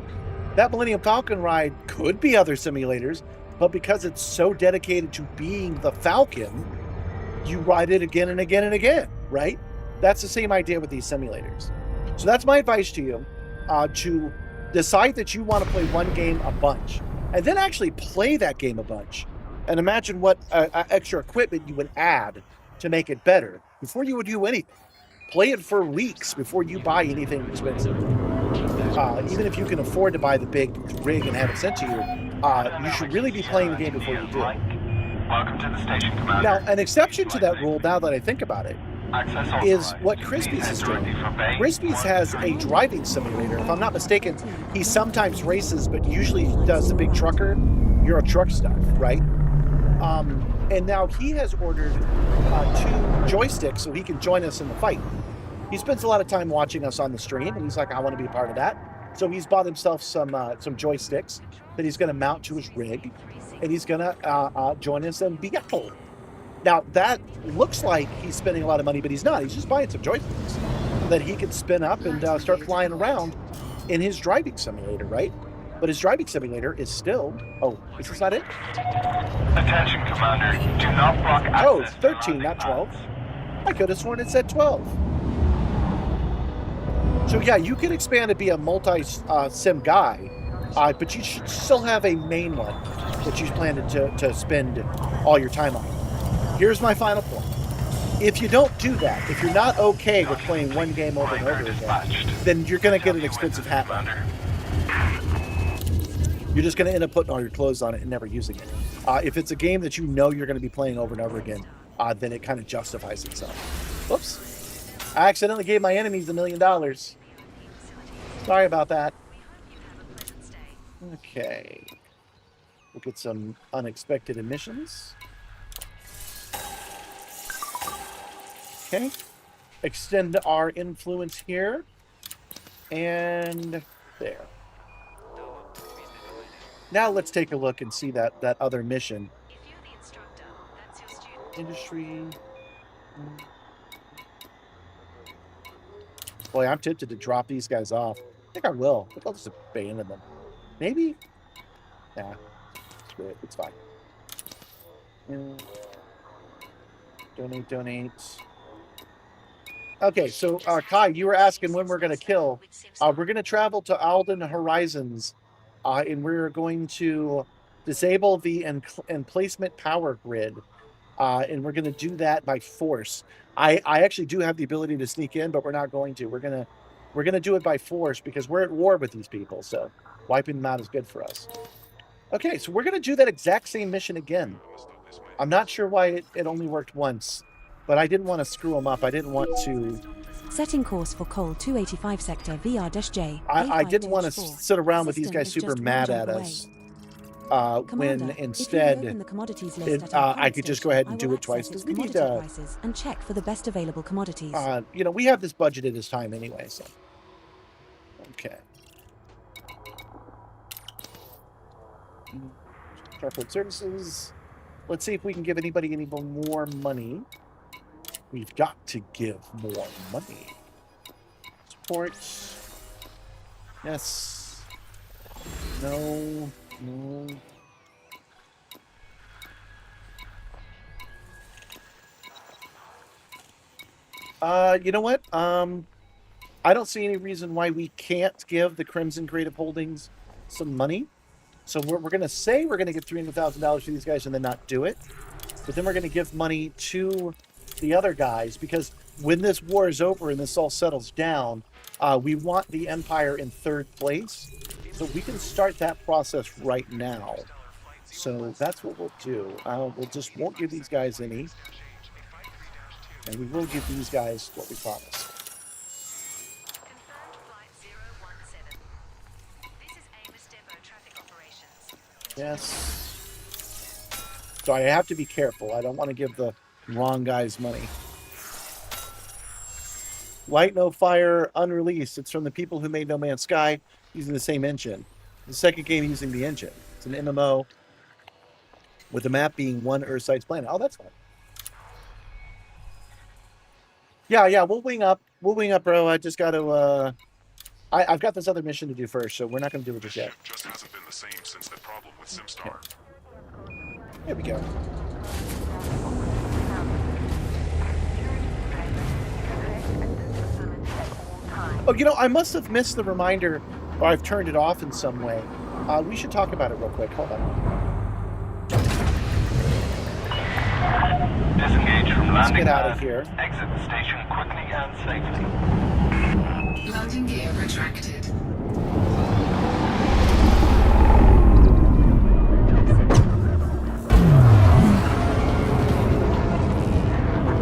That Millennium Falcon ride could be other simulators, but because it's so dedicated to being the Falcon, you ride it again and again and again, right? That's the same idea with these simulators. So that's my advice to you, to decide that you want to play one game a bunch, and then actually play that game a bunch, and imagine what extra equipment you would add to make it better before you would do anything. Play it for weeks before you buy anything expensive. Even if you can afford to buy the big rig and have it sent to you, you should really be playing the game before you do it. Welcome to the station, Commander. Now, an exception to that rule, now that I think about it, is what Crispy's is doing. Crispy's has a driving simulator. If I'm not mistaken, he sometimes races, but usually does the big trucker, Euro truck stuff, right? And now he has ordered 2 joysticks so he can join us in the fight. He spends a lot of time watching us on the stream, and he's like, I want to be a part of that. So he's bought himself some joysticks that he's going to mount to his rig, and he's going to join us in Beatle. Now, that looks like he's spending a lot of money, but he's not. He's just buying some joysticks that he can spin up and start flying around in his driving simulator, right? but his driving simulator is still... Oh, is this not it? Attention, Commander. Do not block access. Oh, 13, not 12. I could have sworn it said 12. So yeah, you can expand to be a multi-sim guy, but you should still have a main one that you plan to spend all your time on. Here's my final point. If you don't do that, if you're not okay with playing one game over and over again, then you're going to get an expensive hat. You're just going to end up putting all your clothes on it and never using it. If it's a game that you know you're going to be playing over and over again, then it kind of justifies itself. Whoops. I accidentally gave my enemies $1 million. Sorry about that. Okay. Look at some unexpected emissions. Okay. Extend our influence here. And there. Now let's take a look and see that other mission. Industry. Boy, I'm tempted to drop these guys off. I think I will. I think I'll just abandon them. Maybe? Nah. Screw it. It's fine. Donate. Okay, so Kai, you were asking when we're going to kill. We're going to travel to Alden Horizons, and we're going to disable the emplacement power grid, and we're going to do that by force. I actually do have the ability to sneak in, but we're not going to. We're gonna do it by force because we're at war with these people. So wiping them out is good for us. Okay, so we're going to do that exact same mission again. I'm not sure why it only worked once, but I didn't want to screw them up. I didn't want to... Setting course for Col 285 sector VR-J. I didn't want to sit around with these guys super mad at us. When instead, I could just go ahead and do it twice. Because we need and check for the best available commodities. You know, we have this budgeted as time anyway, so... Okay. Starport Services. Let's see if we can give anybody any more money. We've got to give more money. Support. Yes. No. No. You know what? I don't see any reason why we can't give the Crimson Creative Holdings some money. So we're going to say we're going to give $300,000 to these guys and then not do it. But then we're going to give money to the other guys because when this war is over and this all settles down, we want the Empire in third place. So we can start that process right now. So that's what we'll do. Won't give these guys any. And we will give these guys what we promised. Yes. So I have to be careful. I don't want to give the wrong guys money. Light No Fire Unreleased. It's from the people who made No Man's Sky using the same engine. The second game using the engine. It's an MMO with the map being one Earth-sized planet. Oh, that's fine. Yeah, we'll wing up. We'll wing up, bro. I just got to... I've got this other mission to do first, so we're not going to do it just yet. Just hasn't been the same since the problem with Simstarr. There we go. Oh, you know, I must have missed the reminder, or I've turned it off in some way. We should talk about it real quick. Hold on. Disengage from Let's landing get out pad. of here. Exit the station quickly and safely. Landing gear retracted.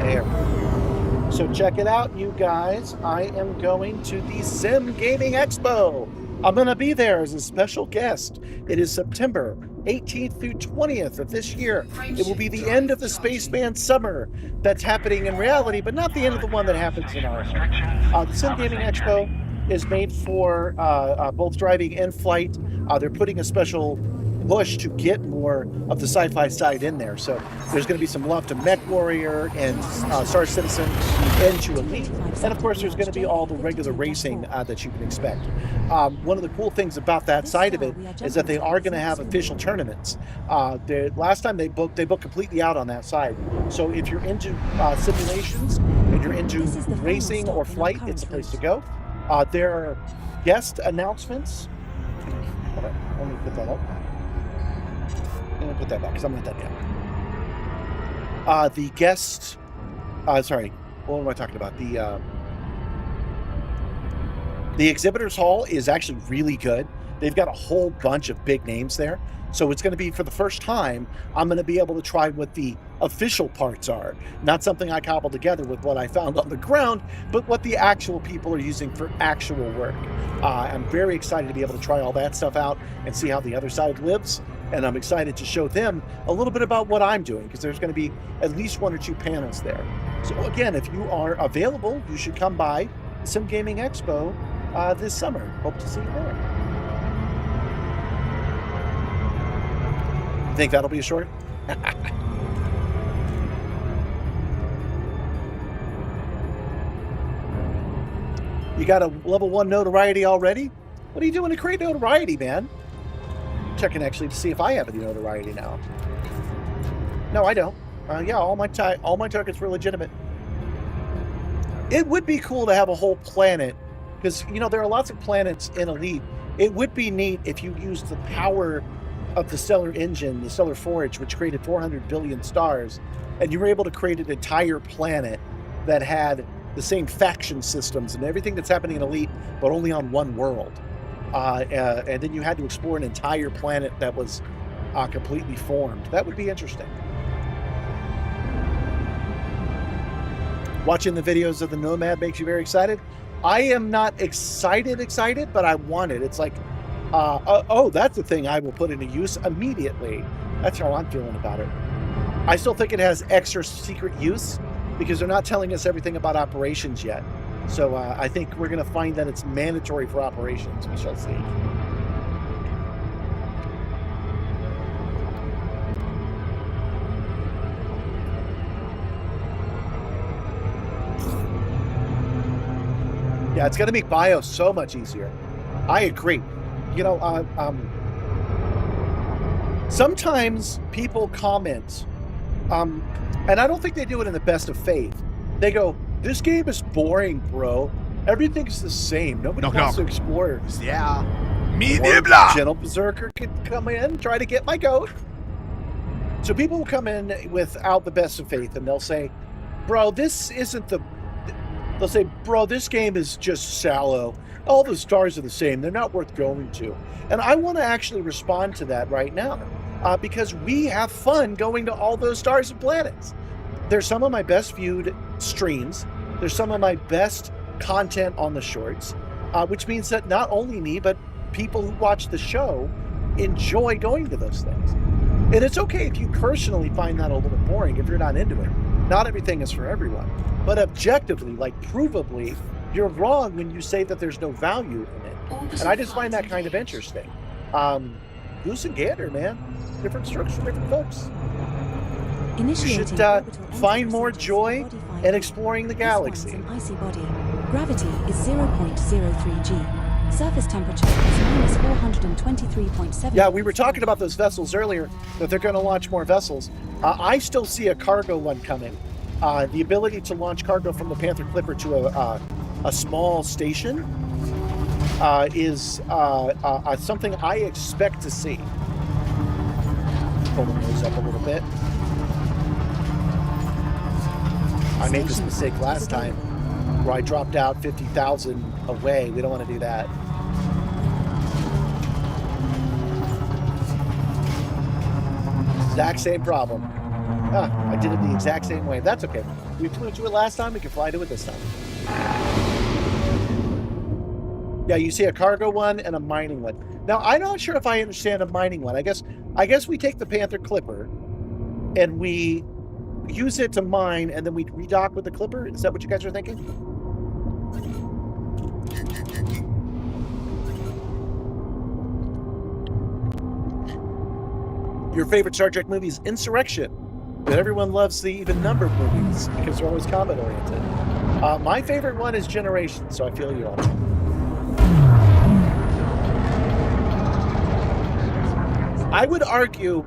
There. So check it out, you guys. I am going to the Sim Gaming Expo. I'm going to be there as a special guest. It is September 18th through 20th of this year. It will be the end of the Spaceman Summer that's happening in reality, but not the end of the one that happens in our head. The Sim Gaming Expo is made for both driving and flight. They're putting a special push to get more of the sci-fi side in there. So there's going to be some love to Mech Warrior and Star Citizen into Elite. And of course, there's going to be all the regular racing that you can expect. One of the cool things about that side of it is that they are going to have official tournaments. The last time they booked completely out on that side. So if you're into simulations and you're into racing or flight, it's the place to go. There are guest announcements. Hold on, let me put that up. I'm going to put that back because I'm not done yet. The guest... sorry, what am I talking about? The exhibitors hall is actually really good. They've got a whole bunch of big names there. So it's going to be, for the first time, I'm going to be able to try what the official parts are. Not something I cobbled together with what I found on the ground, but what the actual people are using for actual work. I'm very excited to be able to try all that stuff out and see how the other side lives. And I'm excited to show them a little bit about what I'm doing, because there's going to be at least 1 or 2 panels there. So again, if you are available, you should come by the Sim Gaming Expo this summer. Hope to see you there. You think that'll be a short? You got a level 1 notoriety already? What are you doing to create notoriety, man? Checking actually to see if I have any notoriety now. No, I don't. Yeah, all my targets were legitimate. It would be cool to have a whole planet, because you know there are lots of planets in Elite. It would be neat if you used the power of the stellar engine, the stellar forge, which created 400 billion stars, and you were able to create an entire planet that had the same faction systems and everything that's happening in Elite, but only on one world. And then you had to explore an entire planet that was completely formed. That would be interesting. Watching the videos of the Nomad makes you very excited. I am not excited, but I want it. It's like, oh, that's the thing I will put into use immediately. That's how I'm feeling about it. I still think it has extra secret use because they're not telling us everything about operations yet. So I think we're going to find that it's mandatory for operations. We shall see. Yeah, it's going to make bio so much easier. I agree. You know, sometimes people comment, and I don't think they do it in the best of faith. They go, "This game is boring, bro. Everything's the same. Nobody wants to explore." Yeah. Gentle Berserker could come in, try to get my goat. So people will come in without the best of faith, and they'll say, "Bro, this isn't the." They'll say, "Bro, this game is just shallow. All the stars are the same. They're not worth going to." And I want to actually respond to that right now, because we have fun going to all those stars and planets. They're some of my best viewed streams. They're some of my best content on the shorts, which means that not only me, but people who watch the show enjoy going to those things. And it's okay if you personally find that a little boring if you're not into it. Not everything is for everyone. But objectively, like provably, you're wrong when you say that there's no value in it. And I just find that kind of interesting. Goose and gander, man. Different strokes for different folks. You should find more joy in exploring the galaxy. An icy body. Gravity is 0.03 G. Surface temperature is -423.7. Yeah, we were talking about those vessels earlier, that they're going to launch more vessels. I still see a cargo one coming. The ability to launch cargo from the Panther Clipper to a small station is something I expect to see. Pull the nose up a little bit. I made this mistake last time where I dropped out 50,000 away. We don't want to do that. Exact same problem. I did it the exact same way. That's okay. We flew to it last time. We can fly to it this time. Yeah, you see a cargo one and a mining one. Now, I'm not sure if I understand a mining one. I guess we take the Panther Clipper and we use it to mine, and then we redock with the Clipper. Is that what you guys are thinking? Your favorite Star Trek movie is Insurrection, but everyone loves the even-numbered movies because they're always combat-oriented. My favorite one is Generations, so I feel you on it. I would argue,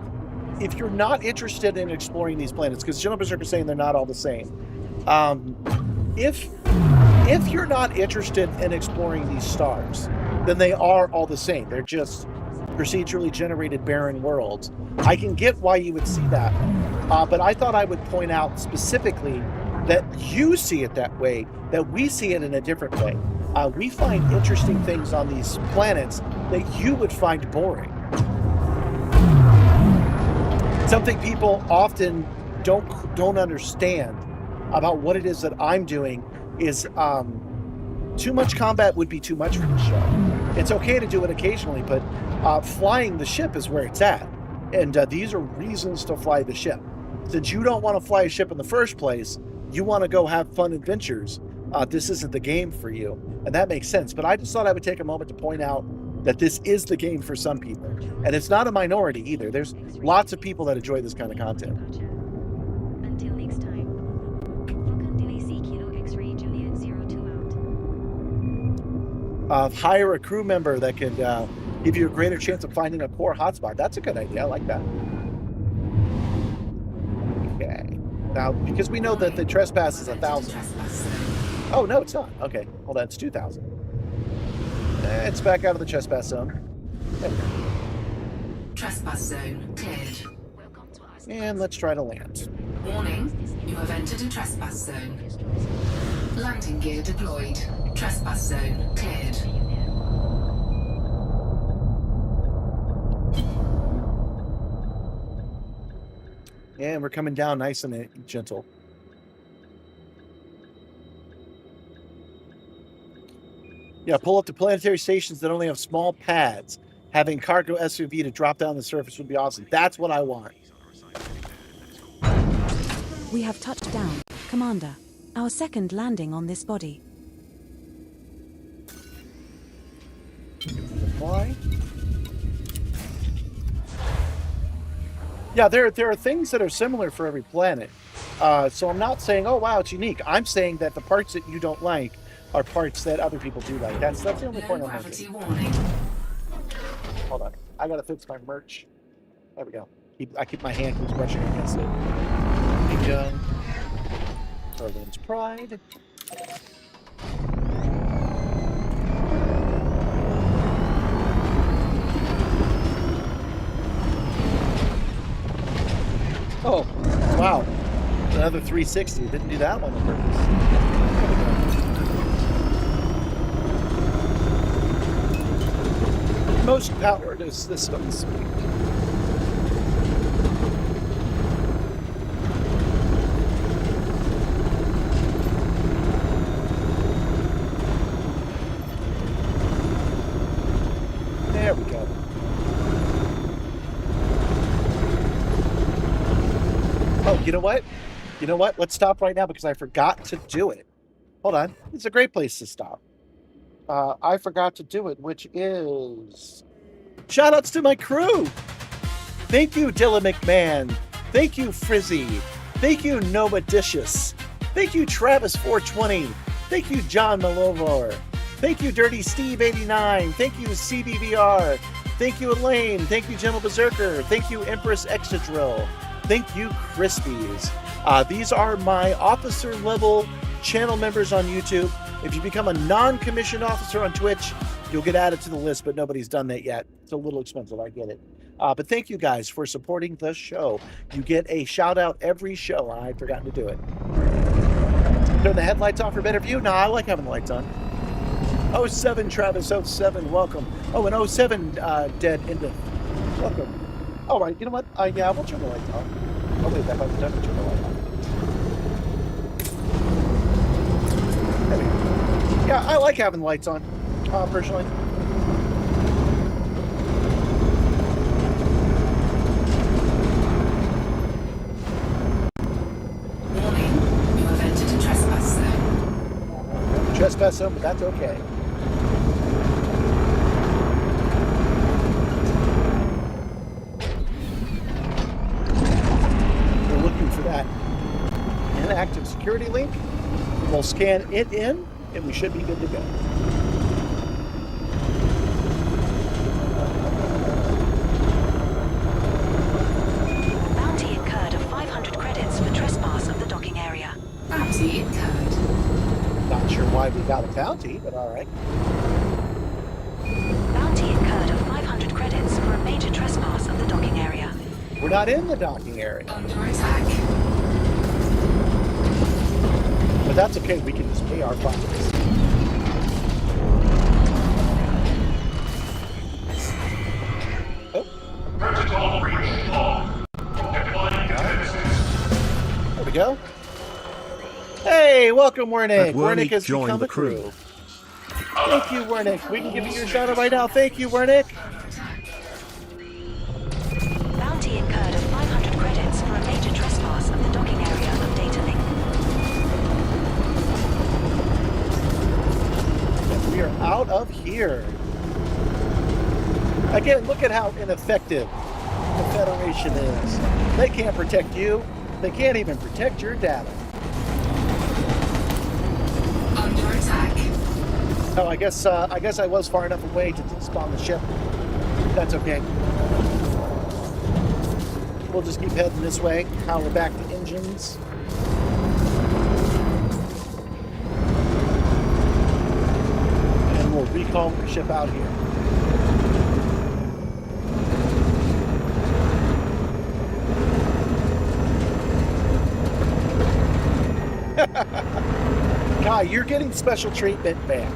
if you're not interested in exploring these planets, because General Berserker is saying they're not all the same, if you're not interested in exploring these stars, then they are all the same. They're just procedurally generated barren worlds. I can get why you would see that, but I thought I would point out specifically that you see it that way, that we see it in a different way. We find interesting things on these planets that you would find boring. Something people often don't understand about what it is that I'm doing is too much combat would be too much for the show. It's okay to do it occasionally, but flying the ship is where it's at. And these are reasons to fly the ship. Since you don't want to fly a ship in the first place, you want to go have fun adventures. This isn't the game for you. And that makes sense. But I just thought I would take a moment to point out that this is the game for some people. And it's not a minority either. There's lots of people that enjoy this kind of content. Until next time. Vulcan DLC Kilo X-ray Juliet 02 out. Hire a crew member that can give you a greater chance of finding a core hotspot. That's a good idea. I like that. Okay. Now, because we know that the trespass is 1,000. Oh, no, it's not. Okay. Hold on. It's 2,000. It's back out of the trespass zone. There we go. Trespass zone cleared. And let's try to land. Warning, you have entered a trespass zone. Landing gear deployed. Trespass zone cleared. And we're coming down nice and gentle. Yeah, pull up to planetary stations that only have small pads. Having cargo SUV to drop down the surface would be awesome. That's what I want. We have touched down, Commander. Our second landing on this body. Why? Yeah, there are things that are similar for every planet. So I'm not saying, oh, wow, it's unique. I'm saying that the parts that you don't like are parts that other people do like. That's the only point I'm making. Hold on. I gotta fix my merch. There we go. I keep my hand keeps brushing against it. Big Young. Berlin's Pride. Oh, wow. Another 360. Didn't do that one on purpose. Most power to systems. There we go. Oh, you know what? You know what? Let's stop right now because I forgot to do it. Hold on. It's a great place to stop. I forgot to do it, which is... Shoutouts to my crew! Thank you, Dylan McMahon. Thank you, Frizzy. Thank you, Nomadicious. Thank you, Travis420. Thank you, John Malovor. Thank you, Dirty Steve89. Thank you, CBVR. Thank you, Elaine. Thank you, General Berserker. Thank you, Empress Exadrill. Thank you, Crispies. These are my officer-level channel members on YouTube. If you become a non-commissioned officer on Twitch, you'll get added to the list, but nobody's done that yet. It's a little expensive, I get it. But thank you guys for supporting the show. You get a shout-out every show. I'd forgotten to do it. Turn the headlights off for better view? No, I like having the lights on. 07 Travis, 07, welcome. Oh, and 07 Dead Indif, welcome. All right, you know what? Yeah, we'll turn the lights off. Oh, wait, that might be done to turn the light on. There we go. Yeah, I like having the lights on, personally. Warning, you have entered a trespass zone. Trespass zone, but that's okay. an active security link. We'll scan it in, and we should be good to go. Bounty incurred of 500 credits for trespass of the docking area. Bounty incurred. Not sure why we got a bounty, but all right. Bounty incurred of 500 credits for a major trespass of the docking area. We're not in the docking area. Under attack. But that's okay, we can just pay our fines. Oh. Protocol breach log. Deploying defenses. There we go. Hey, welcome, Wernick. Wernick has joined become the a crew. Thank you, Wernick. We can give you your shout out right now. Thank you, Wernick. Bounty incurred of 500 credits for a major trespass of the docking area of data link. We are out of here. Again, look at how ineffective the Federation is. They can't protect you. They can't even protect your data. Under attack. Oh, I guess I was far enough away to despawn the ship. That's okay. We'll just keep heading this way. Power back to engines. And we'll recall the ship out here. Kai, you're getting special treatment, man.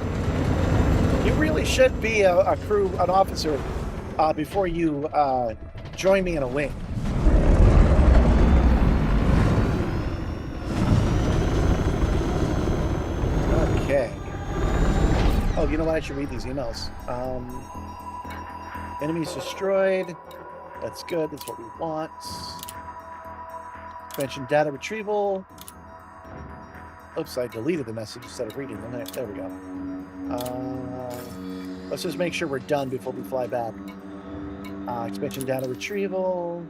You really should be a crew, an officer, before you join me in a wing. Okay. Oh, you know what? I should read these emails. Enemies destroyed. That's good. That's what we want. Mentioned data retrieval. Oops, I deleted the message instead of reading them. There we go. Let's just make sure we're done before we fly back. Expansion data retrieval.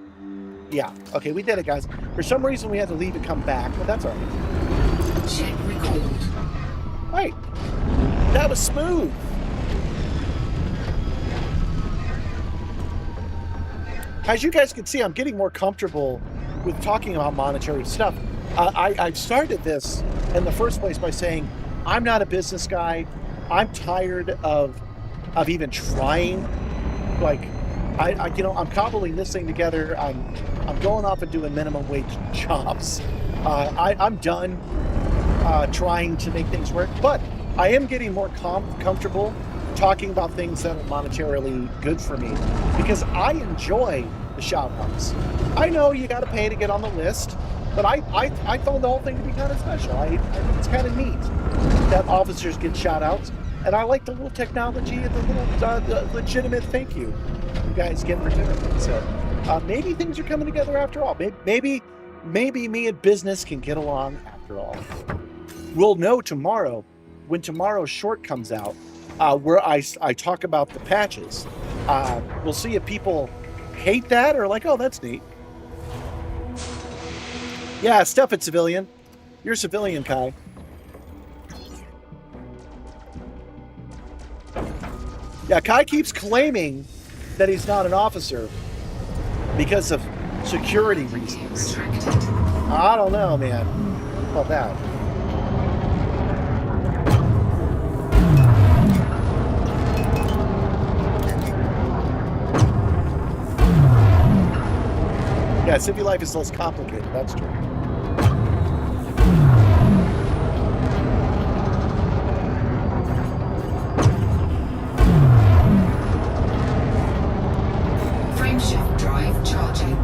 Yeah, okay, we did it, guys. For some reason, we had to leave and come back, but that's all right. Check record. Right. That was smooth. As you guys can see, I'm getting more comfortable with talking about monetary stuff. I started this in the first place by saying I'm not a business guy. I'm tired of even trying. Like, I'm cobbling this thing together. I'm going off and doing minimum wage jobs. I'm done trying to make things work. But I am getting more comfortable talking about things that are monetarily good for me because I enjoy the shout outs. I know you got to pay to get on the list. But I found the whole thing to be kind of special. I think it's kind of neat that officers get shout-outs. And I like the little technology and the little legitimate thank you guys get for doing it. So maybe things are coming together after all. Maybe me and business can get along after all. We'll know tomorrow when tomorrow's short comes out where I talk about the patches. We'll see if people hate that or like, oh, that's neat. Yeah, stuff it, civilian. You're a civilian, Kai. Yeah, Kai keeps claiming that he's not an officer because of security reasons. I don't know, man. How about that? Yeah, civvy life is less complicated. That's true. Frameshift drive charging.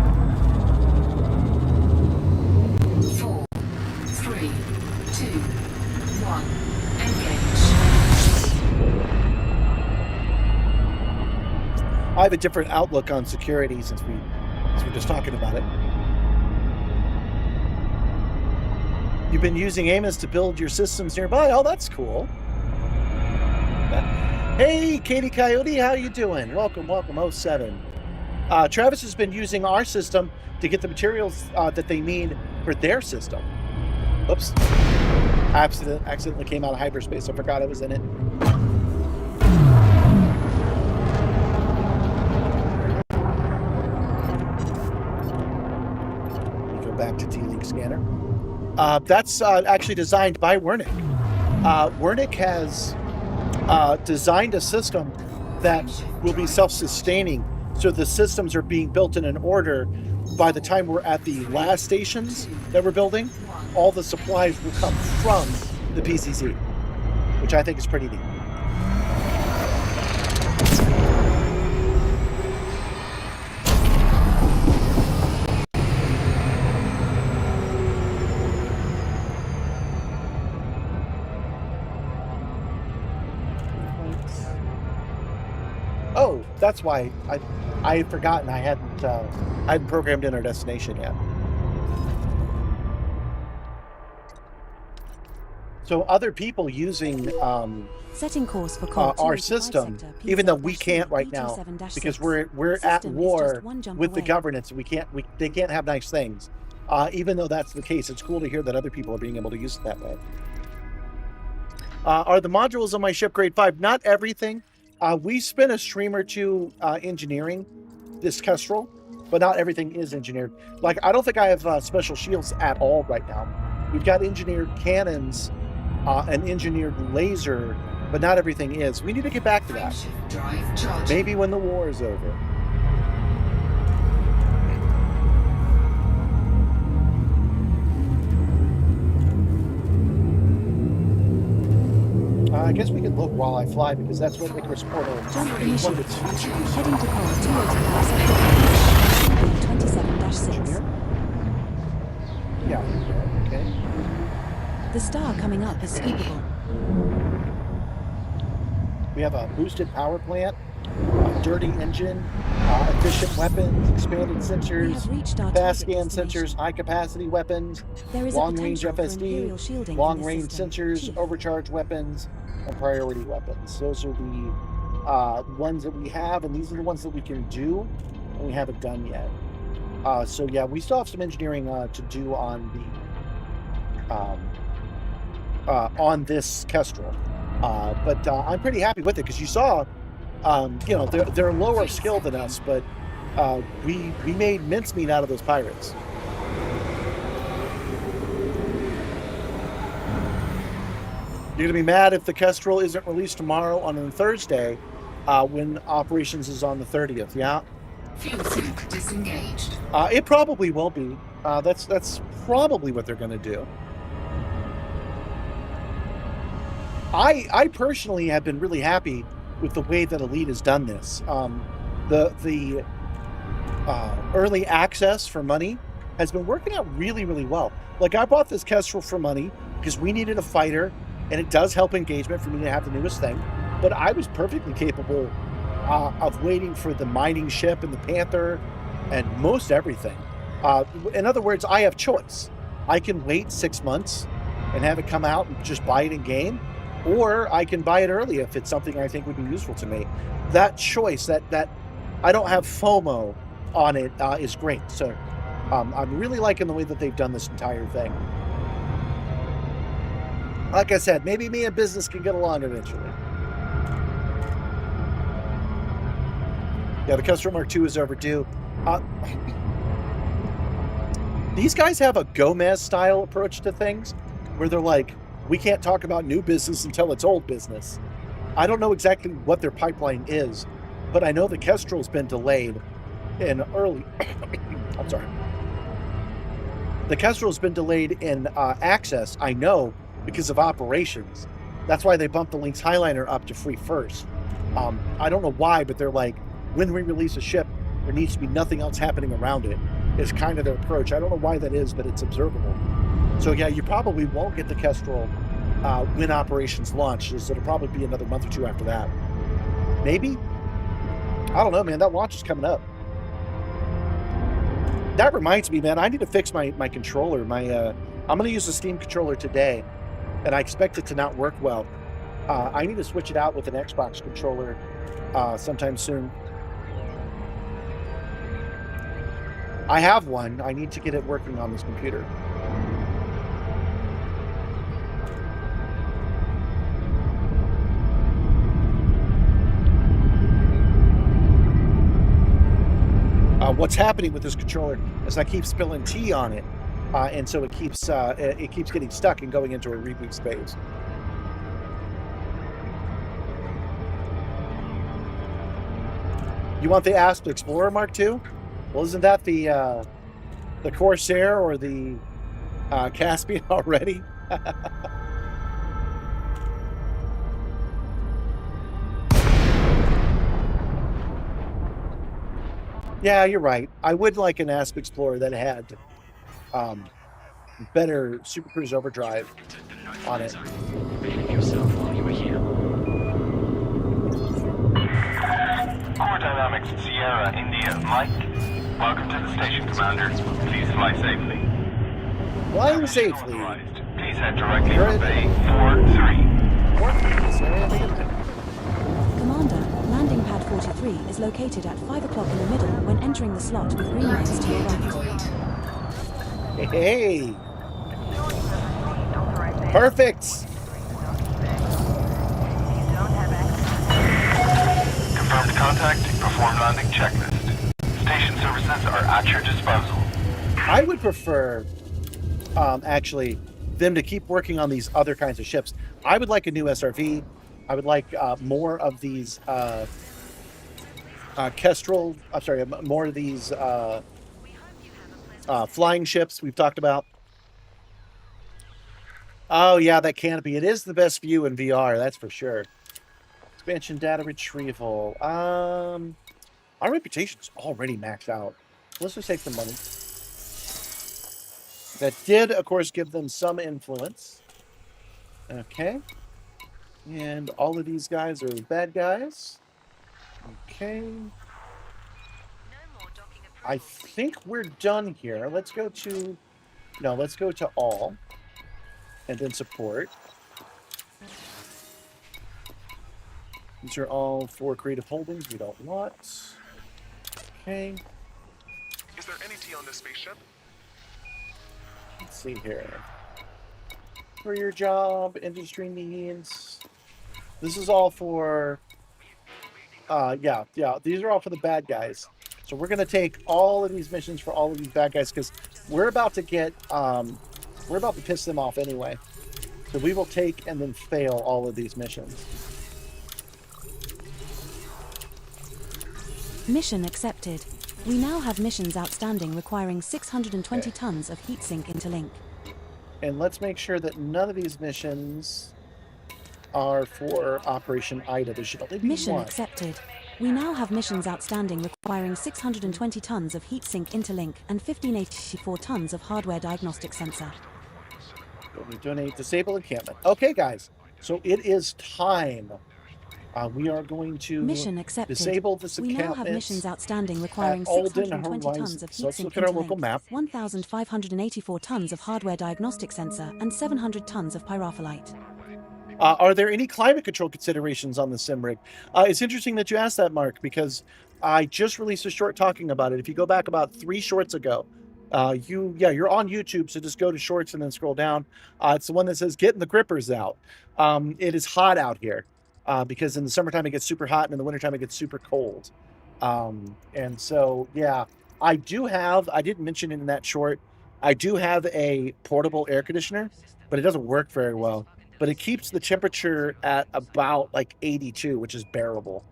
4, 3, 2, 1. Engage. I have a different outlook on security since we're just talking about it. You've been using Amos to build your systems nearby. Oh, that's cool. Hey, Katie Coyote, how you doing? Welcome, 07. Travis has been using our system to get the materials that they need for their system. Oops. Accidentally came out of hyperspace. I forgot I was in it. Let me go back to T-Link scanner. That's actually designed by Wernick. Wernick has designed a system that will be self-sustaining. So the systems are being built in an order. By the time we're at the last stations that we're building, all the supplies will come from the PCC, which I think is pretty neat. Oh, that's why I had forgotten I hadn't programmed in our destination yet. So other people using setting course for our system, even though we can't right now because we're at war with the governance, they can't have nice things. Even though that's the case, it's cool to hear that other people are being able to use it that way. Are the modules on my ship grade 5? Not everything. We spent a stream or two engineering this Kestrel, but not everything is engineered. Like, I don't think I have special shields at all right now. We've got engineered cannons, an engineered laser, but not everything is. We need to get back to that. Maybe when the war is over. I guess we can look while I fly because that's what Icarus Portal is. One of its features. Heading to core 285 27-6. Yeah, okay. The star coming up is sweepable. We have a boosted power plant, a dirty engine, efficient weapons, expanded sensors, fast scan sensors, high capacity weapons, long range FSD, long range sensors, overcharge weapons, and priority weapons. Those are the ones that we have, and these are the ones that we can do, and we haven't done yet. So yeah, we still have some engineering to do on the on this Kestrel. But I'm pretty happy with it because you saw, you know, they're lower skill than us, but we made mincemeat out of those pirates. You're gonna be mad if the Kestrel isn't released tomorrow on a Thursday, when operations is on the 30th. Yeah. Fuel sink disengaged. It probably will be. That's probably what they're gonna do. I personally have been really happy with the way that Elite has done this. The early access for money has been working out really, really well. Like, I bought this Kestrel for money because we needed a fighter, and it does help engagement for me to have the newest thing. But I was perfectly capable of waiting for the mining ship and the Panther and most everything. In other words, I have choice. I can wait 6 months and have it come out and just buy it in game, or I can buy it early if it's something I think would be useful to me. That choice, that I don't have FOMO on it, is great. So I'm really liking the way that they've done this entire thing. Like I said, maybe me and business can get along eventually. Yeah, the Kestrel Mark II is overdue. These guys have a Gomez-style approach to things, where they're like, we can't talk about new business until it's old business. I don't know exactly what their pipeline is, but I know the Kestrel's been delayed in early... I'm sorry. The Kestrel's been delayed in access, I know, because of operations. That's why they bumped the Lynx Highliner up to free first. I don't know why, but they're like, when we release a ship, there needs to be nothing else happening around it. It's kind of their approach. I don't know why that is, but it's observable. So yeah, you probably won't get the Kestrel when operations launch. So it'll probably be another month or two after that. Maybe? I don't know, man. That launch is coming up. That reminds me, man, I need to fix my controller. I'm going to use the Steam controller today, and I expect it to not work well. I need to switch it out with an Xbox controller sometime soon. I have one. I need to get it working on this computer. what's happening with this controller is I keep spilling tea on it, and so it keeps getting stuck and going into a reboot phase. You want the Asp Explorer Mark II? Well, isn't that the Corsair or the Caspian already? Yeah, you're right. I would like an Asp Explorer that had better Super Cruise overdrive on it. Core Dynamics Sierra India, Mike. Welcome to the station, Commander. Please fly safely. Flying safely. Please head directly for Bay 43. Commander, landing pad 43 is located at 5 o'clock in the middle when entering the slot with green lights to your right. Hey! Perfect! Confirmed contact, perform landing checklist. Station services are at your disposal. I would prefer, actually, them to keep working on these other kinds of ships. I would like a new SRV. I would like more of these Kestrel. I'm sorry, more of these flying ships we've talked about. Oh yeah, that canopy. It is the best view in VR, that's for sure. Expansion data retrieval. Our reputation's already maxed out. Let's just take the money. That did, of course, give them some influence. Okay. And all of these guys are bad guys. Okay. I think we're done here. Let's go to... No, let's go to all. And then support. These are all for creative holdings we don't want. Okay. Is there any tea on this spaceship? Let's see here. For your job, industry needs. This is all for... yeah. These are all for the bad guys. So we're going to take all of these missions for all of these bad guys because we're about to get... we're about to piss them off anyway. So we will take and then fail all of these missions. Mission accepted. We now have missions outstanding requiring 620 tons of heatsink interlink. And let's make sure that none of these missions are for Operation Ida. There should only be Mission one. accepted. We now have missions outstanding requiring 620 tons of heatsink interlink and 1584 tons of hardware diagnostic sensor. We donate disable encampment. Okay, guys. So it is time. We are going to Mission accepted. disable this We encampment. now have missions outstanding requiring Alden 620 Horizon. tons of So let's heatsink look at our local map. interlink, 1,584 tons of hardware diagnostic sensor, and 700 tons of pyrophyllite. Are there any climate control considerations on the Simrig? It's interesting that you asked that, Mark, because I just released a short talking about it. If you go back about 3 shorts ago, you're on YouTube, so just go to shorts and then scroll down. It's the one that says "Getting the Grippers Out." It is hot out here because in the summertime it gets super hot, and in the wintertime it gets super cold. And so, yeah, I didn't mention it in that short, I do have a portable air conditioner, but it doesn't work very well. But it keeps the temperature at about like 82, which is bearable.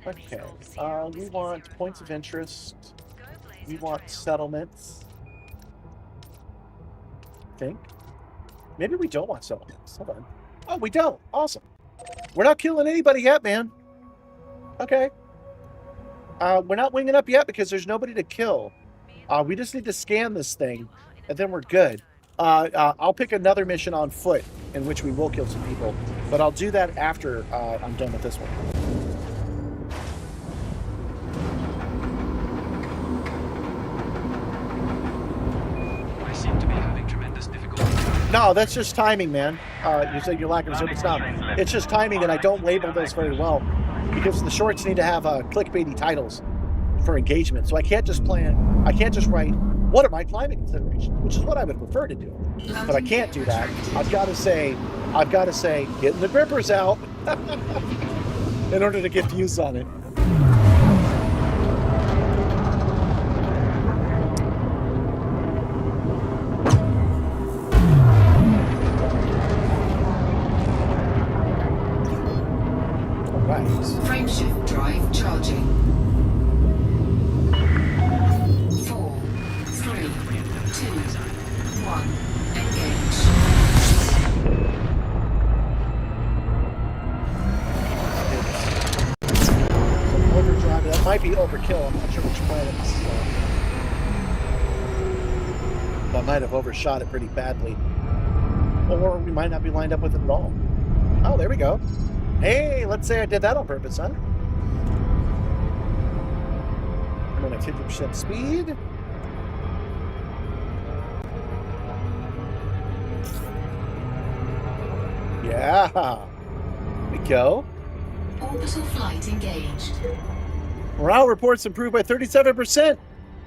Okay, we want points of interest. We want settlements. I think. Maybe we don't want settlements. Hold on. Oh, we don't. Awesome. We're not killing anybody yet, man. Okay. We're not winging up yet because there's nobody to kill. We just need to scan this thing, and then we're good. I'll pick another mission on foot in which we will kill some people, but I'll do that after I'm done with this one. I seem to be having tremendous difficulty. No, that's just timing, man. You said you're lacking service now. It's just timing, and I don't label those very well because the shorts need to have clickbaity titles for engagement. So I can't just write, what are my climate considerations? Which is what I would prefer to do. But I can't do that. I've got to say, getting the grippers out in order to get views on it. might be overkill. I'm not sure which planets. I might have overshot it pretty badly. Or we might not be lined up with it at all. Oh, there we go. Hey, let's say I did that on purpose, huh? I'm at 50% speed. Yeah. There we go. Orbital flight engaged. Morale reports improved by 37%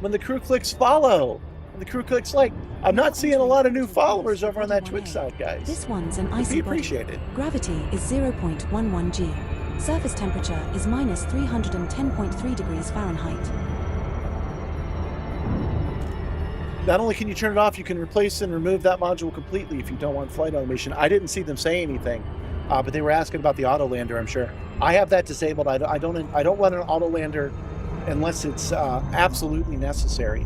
when the crew clicks follow. When the crew clicks like. I'm not seeing a lot of new followers over on that Twitch side, guys. This one's an It'd icy be body. appreciated. Gravity is 0.11 G. Surface temperature is minus 310.3 degrees Fahrenheit. Not only can you turn it off, you can replace and remove that module completely if you don't want flight automation. I didn't see them say anything, but they were asking about the auto lander. I'm sure I have that disabled. I don't run an auto lander unless it's absolutely necessary.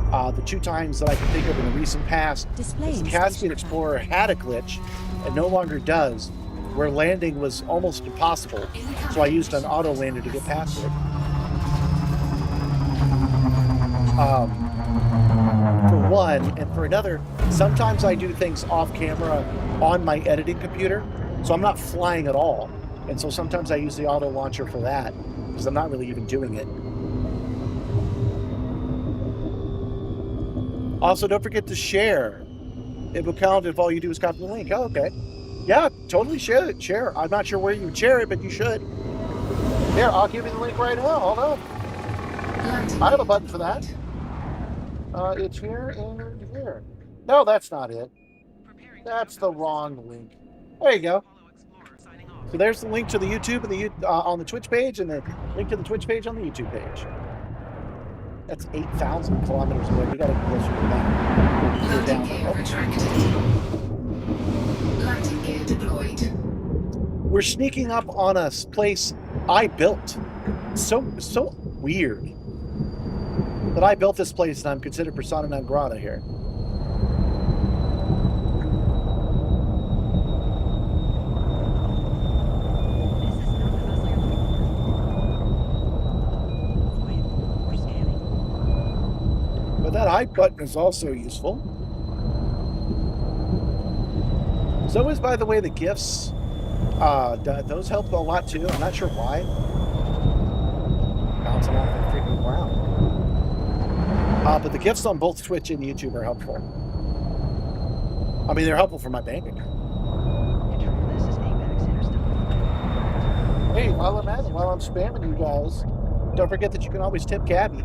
The 2 times that I can think of in the recent past, the Caspian Explorer had a glitch and no longer does, where landing was almost impossible. So I used an auto lander to get past it. For one, and for another, sometimes I do things off camera on my editing computer, so I'm not flying at all. And so sometimes I use the auto launcher for that, because I'm not really even doing it. Also, don't forget to share. It will count if all you do is copy the link. Oh, okay. Yeah, totally should share. I'm not sure where you would share it, but you should. Here, I'll give you the link right now. Hold on. I have a button for that. It's here and here. No, that's not it. That's the wrong link. There you go. So there's the link to the YouTube and the on the Twitch page, and the link to the Twitch page on the YouTube page. That's 8,000 kilometers away. We got to go closer to that. Landing gear retracted. Landing gear deployed. We're sneaking up on a place I built. So weird that I built this place and I'm considered persona non grata here. But that hide button is also useful. So is, by the way, the GIFs. Those help a lot too. I'm not sure why. Bouncing off the freaking ground. But the GIFs on both Twitch and YouTube are helpful. I mean, they're helpful for my bank account. Hey, while I'm at it, while I'm spamming you guys, don't forget that you can always tip Gabby.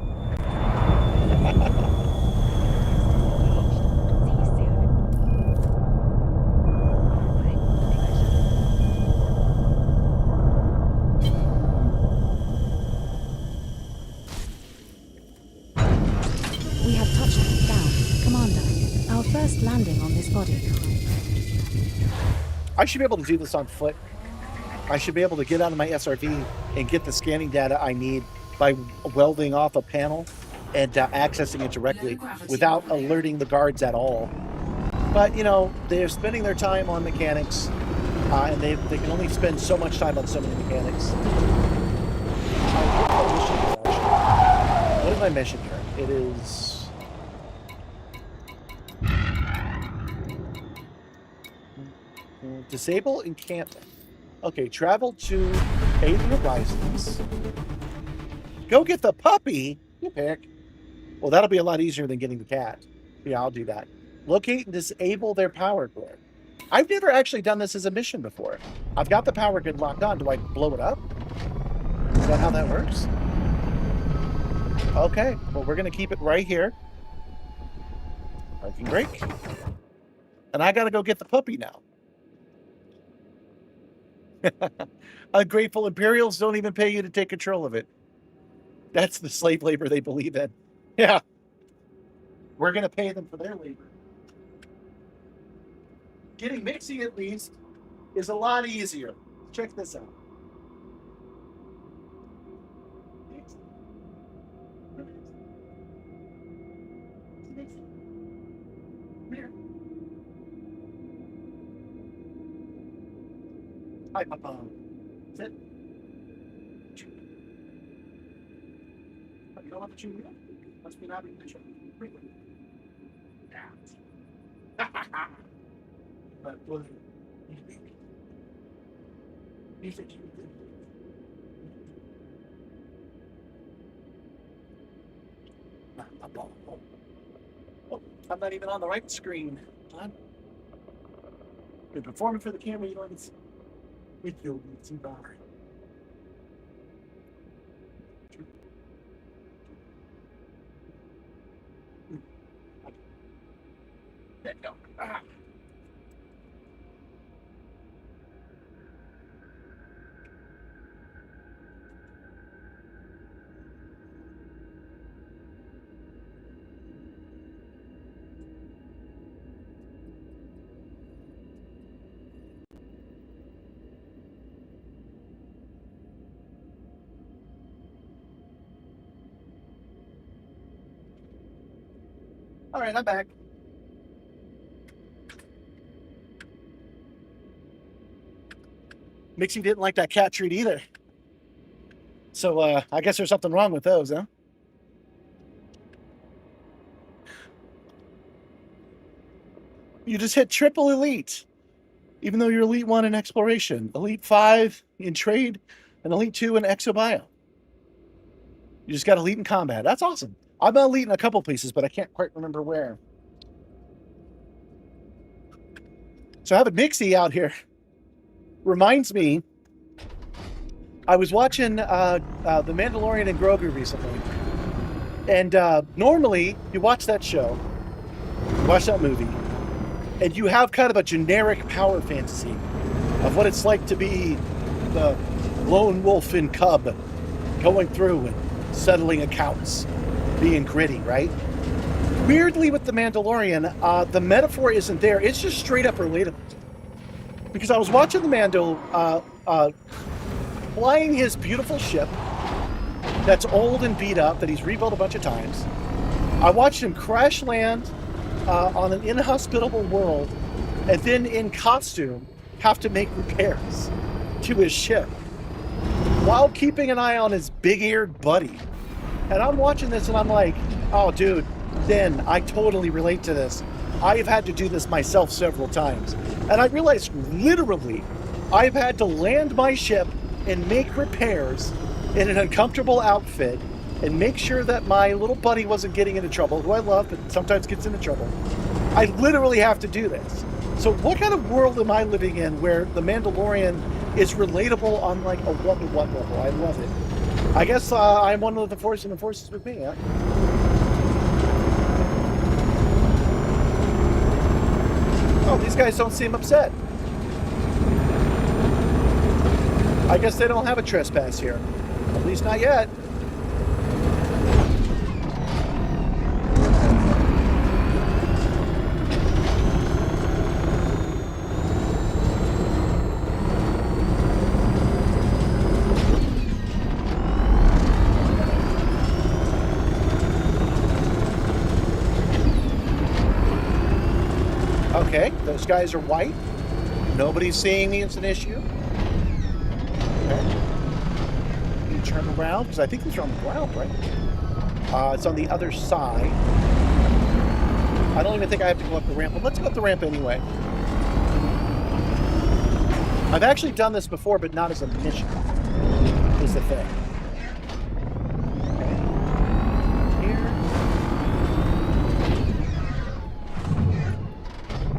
We have touched down, Commander. Our first landing on this body. I should be able to do this on foot. I should be able to get out of my SRV and get the scanning data I need by welding off a panel and accessing it directly without alerting the guards at all. But, you know, they're spending their time on mechanics, and they can only spend so much time on so many mechanics. What is my mission here? It is... disable encampment. Okay, travel to Alien Horizons. Go get the puppy. You pick. Well, that'll be a lot easier than getting the cat. Yeah, I'll do that. Locate and disable their power grid. I've never actually done this as a mission before. I've got the power grid locked on. Do I blow it up? Is that how that works? Okay, well, we're going to keep it right here. Parking brake. And I got to go get the puppy now. Ungrateful Imperials don't even pay you to take control of it. That's the slave labor they believe in. Yeah. We're going to pay them for their labor. Getting Mixie, at least, is a lot easier. Check this out. Hi, Papa. Sit. on the Junior. Must be not in the Junior. But was I'm not even on the right screen. Been performing for the camera, you know, it's Simstarr. There you go. All right, I'm back. Mixie didn't like that cat treat either. So I guess there's something wrong with those, huh? You just hit triple elite, even though you're elite 1 in exploration, elite 5 in trade, and elite 2 in exobio. You just got elite in combat. That's awesome. I'm elite in a couple places, but I can't quite remember where. So having Mixie out here reminds me, I was watching The Mandalorian and Grogu recently. And normally, you watch that show, you watch that movie, and you have kind of a generic power fantasy of what it's like to be the lone wolf in cub going through and settling accounts, being gritty, right? Weirdly, with The Mandalorian, the metaphor isn't there. It's just straight up relatable. Because I was watching the Mando flying his beautiful ship that's old and beat up, that he's rebuilt a bunch of times. I watched him crash land on an inhospitable world, and then in costume have to make repairs to his ship while keeping an eye on his big-eared buddy. And I'm watching this and I'm like, oh dude, then I totally relate to this. I've had to do this myself several times. And I realized literally I've had to land my ship and make repairs in an uncomfortable outfit and make sure that my little buddy wasn't getting into trouble, who I love, but sometimes gets into trouble. I literally have to do this. So what kind of world am I living in where the Mandalorian is relatable on like a what level? I love it. I guess I'm one of the Force, and the Force is with me, huh? Oh, these guys don't seem upset. I guess they don't have a trespass here. At least not yet. Okay, those guys are white. Nobody's seeing me as an issue. Okay. You turn around, because I think these are on the ground, right? It's on the other side. I don't even think I have to go up the ramp, but let's go up the ramp anyway. I've actually done this before, but not as a mission, is the thing.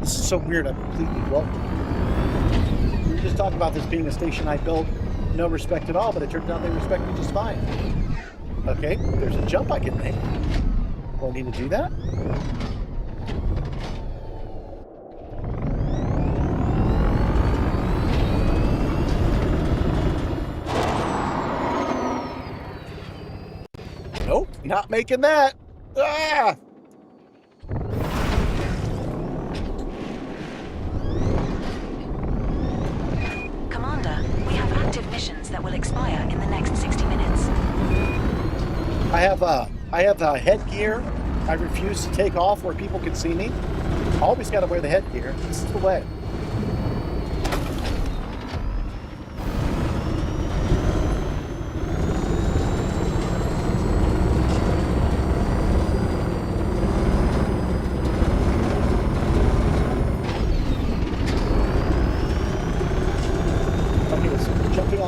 This is so weird, I'm completely welcome. We were just talking about this being a station I built, no respect at all, but it turned out they respect me just fine. Okay, there's a jump I can make. Do I need to do that? Nope, not making that. Ah! Missions that will expire in the next 60 minutes. I have headgear. I refuse to take off where people can see me. Always got to wear the headgear. This is the way.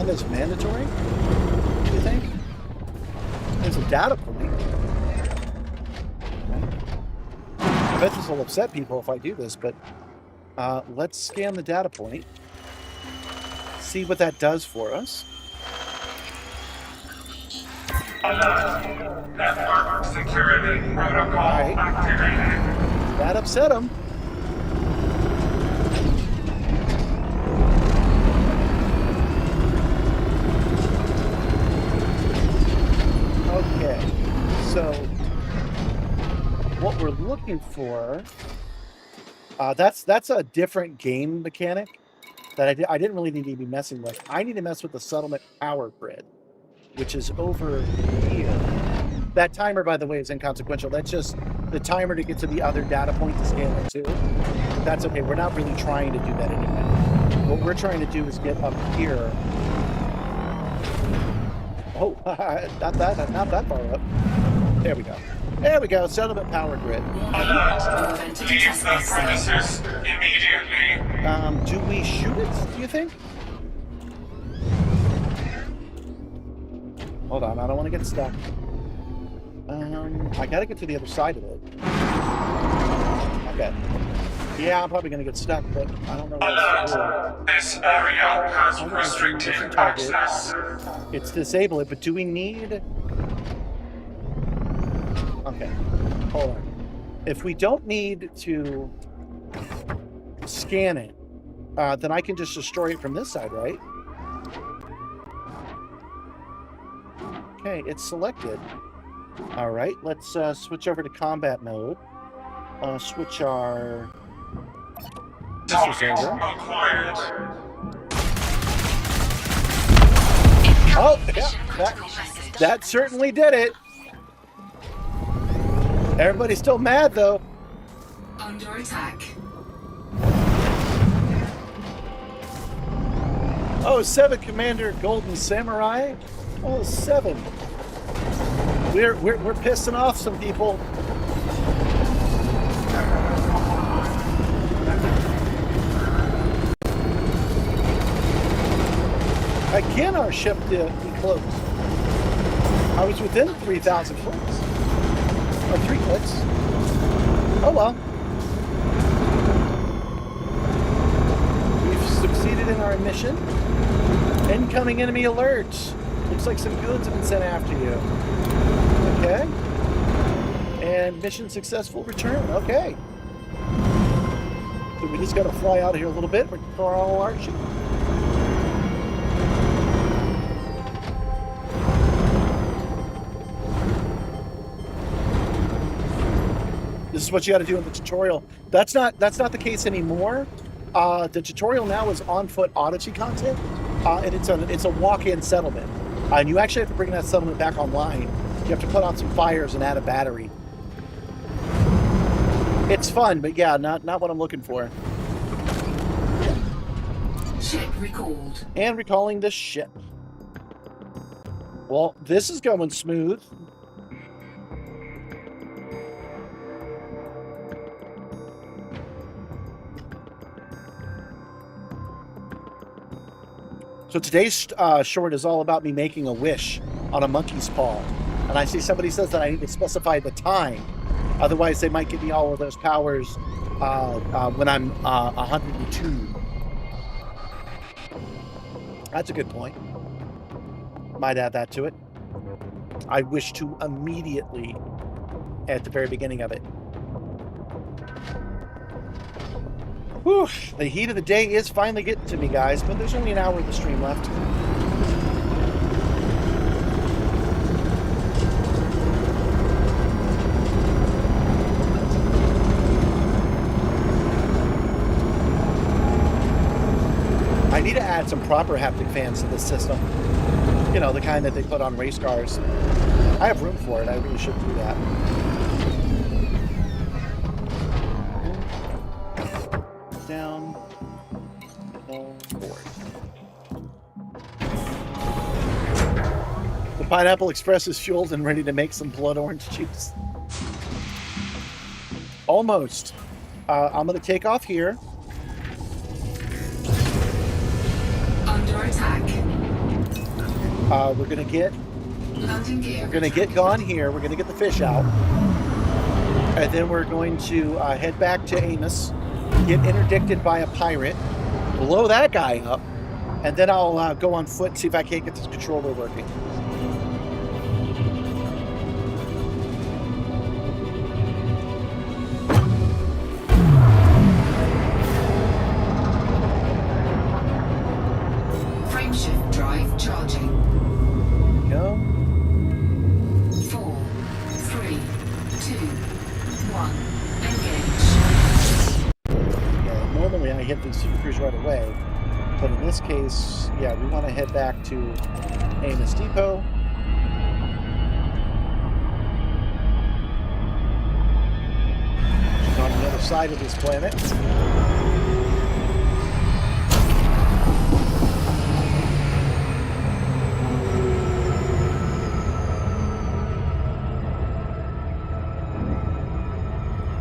count as mandatory? Do you think? There's a data point. I bet this will upset people if I do this, but let's scan the data point. See what that does for us. Alert. Network security protocol activated. That upset him. Okay, so what we're looking for, that's a different game mechanic that I didn't really need to be messing with. I need to mess with the settlement power grid, which is over here. That timer, by the way, is inconsequential. That's just the timer to get to the other data point to scale it to. That's okay. We're not really trying to do that anyway. What we're trying to do is get up here. Oh, not that far up. There we go. There we go. Settlement power grid. Alert. Leave the premises immediately. Do we shoot it, do you think? Hold on, I don't want to get stuck. I gotta get to the other side of it. Okay. Yeah, I'm probably gonna get stuck, but I don't know what else to Alert. This area has restricted access. It's disable it, but do we need... Okay, hold on. If we don't need to scan it, then I can just destroy it from this side, right? Okay, it's selected. All right, let's switch over to combat mode. Switch our... Target acquired. Oh, yeah, that certainly did it. Everybody's still mad, though. Under attack. Oh, 7 Commander Golden Samurai. Oh, 7. We're pissing off some people. Again, our ship did close. I was within 3,000 clicks. Or 3 clicks. Oh well. We've succeeded in our mission. Incoming enemy alerts. Looks like some goons have been sent after you. Okay. And mission successful return. Okay. So we just gotta fly out of here a little bit for all our ship. This is what you got to do in the tutorial. That's not the case anymore. The tutorial now is on foot Odyssey content, and it's a walk-in settlement. And you actually have to bring that settlement back online. You have to put out some fires and add a battery. It's fun, but yeah, not what I'm looking for. Ship recalled. And recalling the ship. Well, this is going smooth. So today's short is all about me making a wish on a monkey's paw. And I see somebody says that I need to specify the time. Otherwise, they might give me all of those powers when I'm 102. That's a good point. Might add that to it. I wish to immediately at the very beginning of it. Whew, the heat of the day is finally getting to me, guys, but there's only an hour of the stream left. I need to add some proper haptic fans to this system. You know, the kind that they put on race cars. I have room for it. I really should do that. Down, forward. The Pineapple Express is fueled and ready to make some blood orange juice. Almost. I'm going to take off here. Under attack. We're gonna get gone here. We're gonna get the fish out, and then we're going to head back to Amos, get interdicted by a pirate, blow that guy up, and then I'll go on foot and see if I can't get this controller working. Frameshift drive charging. Go. 4, 3, 2, 1. Engage. Yeah, normally I hit these super crews right away, but in this case, yeah, we want to head back to Amos Depot. Which is on the other side of this planet.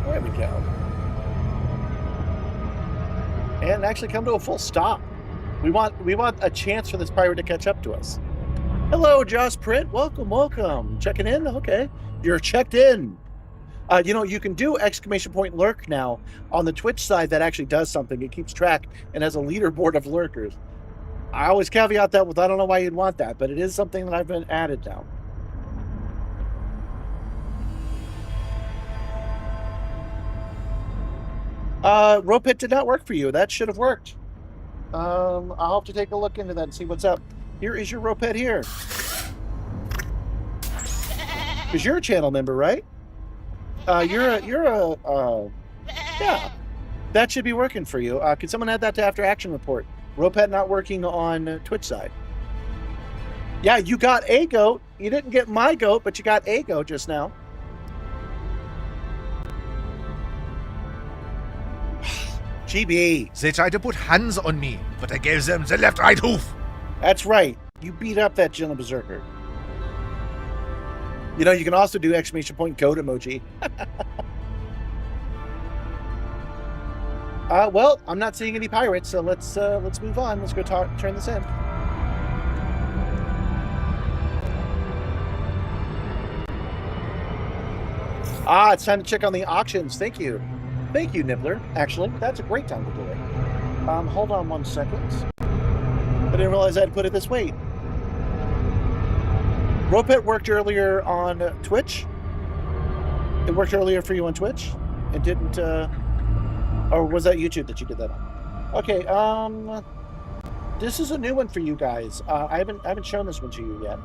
There we go. And actually come to a full stop. We want a chance for this pirate to catch up to us. Hello, Josh Pritt. Welcome. Checking in? Okay. You're checked in. You can do ! Lurk now on the Twitch side. That actually does something. It keeps track and has a leaderboard of lurkers. I always caveat that with I don't know why you'd want that, but it is something that I've been added now. Rope pit did not work for you. That should have worked. I'll have to take a look into that and see what's up. Here is your rope pit here. Because you're a channel member, right? Yeah. That should be working for you. Could someone add that to after action report? Rope pit not working on Twitch side. Yeah, you got a goat. You didn't get my goat, but you got a goat just now. GB. They tried to put hands on me, but I gave them the left right hoof. That's right. You beat up that gentle berserker. You can also do ! Goat emoji. Well, I'm not seeing any pirates, so let's move on. Let's go turn this in. It's time to check on the auctions. Thank you, Nibbler. Actually, that's a great time to do it. Hold on 1 second. I didn't realize I'd put it this way. Rope Pit worked earlier on Twitch. It worked earlier for you on Twitch. It didn't, or was that YouTube that you did that on? Okay, this is a new one for you guys. I haven't shown this one to you yet.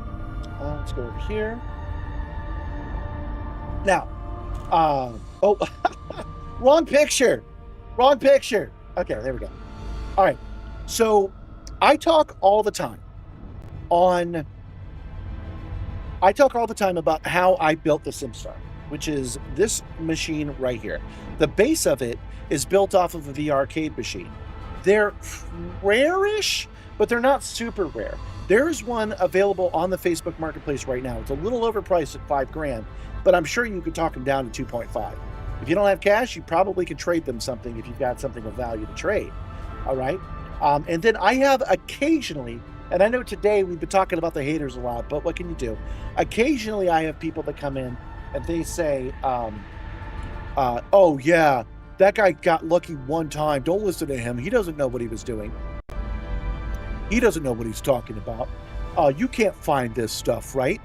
Let's go over here. Now, oh, wrong picture. Okay, there we go. All right, so I talk all the time about how I built the Simstarr, which is this machine right here. The base of it is built off of the arcade machine. They're rare-ish, but they're not super rare. There's one available on the Facebook Marketplace right now. It's a little overpriced at $5,000, but I'm sure you could talk them down to 2.5. If you don't have cash, you probably could trade them something if you've got something of value to trade. All right. And then I have occasionally, and I know today we've been talking about the haters a lot, but what can you do? Occasionally I have people that come in and they say, oh yeah, that guy got lucky one time. Don't listen to him. He doesn't know what he was doing. He doesn't know what he's talking about. You can't find this stuff, right?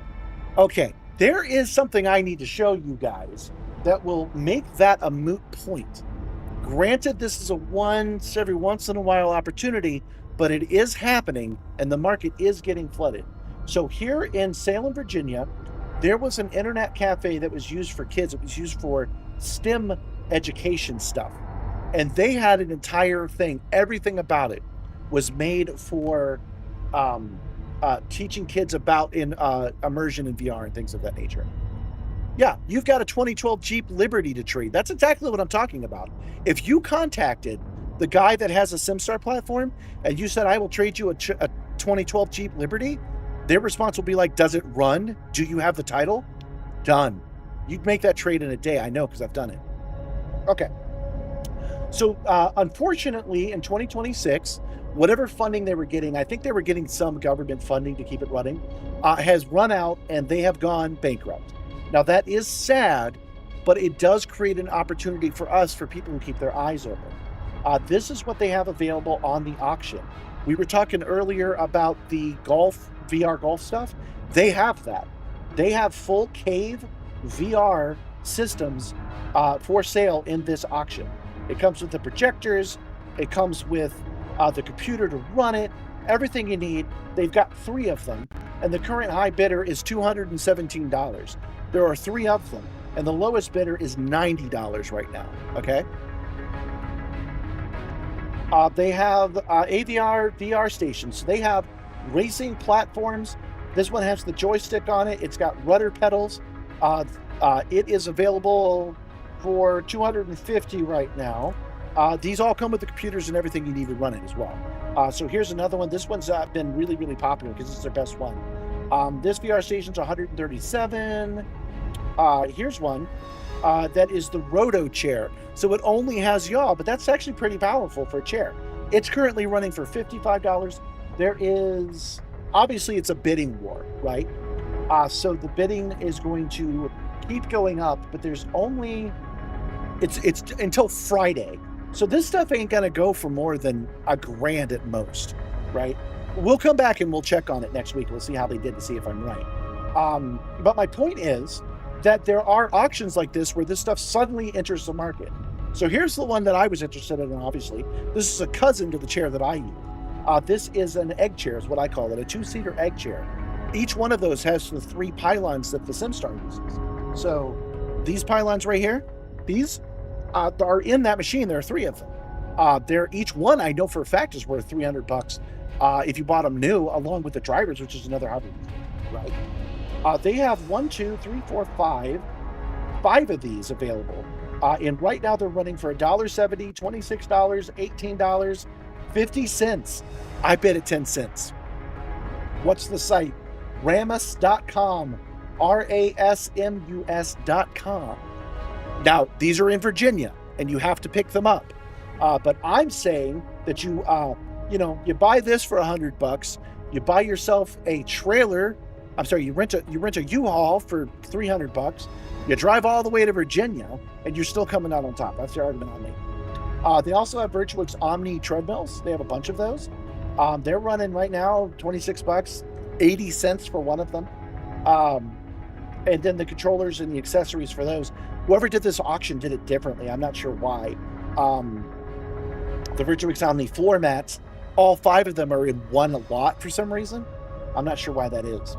Okay, there is something I need to show you guys that will make that a moot point. Granted, this is a every once in a while opportunity, but it is happening and the market is getting flooded. So here in Salem, Virginia, there was an internet cafe that was used for kids. It was used for STEM education stuff. And they had an entire thing. Everything about it was made for teaching kids about immersion in VR and things of that nature. Yeah, you've got a 2012 Jeep Liberty to trade. That's exactly what I'm talking about. If you contacted the guy that has a Simstarr platform and you said, I will trade you a 2012 Jeep Liberty, their response will be like, does it run? Do you have the title? Done. You'd make that trade in a day. I know because I've done it. Okay. So unfortunately, in 2026, whatever funding they were getting, I think they were getting some government funding to keep it running, has run out and they have gone bankrupt. Now that is sad, but it does create an opportunity for us, for people who keep their eyes open. This is what they have available on the auction. We were talking earlier about the golf, VR golf stuff. They have that. They have full cave VR systems for sale in this auction. It comes with the projectors. It comes with the computer to run it. Everything you need. They've got 3 of them. And the current high bidder is $217. There are 3 of them. And the lowest bidder is $90 right now. Okay? They have AVR, VR stations. They have racing platforms. This one has the joystick on it. It's got rudder pedals. It is available for $250 right now. These all come with the computers and everything you need to run it as well. So here's another one. This one's been really, really popular because it's their best one. This VR station's $137. Here's one that is the Roto chair. So it only has yaw, but that's actually pretty powerful for a chair. It's currently running for $55. There is, obviously it's a bidding war, right? So the bidding is going to keep going up, but there's only, it's until Friday. So this stuff ain't gonna go for more than $1,000 at most, right? We'll come back and we'll check on it next week. We'll see how they did to see if I'm right. But my point is that there are auctions like this where this stuff suddenly enters the market. So here's the one that I was interested in, obviously. This is a cousin to the chair that I use. This is an egg chair, is what I call it, a 2-seater egg chair. Each one of those has the 3 pylons that the Simstarr uses. So these pylons right here, these are in that machine. There are 3 of them. They're each one, I know for a fact, is worth $300 if you bought them new, along with the drivers, which is another $100, right? They have 1, 2, 3, 4, 5 of these available. And right now they're running for $1.70, $26, $18, 50 cents. I bid at 10 cents. What's the site? Ramus.com. RASMUS.com. Now, these are in Virginia, and you have to pick them up. But I'm saying that you buy this for $100. You buy yourself a trailer. I'm sorry, you rent a U-Haul for $300. You drive all the way to Virginia, and you're still coming out on top. That's the argument I'll make. They also have Virtuix Omni treadmills. They have a bunch of those. They're running right now $26, 80 cents for one of them. And then the controllers and the accessories for those. Whoever did this auction did it differently. I'm not sure why. The Virtuix Omni floor mats, all 5 of them are in one lot for some reason. I'm not sure why that is.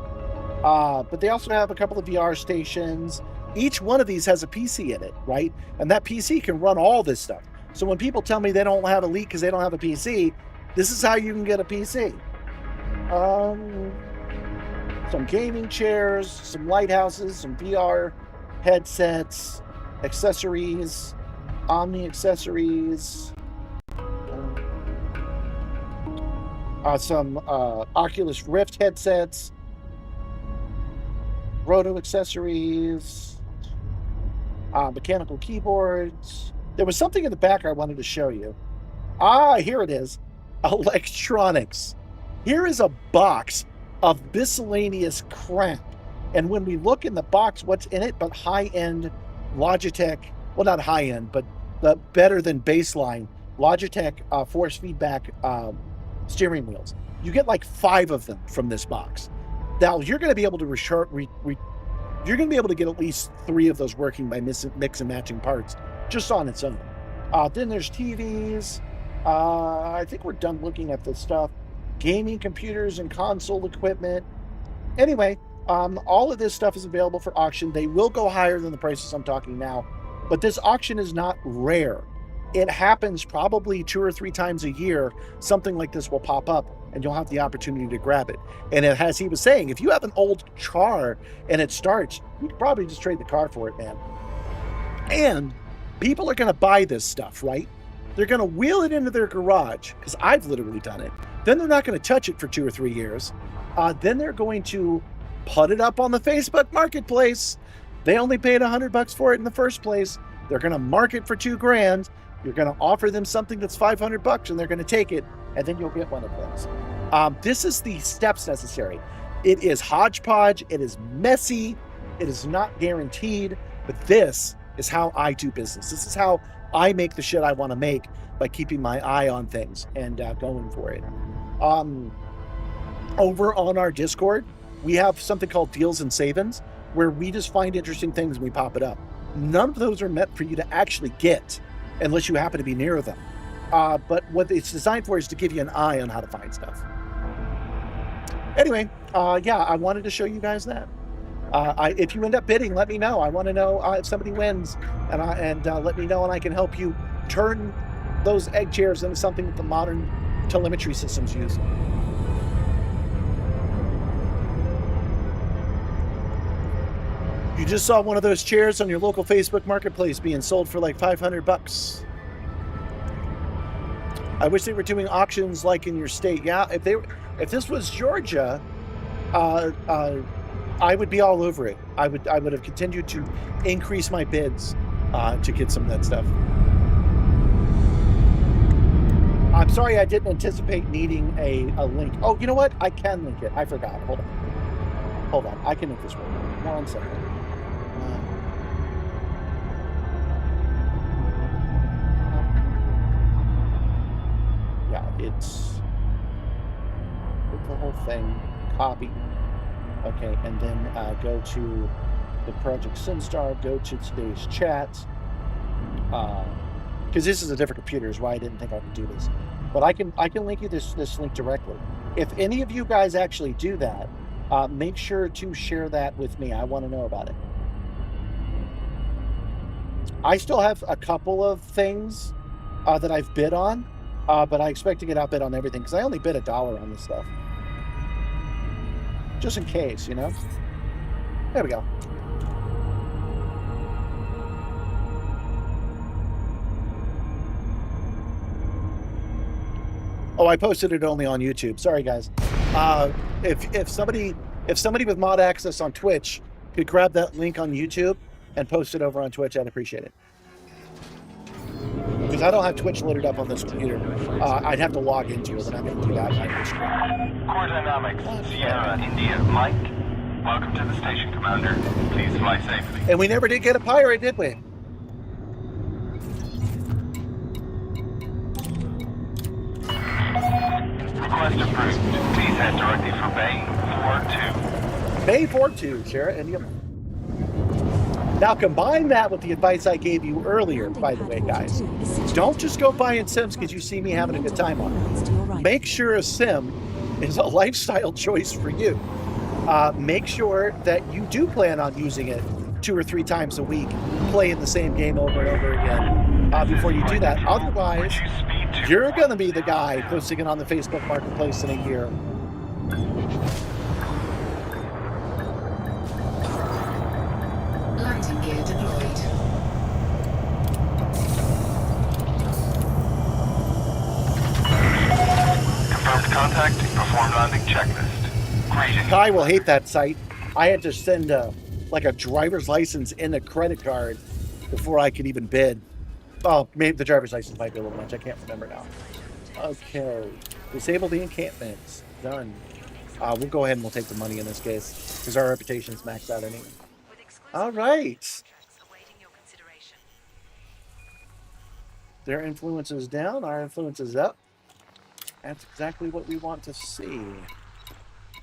But they also have a couple of VR stations. Each one of these has a PC in it, right? And that PC can run all this stuff. So when people tell me they don't have Elite because they don't have a PC, this is how you can get a PC. Some gaming chairs, some lighthouses, some VR headsets, accessories, Omni accessories, some Oculus Rift headsets, Roto accessories, mechanical keyboards. There was something in the back I wanted to show you. Here it is. Electronics. Here is a box of miscellaneous crap. And when we look in the box, what's in it but high-end Logitech, well, not high-end, but the better than baseline Logitech force feedback steering wheels. You get like 5 of them from this box. Now you're going to be able to you're going to be able to get at least 3 of those working by mix and matching parts just on its own. Then there's TVs. I think we're done looking at this stuff. Gaming computers and console equipment. Anyway, all of this stuff is available for auction. They will go higher than the prices I'm talking now, but this auction is not rare. It happens probably 2 or 3 times a year. Something like this will pop up and you'll have the opportunity to grab it. And as he was saying, if you have an old car and it starts, you could probably just trade the car for it, man. And people are going to buy this stuff, right? They're going to wheel it into their garage, because I've literally done it. Then they're not going to touch it for 2 or 3 years. Then they're going to put it up on the Facebook Marketplace. They only paid $100 for it in the first place. They're going to mark it for $2,000. You're going to offer them something that's $500 and they're going to take it, and then you'll get one of those. This is the steps necessary. It is hodgepodge. It is messy. It is not guaranteed, but this is how I do business. This is how I make the shit I want to make, by keeping my eye on things and going for it. Over on our Discord, we have something called Deals and Savings, where we just find interesting things and we pop it up. None of those are meant for you to actually get unless you happen to be near them. But what it's designed for is to give you an eye on how to find stuff. Anyway, yeah, I wanted to show you guys that. If you end up bidding, let me know. I want to know if somebody wins, and let me know, and I can help you turn those egg chairs into something that the modern telemetry systems use. You just saw one of those chairs on your local Facebook marketplace being sold for like $500. I wish they were doing auctions like in your state. Yeah, if this was Georgia, I would be all over it. I would have continued to increase my bids to get some of that stuff. I'm sorry I didn't anticipate needing a link. Oh, you know what? I can link it. I forgot. Hold on. I can make this work. 1 second. Yeah, it's the whole thing. Copy. Okay, and then go to the Project Simstarr, go to today's chat. Because this is a different computer, is why I didn't think I could do this. But I can link you this link directly. If any of you guys actually do that, make sure to share that with me. I want to know about it. I still have a couple of things that I've bid on, but I expect to get outbid on everything because I only bid $1 on this stuff. Just in case, you know? There we go. Oh, I posted it only on YouTube. Sorry, guys. If somebody with mod access on Twitch could grab that link on YouTube and post it over on Twitch, I'd appreciate it. Because I don't have Twitch loaded up on this computer. I'd have to log into it, and I'm going to do that. Core Dynamics, Sierra, India, Mike. Welcome to the station, Commander. Please fly safely. And we never did get a pirate, did we? Request approved. Please head directly for Bay 42. Bay 42, Sarah, and you. Now combine that with the advice I gave you earlier, by the way, guys. Don't just go buying Sims because you see me having a good time on it. Make sure a Sim is a lifestyle choice for you. Make sure that you do plan on using it 2 or 3 times a week, playing the same game over and over again before you do that. Otherwise, you're going to be the guy posting it on the Facebook Marketplace in a year. Landing gear deployed. Confirmed contact. Perform landing checklist. Greetings. Kai will hate that site. I had to send like a driver's license and a credit card before I could even bid. Oh, maybe the driver's license might be a little much. I can't remember now. Okay. Disable the encampments. Done. We'll go ahead and we'll take the money in this case because our reputation's maxed out anyway. All right. Their influence is down. Our influence is up. That's exactly what we want to see.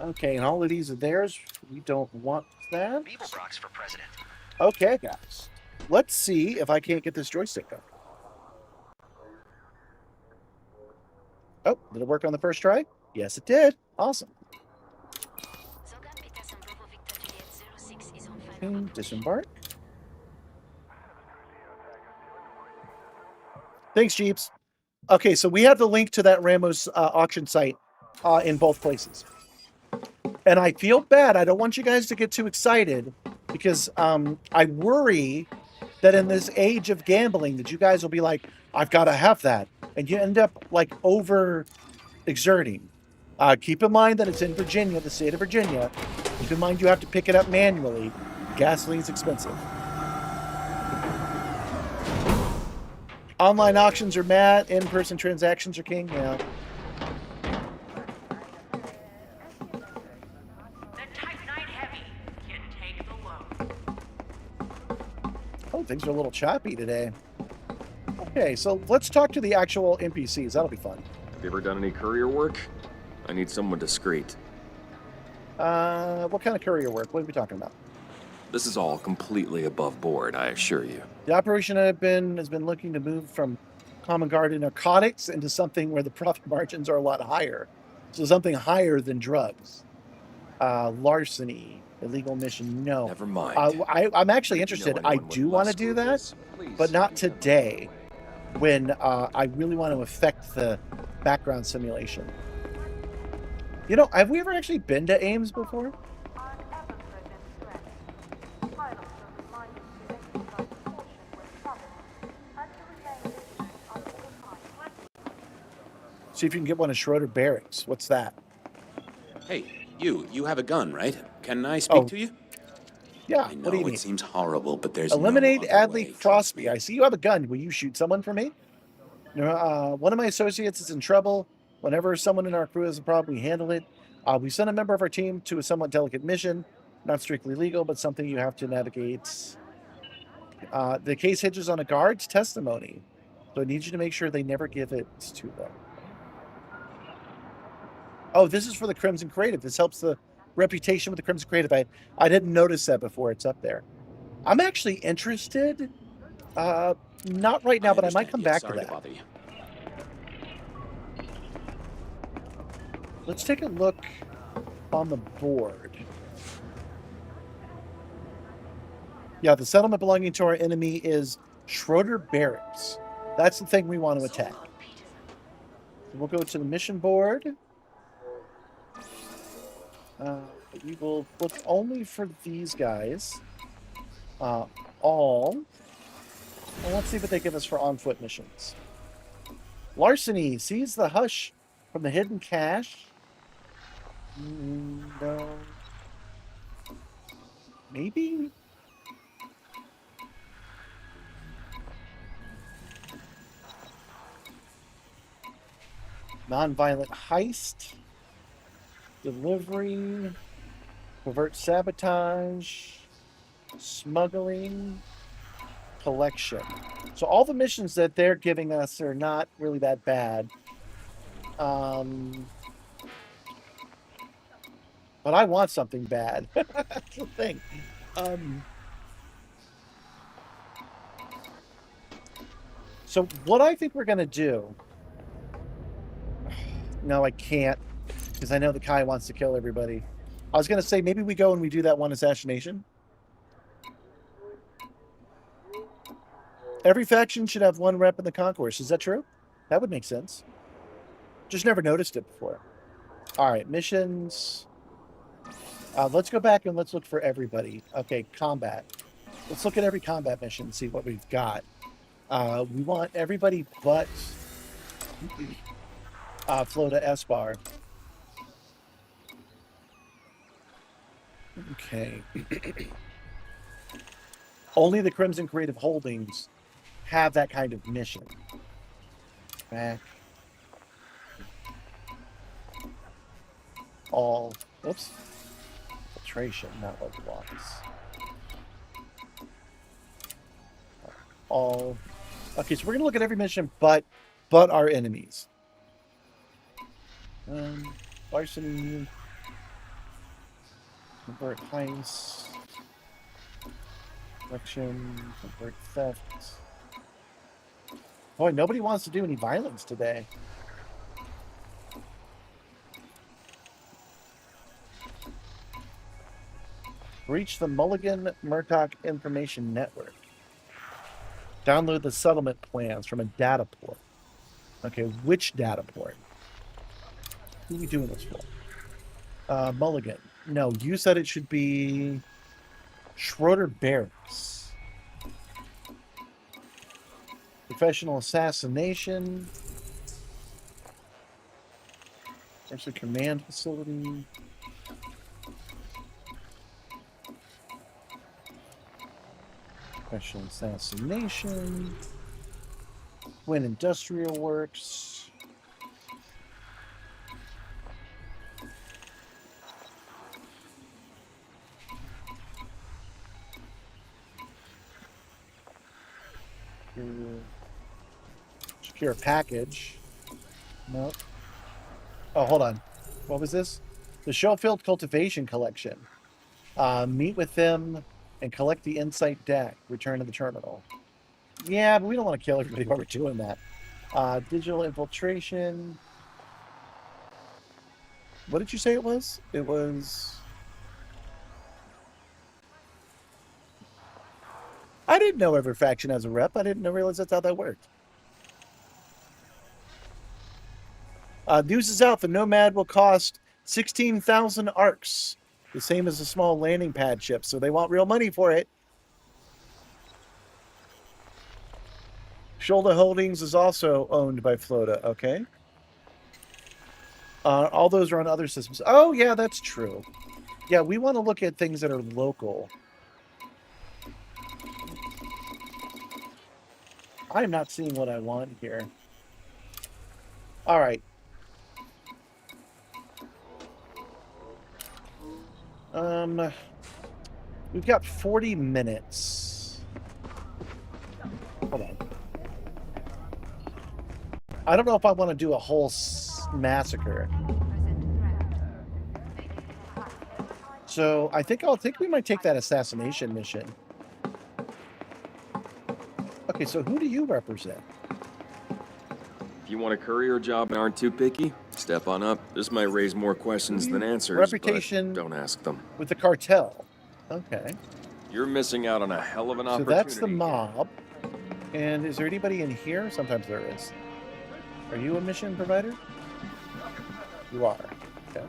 Okay, and all of these are theirs. We don't want that. Beeblebrox for president. Okay, guys. Let's see if I can't get this joystick up. Oh, did it work on the first try? Yes, it did. Awesome. Okay, disembark. Thanks, Jeeps. Okay, so we have the link to that Ramos auction site in both places. And I feel bad. I don't want you guys to get too excited because I worry that in this age of gambling that you guys will be like, I've got to have that. And you end up like over exerting. Keep in mind that it's in Virginia, the state of Virginia. Keep in mind you have to pick it up manually. Gasoline's expensive. Online auctions are mad. In-person transactions are king. Yeah. Oh, things are a little choppy today. Okay, so let's talk to the actual NPCs. That'll be fun. Have you ever done any courier work? I need someone discreet. What kind of courier work? What are we talking about? This is all completely above board, I assure you. The operation has been looking to move from common guard and narcotics into something where the profit margins are a lot higher. So something higher than drugs. Larceny, illegal mission, no. Never mind. I'm actually interested. I do want to do that, but not today, when I really want to affect the background simulation. You know, have we ever actually been to Ames before? See if you can get one of Schroeder Barracks. What's that? Hey, you have a gun, right? Can I speak to you? Yeah, I know what do you mean? it seems horrible, but there's Eliminate no other Adley way. Crosby. I see you have a gun. Will you shoot someone for me? One of my associates is in trouble. Whenever someone in our crew has a problem, we handle it. We send a member of our team to a somewhat delicate mission. Not strictly legal, but something you have to navigate. The case hinges on a guard's testimony. So I need you to make sure they never give it to them. Oh, this is for the Crimson Creative. This helps the reputation with the Crimson Creative. I didn't notice that before. It's up there. I'm actually interested. Not right now, but I might come back to that. Let's take a look on the board. Yeah, the settlement belonging to our enemy is Schroeder Barracks. That's the thing we want to attack. We'll go to the mission board. We will look only for these guys. All. And let's see what they give us for on-foot missions. Larceny. Seize the hush from the hidden cache. No. Maybe? Nonviolent heist. Delivery. Covert sabotage. Smuggling. Collection. So all the missions that they're giving us are not really that bad. But I want something bad. That's the thing. So what I think we're going to do... No, I can't. Because I know the Kai wants to kill everybody. I was going to say, maybe we go and we do that one assassination. Every faction should have one rep in the concourse. Is that true? That would make sense. Just never noticed it before. All right, missions. Let's go back and let's look for everybody. Okay, combat. Let's look at every combat mission and see what we've got. We want everybody but Flota Esbar. Okay. Only the Crimson Creative Holdings have that kind of mission. Back. All. Oops. Filtration, not otherwise. All. Okay, so we're gonna look at every mission, but our enemies. Larceny. Convert heist. Collection. Convert theft. Boy, nobody wants to do any violence today. Reach the Mulligan Murdoch Information Network. Download the settlement plans from a data port. Okay, which data port? Who are we doing this for? Mulligan. No, you said it should be Schroeder Barracks. Professional assassination. There's a command facility. Professional assassination. Quinn Industrial Works. Secure a package. Nope. Oh, hold on. What was this? The Schofield Cultivation Collection. Meet with them and collect the Insight deck. Return to the terminal. Yeah, but we don't want to kill everybody while we're doing that. Digital infiltration. What did you say it was? It was... I didn't know every faction has a rep. I didn't realize that's how that worked. News is out. The Nomad will cost 16,000 arcs. The same as a small landing pad ship. So they want real money for it. Shoulder Holdings is also owned by Flota. Okay. All those are on other systems. Oh, yeah, that's true. Yeah, we want to look at things that are local. I'm not seeing what I want here. All right. We've got 40 minutes. Hold on. I don't know if I want to do a whole massacre. So I think we might take that assassination mission. Okay, so who do you represent? If you want a courier job and aren't too picky, step on up. This might raise more questions than answers, Reputation but don't ask them. With the cartel. Okay. You're missing out on a hell of an So opportunity. that's the mob. And is there anybody in here? Sometimes there is. Are you a mission provider? You are. Okay.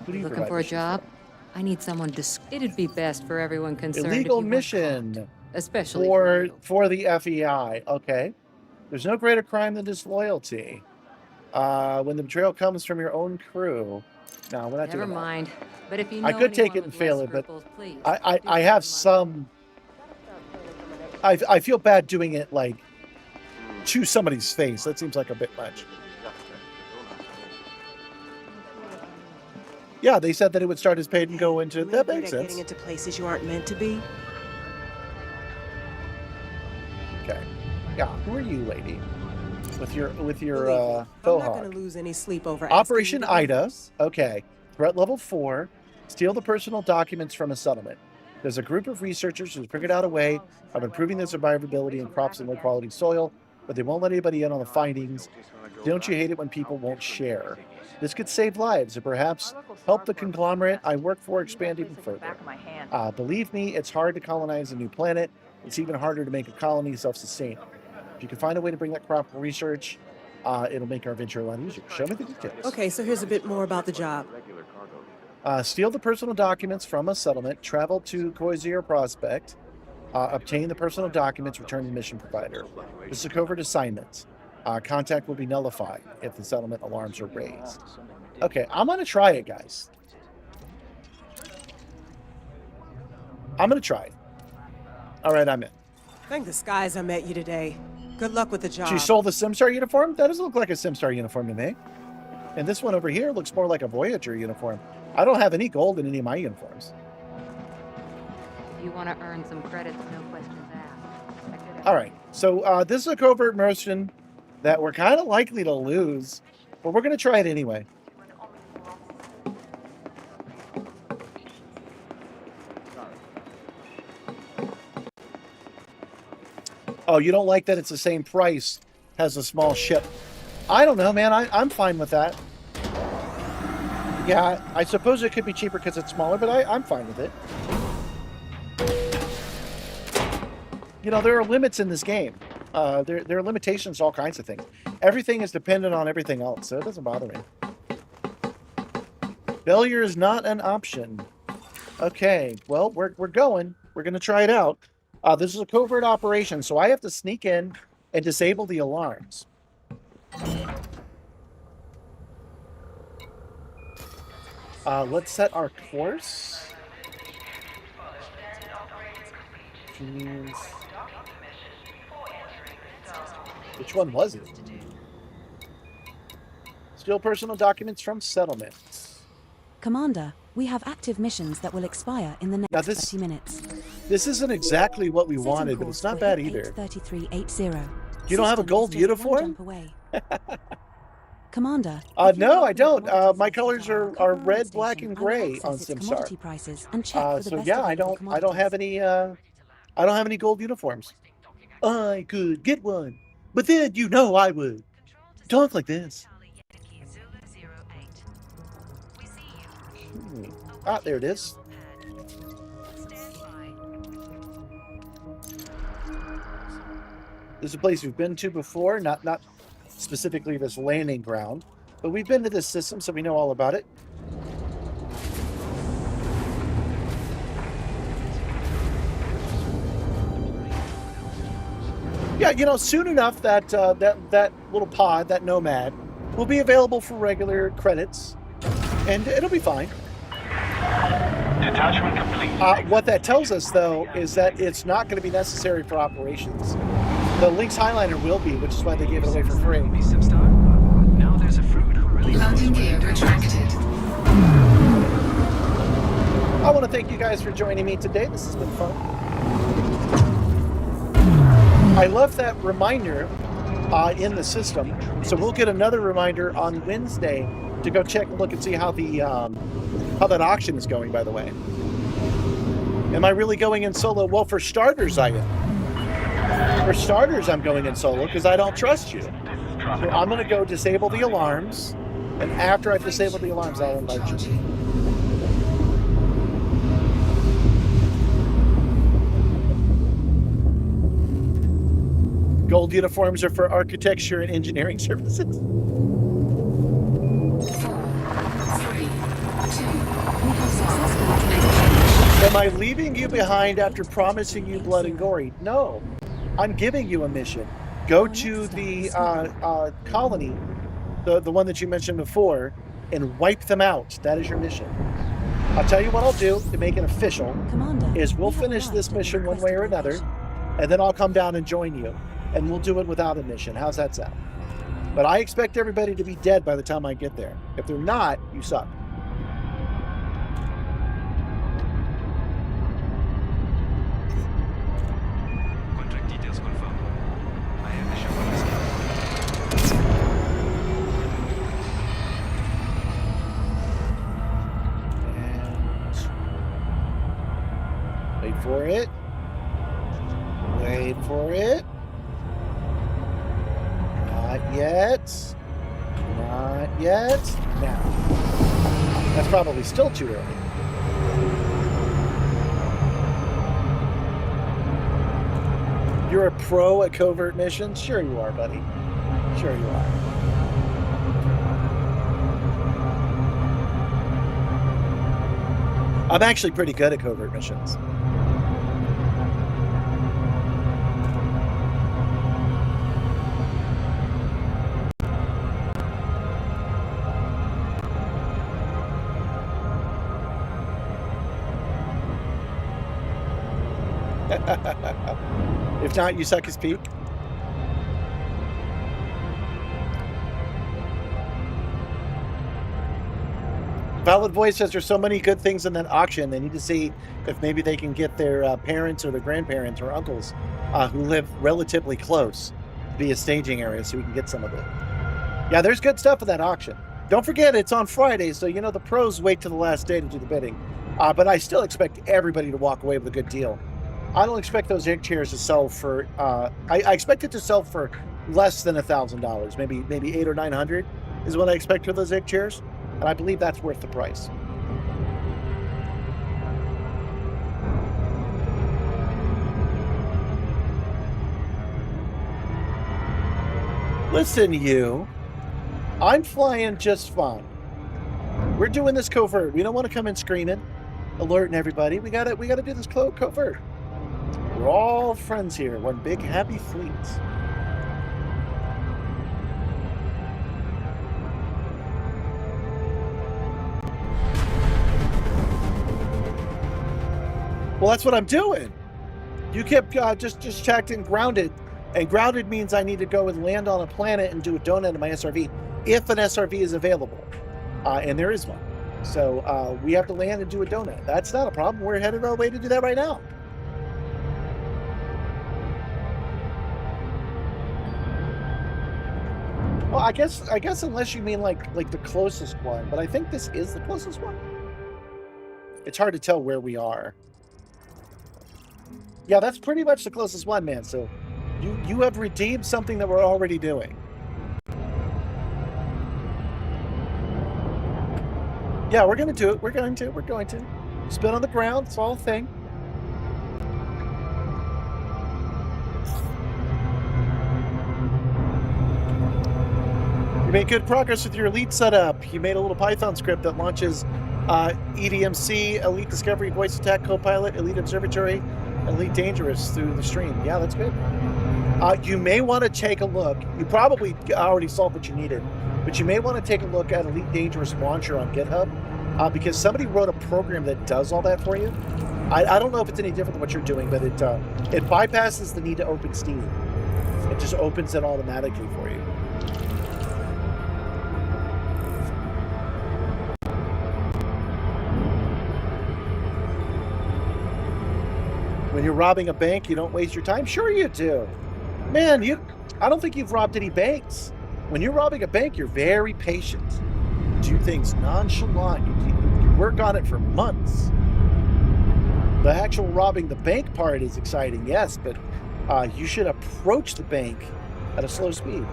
Who do you Looking provide for a missions job? I need someone it'd be best for everyone concerned. Illegal if you mission. Especially for the FEI. Okay. There's no greater crime than disloyalty. When the betrayal comes from your own crew. No, we're not Never doing that. mind. But if you know I could take it and fail it, but I have some. I feel bad doing it like to somebody's face. That seems like a bit much. Yeah, they said that it would start as paid and go into. That makes sense. Getting into places you aren't meant to be. Okay. Yeah. Who are you, lady? With your I'm not Quahog. going to lose any sleep over Operation Ida. Okay. Threat level 4. Steal the personal documents from a settlement. There's a group of researchers who's figured out a way of improving the survivability in crops and low-quality soil, but they won't let anybody in on the findings. Don't you hate it when people won't share? This could save lives and perhaps help the conglomerate I work for expand even further. Believe me, it's hard to colonize a new planet. It's even harder to make a colony self-sustaining. If you can find a way to bring that crop research, it'll make our venture a lot easier. Show me the details. Okay, so here's a bit more about the job. Steal the personal documents from a settlement, travel to Koizir Prospect, obtain the personal documents, return to the mission provider. This is a covert assignment. Contact will be nullified if the settlement alarms are raised. Okay, I'm going to try it, guys. I'm going to try it. All right, I'm in. Thank the skies I met you today. Good luck with the job. She sold the Simstarr uniform? That doesn't look like a Simstarr uniform to me. And this one over here looks more like a Voyager uniform. I don't have any gold in any of my uniforms. If you want to earn some credits, no questions asked. All right, so this is a covert mission that we're kind of likely to lose, but we're going to try it anyway. Oh, you don't like that it's the same price as a small ship? I don't know, man. I'm fine with that. Yeah, I suppose it could be cheaper because it's smaller, but I'm fine with it. You know, there are limits in this game. There are limitations to all kinds of things. Everything is dependent on everything else, so it doesn't bother me. Failure is not an option. Okay, well, we're going. We're going to try it out. This is a covert operation, so I have to sneak in and disable the alarms. Let's set our course. Jeez. Which one was it? Steal personal documents from settlements. Commander, we have active missions that will expire in the next 30 minutes. This isn't exactly what we wanted, but it's not bad either. 3380. You don't have a gold uniform? Commander. No, I don't. My colors are red, black, and gray on Simstarr. Prices and check for the So best yeah, I don't have any gold uniforms. I could get one, but then you know I would. Talk like this. Ah, there it is. This is a place we've been to before, not specifically this landing ground, but we've been to this system, so we know all about it. Yeah, you know, soon enough that that little pod, that Nomad, will be available for regular credits, and it'll be fine. Detachment complete. What that tells us, though, is that it's not going to be necessary for operations. The Lynx Highliner will be, which is why they gave it away for free. Simstarr? Now there's a fruit who really Landing gear retracted. I want to thank you guys for joining me today. This has been fun. I love that reminder in the system, so we'll get another reminder on Wednesday to go check and look and see how the how that auction is going. By the way, am I really going in solo? Well, for starters, I am. For starters, I'm going in solo because I don't trust you. So I'm going to go disable the alarms, and after I've disabled the alarms, I'll invite you. Gold uniforms are for architecture and engineering services. 4, 3, 2. Am I leaving you behind after promising you blood and gory? No. I'm giving you a mission. Go to the colony, the one that you mentioned before, and wipe them out. That is your mission. I'll tell you what I'll do to make it official. Commander, is we'll finish this mission one way or another, and then I'll come down and join you, and we'll do it without a mission. How's that sound? But I expect everybody to be dead by the time I get there. If they're not, you suck. Contract details confirmed. I have mission for Wait for it. Wait for it. Not yet. Not yet. Now. That's probably still too early. You're a pro at covert missions? Sure you are, buddy. Sure you are. I'm actually pretty good at covert missions. If not, you suck his peak. Valid Voice says there's so many good things in that auction. They need to see if maybe they can get their parents or their grandparents or uncles who live relatively close to be a staging area so we can get some of it. Yeah, there's good stuff in that auction. Don't forget, it's on Friday, so you know the pros wait till the last day to do the bidding. But I still expect everybody to walk away with a good deal. I don't expect those egg chairs to sell for. I expect it to sell for less than $1,000. Maybe $800 or $900 is what I expect for those egg chairs, and I believe that's worth the price. Listen, you. I'm flying just fine. We're doing this covert. We don't want to come in screaming, alerting everybody. We gotta do this covert. We're all friends here, one big happy fleet. Well, that's what I'm doing. You kept just checked and grounded And grounded means I need to go and land on a planet and do a donut in my SRV, if an SRV is available. And there is one. So we have to land and do a donut. That's not a problem. We're headed our way to do that right now. Well, I guess unless you mean like the closest one, but I think this is the closest one. It's hard to tell where we are. Yeah, that's pretty much the closest one, man. So you have redeemed something that we're already doing. Yeah, we're gonna do it. We're going to. Spin on the ground, it's all a thing. You made good progress with your Elite setup. You made a little Python script that launches EDMC, Elite Discovery, Voice Attack, Copilot, Elite Observatory, Elite Dangerous through the stream. Yeah, that's good. You may want to take a look. You probably already solved what you needed, but you may want to take a look at Elite Dangerous Launcher on GitHub because somebody wrote a program that does all that for you. I don't know if it's any different than what you're doing, but it bypasses the need to open Steam. It just opens it automatically for you. When you're robbing a bank, you don't waste your time? Sure you do. Man, I don't think you've robbed any banks. When you're robbing a bank, you're very patient. Do things nonchalant. You work on it for months. The actual robbing the bank part is exciting, yes, but you should approach the bank at a slow speed.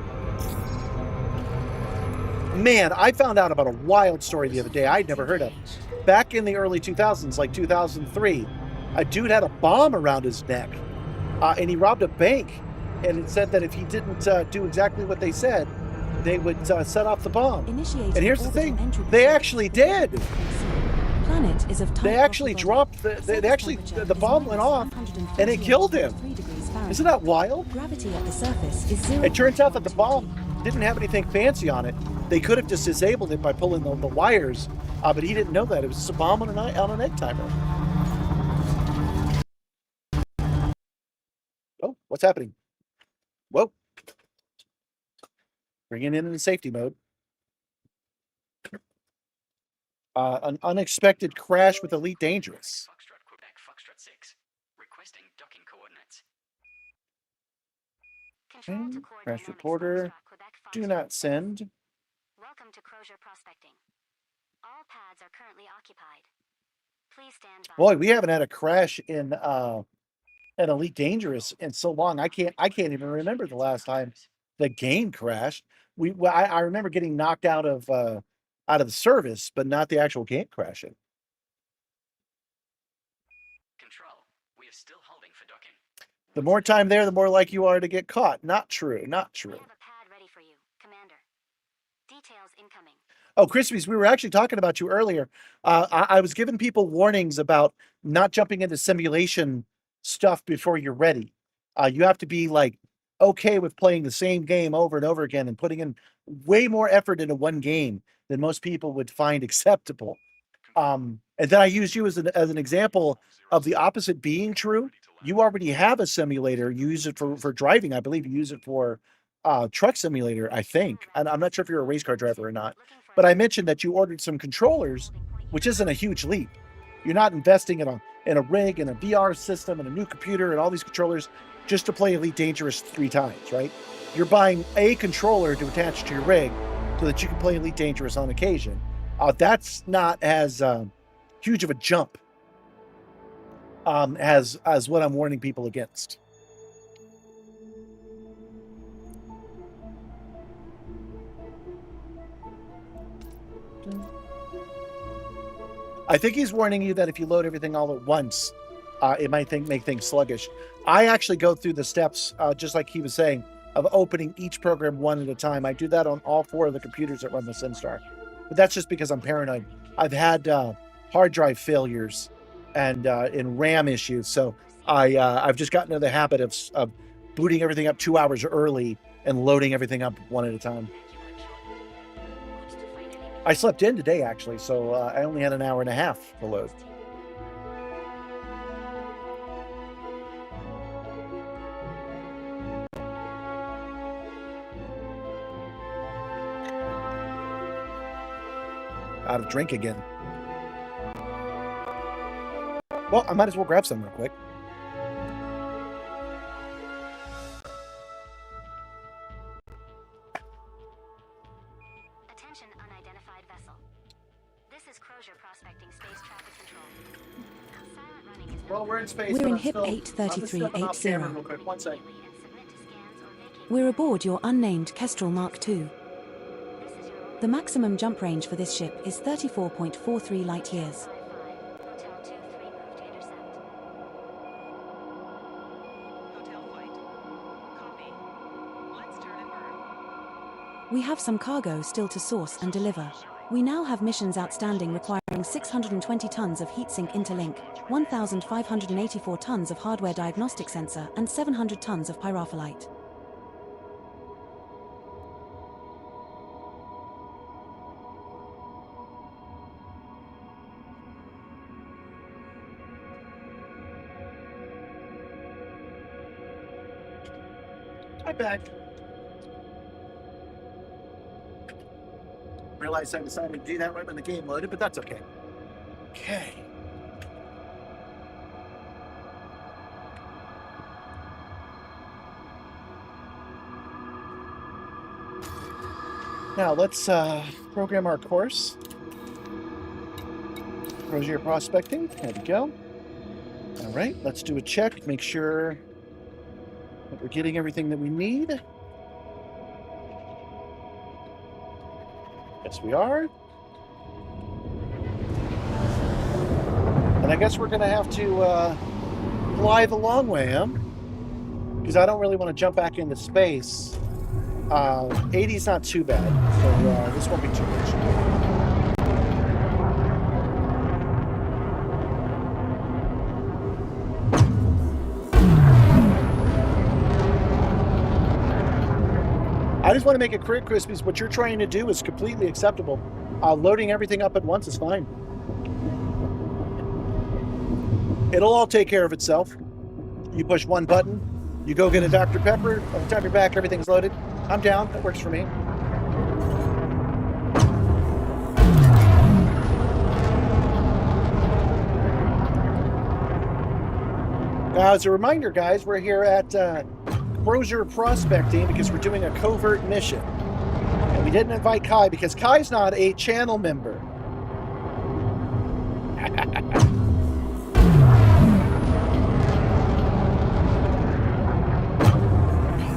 Man, I found out about a wild story the other day I'd never heard of. Back in the early 2000s, like 2003, a dude had a bomb around his neck, and he robbed a bank, and it said that if he didn't do exactly what they said, they would set off the bomb. And here's the thing, they actually did. Planet is of type they actually dropped, the bomb went off, and it killed him. Isn't that wild? Gravity at the surface is 0. It turns out that the bomb didn't have anything fancy on it. They could have just disabled it by pulling the wires, but he didn't know that. It was just a bomb on an egg timer. Oh, what's happening? Whoa. Bringing in safety mode. An unexpected crash with Elite Dangerous. Foxtrot, Quebec, Foxtrot 6. Requesting docking coordinates. Okay. Crash reporter. Do not send. Welcome to Crozier Prospecting. All pads are currently occupied. Please stand by. Boy, we haven't had a crash in an Elite Dangerous in so long. I can't even remember the last time the game crashed. I remember getting knocked out of the service, but not the actual game crashing. Control, we are still holding for docking. The more time there, the more like you are to get caught. Not true. Not true. We have a pad ready for you, Commander. Details incoming. Oh, Crispies, we were actually talking about you earlier. I was giving people warnings about not jumping into simulation stuff before you're ready. You have to be like okay with playing the same game over and over again and putting in way more effort into one game than most people would find acceptable. And then I used you as an example of the opposite being true. You already have a simulator. You use it for driving. I believe you use it for truck simulator, I think. And I'm not sure if you're a race car driver or not. But I mentioned that you ordered some controllers, which isn't a huge leap. You're not investing in a rig and a VR system and a new computer and all these controllers just to play Elite Dangerous 3 times, right? You're buying a controller to attach to your rig so that you can play Elite Dangerous on occasion. That's not as huge of a jump as what I'm warning people against. I think he's warning you that if you load everything all at once, it might make things sluggish. I actually go through the steps, just like he was saying, of opening each program one at a time. I do that on all 4 of the computers that run the Simstarr. But that's just because I'm paranoid. I've had hard drive failures and RAM issues, so I've just gotten into the habit of booting everything up 2 hours early and loading everything up one at a time. I slept in today, actually, so I only had an hour and a half to load. out of drink again. Well, I might as well grab some real quick. Attention, unidentified vessel. This is Crozier Prospecting Space Traffic Control. Silent running is Well, we're in space. We're in but I'm HIP still- 83380. real quick. One second. We're aboard your unnamed Kestrel Mark II. The maximum jump range for this ship is 34.43 light years. We have some cargo still to source and deliver. We now have missions outstanding requiring 620 tons of heatsink interlink, 1,584 tons of hardware diagnostic sensor, and 700 tons of pyrophyllite. I'm back. Realized I decided to do that right when the game loaded, but that's okay. Okay. Now let's program our course. Crozier Prospecting. There we go. All right, let's do a check. Make sure that we're getting everything that we need. Yes, we are. And I guess we're going to have to fly the long way, huh? Because I don't really want to jump back into space. 80's not too bad, so this won't be too much. I just want to make it clear, Crispies, what you're trying to do is completely acceptable. Loading everything up at once is fine. It'll all take care of itself. You push one button, you go get a Dr. Pepper, by the time you're back, everything's loaded. I'm down, that works for me. As a reminder, guys, we're here at Crozier Prospecting because we're doing a covert mission. And we didn't invite Kai because Kai's not a channel member.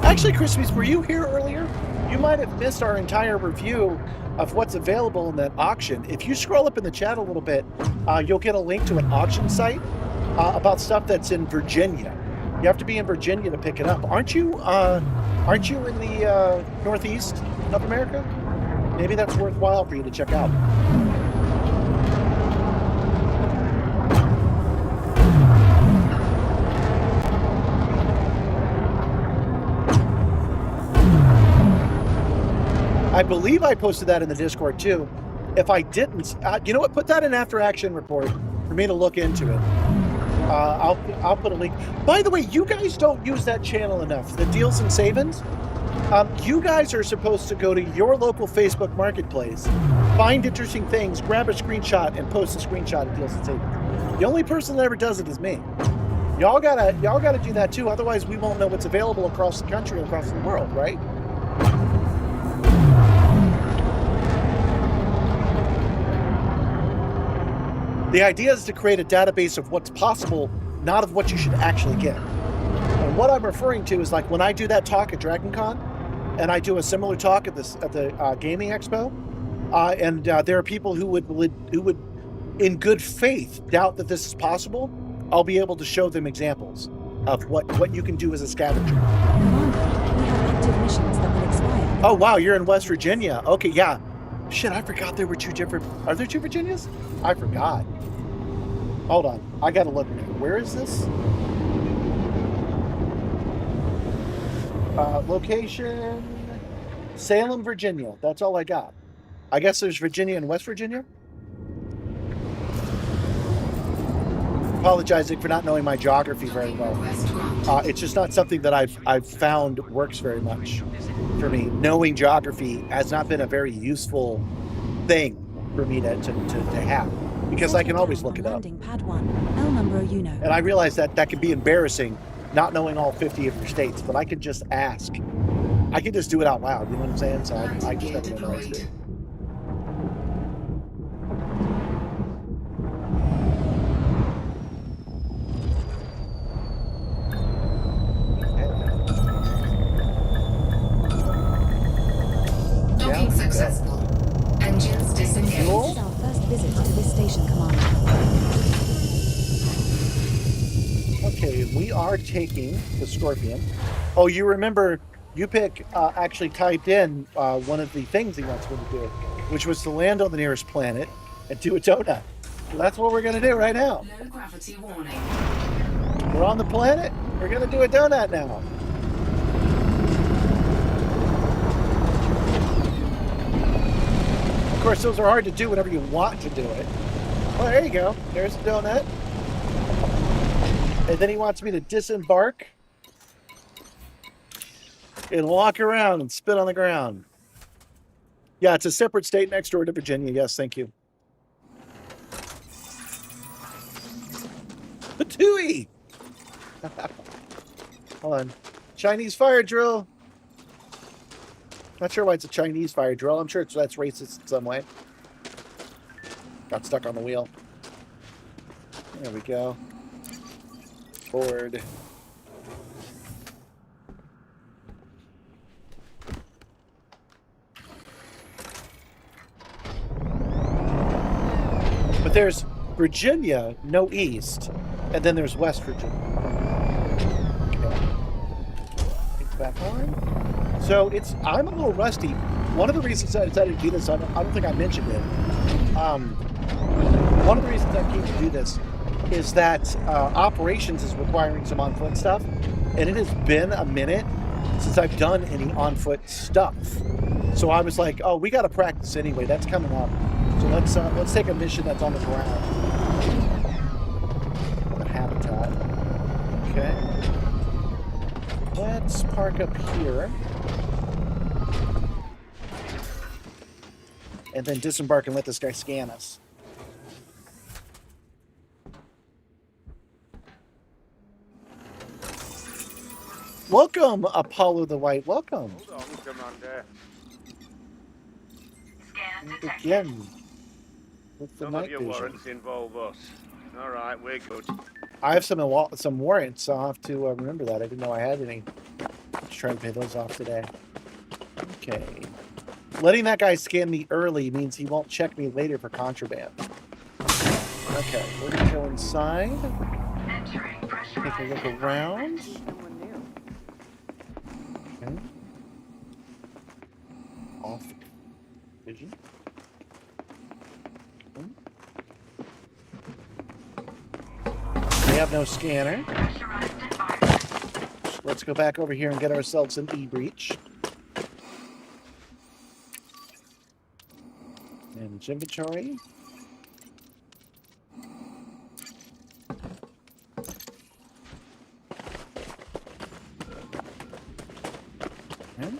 Actually, Crispies, were you here earlier? You might have missed our entire review of what's available in that auction. If you scroll up in the chat a little bit, you'll get a link to an auction site about stuff that's in Virginia. You have to be in Virginia to pick it up. Aren't you in the Northeast of America? Maybe that's worthwhile for you to check out. I believe I posted that in the Discord too. If I didn't, you know what? Put that in after action report for me to look into it. I'll put a link. By the way, you guys don't use that channel enough. The Deals and Savings. You guys are supposed to go to your local Facebook Marketplace, find interesting things, grab a screenshot, and post a screenshot of Deals and Savings. The only person that ever does it is me. Y'all gotta do that too. Otherwise, we won't know what's available across the country and across the world, right? The idea is to create a database of what's possible, not of what you should actually get. And what I'm referring to is like when I do that talk at DragonCon, and I do a similar talk at the Gaming Expo, and there are people who would, in good faith, doubt that this is possible. I'll be able to show them examples of what you can do as a scavenger. Commander, we have active missions that will expire. Oh wow, you're in West Virginia. Okay, yeah. Shit, I forgot there were two different. Are there two Virginias? I forgot. Hold on, I gotta look. Where is this? Location, Salem, Virginia. That's all I got. I guess there's Virginia and West Virginia. Apologizing for not knowing my geography very well. It's just not something that I've found works very much for me. Knowing geography has not been a very useful thing for me to have, because I can always look it up. Landing pad 1, El Numero Uno. And I realize that can be embarrassing, not knowing all 50 of your states, but I can just ask. I can just do it out loud, you know what I'm saying? So I just never memorized it. Docking successful. Engines disengaged. This is our first visit to this station, Commander. Okay, we are taking the Scorpion. Oh, you remember, Upik actually typed in one of the things he wants me to do, which was to land on the nearest planet and do a donut. So that's what we're going to do right now. Low gravity warning. We're on the planet. We're going to do a donut now. Of course, those are hard to do whenever you want to do it. Oh, there you go. There's a donut. And then he wants me to disembark and walk around and spit on the ground. Yeah, it's a separate state next door to Virginia. Yes, thank you. Patooey! Hold on. Chinese fire drill. Not sure why it's a Chinese fire drill. I'm sure that's racist in some way. Got stuck on the wheel. There we go. Forward. But there's Virginia, no east, and then there's West Virginia. Okay. It's back on. So I'm a little rusty. One of the reasons I decided to do this, I don't think I mentioned it. One of the reasons I came to do this is that operations is requiring some on-foot stuff, and it has been a minute since I've done any on-foot stuff. So I was like, oh, we got to practice anyway. That's coming up. So let's take a mission that's on the ground. The habitat. Okay. Let's park up here. And then disembark and let this guy scan us. Welcome, Apollo the White. Welcome. Hold on, Commander. Again. With the None night of your vision. warrants involve us. All right, we're good. I have some warrants, so I'll have to remember that. I didn't know I had any. Let's try to pay those off today. Okay. Letting that guy scan me early means he won't check me later for contraband. Okay, we're going to go inside. Take a look around. Okay. Off vision. Okay. We have no scanner. Let's go back over here and get ourselves an e-breach. Manage inventory. Okay.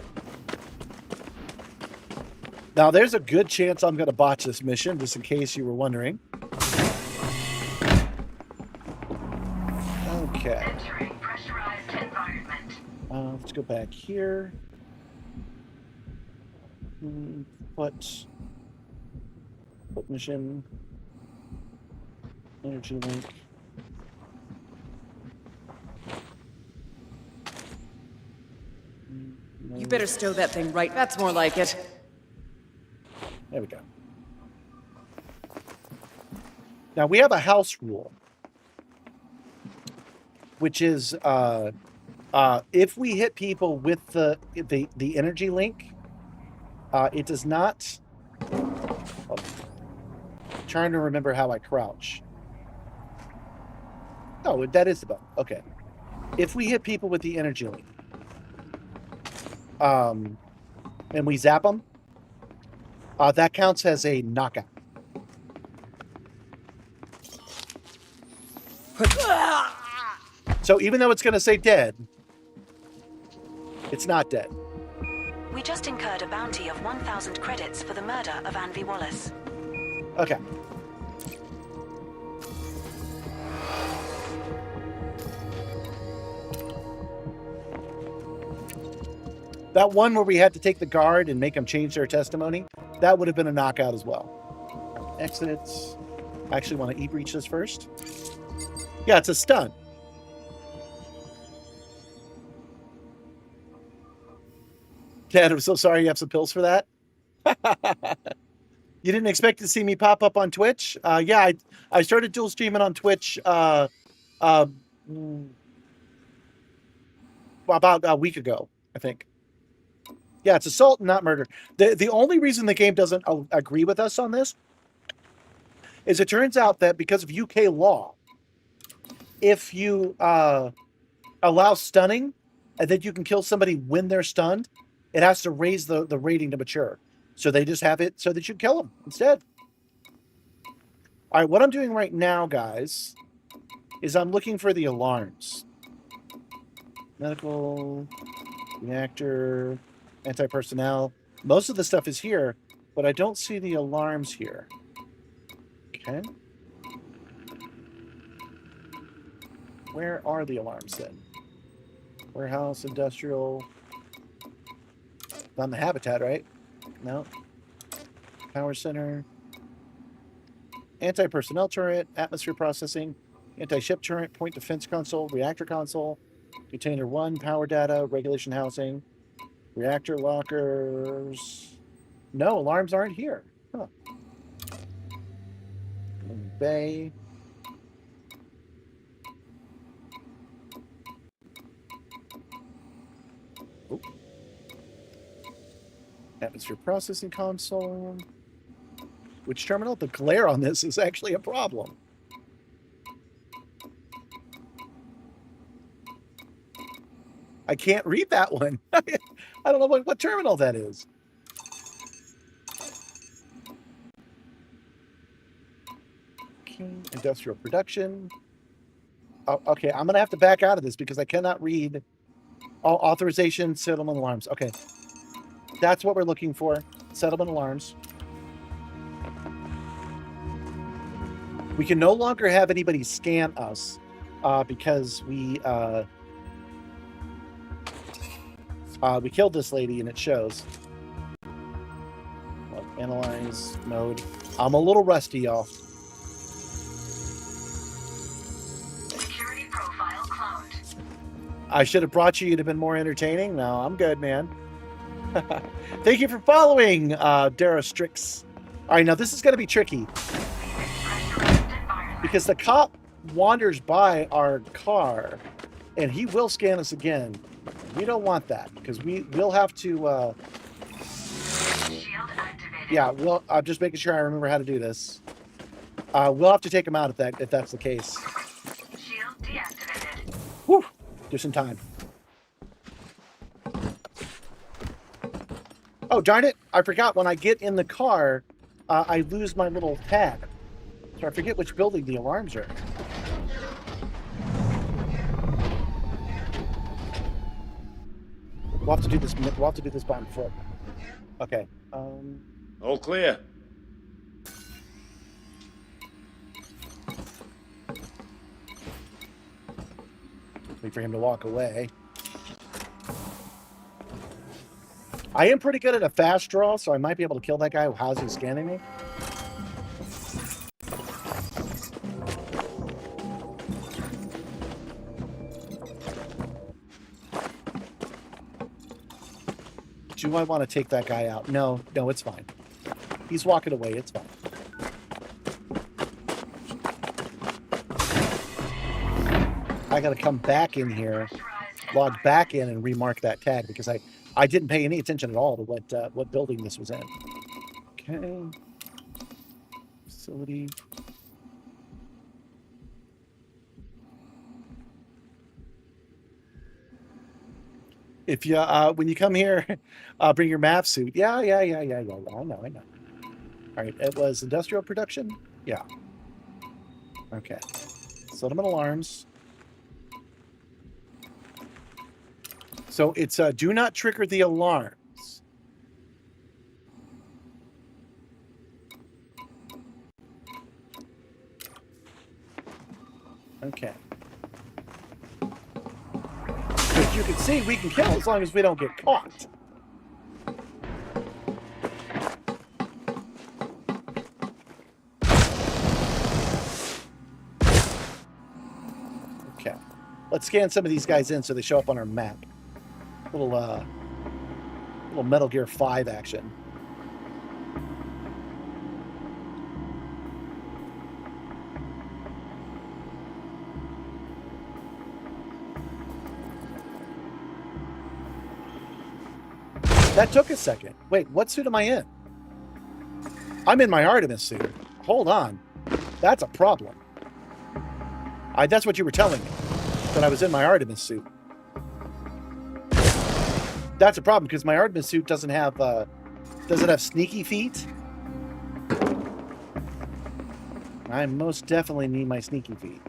Now, there's a good chance I'm going to botch this mission, just in case you were wondering. Okay. Entering pressurized environment. Let's go back here. What mission? Energy link. You better stow that thing right. That's more like it. There we go. Now we have a house rule, which is if we hit people with the energy link, it does not. Oh, trying to remember how I crouch. No, that is the button. Okay. If we hit people with the energy link, and we zap them, that counts as a knockout. So even though it's going to say dead, it's not dead. We just incurred a bounty of 1,000 credits for the murder of Anvi Wallace. Okay. That one where we had to take the guard and make them change their testimony, that would have been a knockout as well. Exits. I actually want to e-breach this first. Yeah, it's a stun. Dad, I'm so sorry you have some pills for that. You didn't expect to see me pop up on Twitch? Yeah, I started dual streaming on Twitch about a week ago, I think. Yeah, it's assault, not murder. The only reason the game doesn't agree with us on this is it turns out that because of UK law, if you allow stunning and then you can kill somebody when they're stunned, it has to raise the rating to mature. So they just have it so that you kill them instead. All right, what I'm doing right now, guys, is I'm looking for the alarms. Medical, reactor, anti-personnel. Most of the stuff is here, but I don't see the alarms here. Okay. Where are the alarms then? Warehouse, industrial. Not in the habitat, right? No. Power center. Anti-personnel turret, atmosphere processing, anti-ship turret, point defense console, reactor console, container 1, power data, regulation housing, reactor lockers. No, alarms aren't here. Huh. Bay. Oop. Atmosphere processing console. Which terminal? The glare on this is actually a problem. I can't read that one. I don't know what terminal that is. Okay, industrial production. Oh, okay, I'm going to have to back out of this because I cannot read all authorization, settlement alarms. Okay, that's what we're looking for. Settlement alarms. We can no longer have anybody scan us because we killed this lady and it shows. Well, analyze mode. I'm a little rusty, y'all. Security profile cloned. I should have brought you. You'd have been more entertaining. No, I'm good, man. Thank you for following, Dara Strix. All right, now this is going to be tricky because the cop wanders by our car and he will scan us again. We don't want that because we'll have to. Yeah, well, I'm just making sure I remember how to do this. We'll have to take him out if that's the case. Shield deactivated. Whew, just in time. Oh, darn it. I forgot when I get in the car, I lose my little tag. So I forget which building the alarms are. We'll have to do this. We'll have to do this on foot. Okay. All clear. Wait for him to walk away. I am pretty good at a fast draw, so I might be able to kill that guy while he's scanning me. Do I want to take that guy out? No, it's fine. He's walking away. It's fine. I got to come back in here, log back in, and remark that tag because I didn't pay any attention at all to what building this was in. Okay. Facility. If you when you come here, bring your MAF suit. Yeah. I know. All right, it was industrial production. Yeah. Okay. Settlement alarms. So it's do not trigger the alarms. Okay. As you can see, we can kill as long as we don't get caught. Okay. Let's scan some of these guys in so they show up on our map. Little Metal Gear 5 action. That took a second. Wait, what suit am I in? I'm in my Artemis suit. Hold on. That's a problem. That's what you were telling me. That I was in my Artemis suit. That's a problem because my Artemis suit doesn't have sneaky feet? I most definitely need my sneaky feet.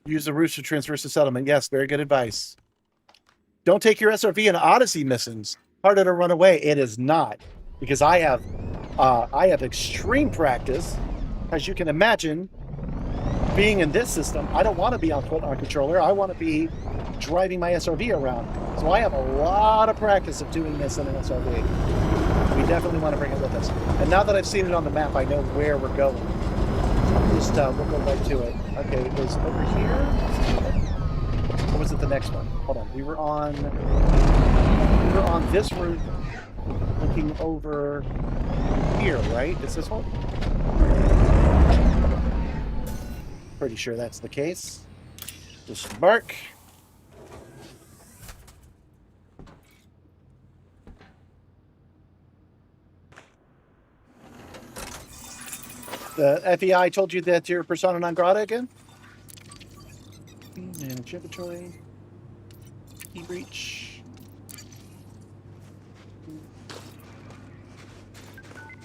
Use the routes to traverse the settlement. Yes, very good advice. Don't take your SRV in Odyssey missions. Harder to run away. It is not, because I have extreme practice, as you can imagine. Being in this system, I don't want to be on foot on controller. I want to be driving my SRV around. So I have a lot of practice of doing this in an SRV. We definitely want to bring it with us. And now that I've seen it on the map, I know where we're going. Just we'll go right to it. Okay, it was over here. Or was it the next one? Hold on. We were on this route, looking over here, right? Is this one? Pretty sure that's the case. Disembark. The FEI told you that you're persona non grata again? Manage inventory. E-breach.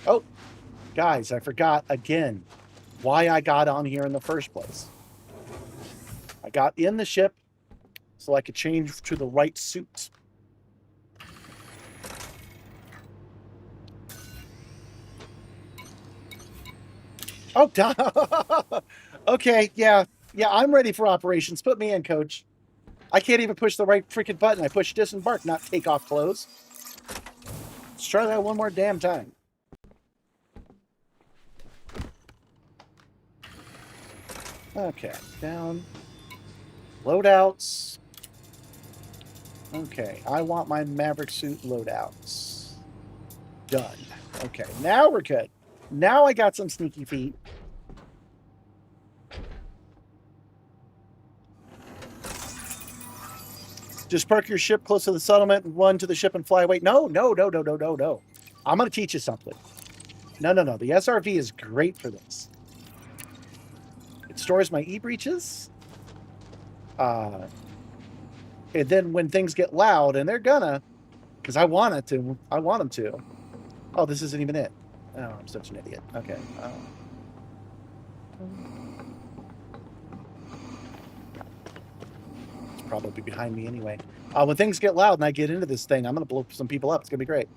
Oh, guys, I forgot again why I got on here in the first place. I got in the ship so I could change to the right suit. Oh, okay, yeah, I'm ready for operations. Put me in, coach. I can't even push the right freaking button. I push disembark, not take off clothes. Let's try that one more damn time. Okay, down. Loadouts. Okay, I want my Maverick suit loadouts. Done. Okay, now we're good. Now I got some sneaky feet. Just park your ship close to the settlement and run to the ship and fly away. No. I'm going to teach you something. No. The SRV is great for this. It stores my e-breaches. And then when things get loud, and they're gonna, because I want them to. Oh, this isn't even it. Oh, I'm such an idiot. Okay. It's probably behind me anyway. When things get loud and I get into this thing, I'm going to blow some people up. It's going to be great.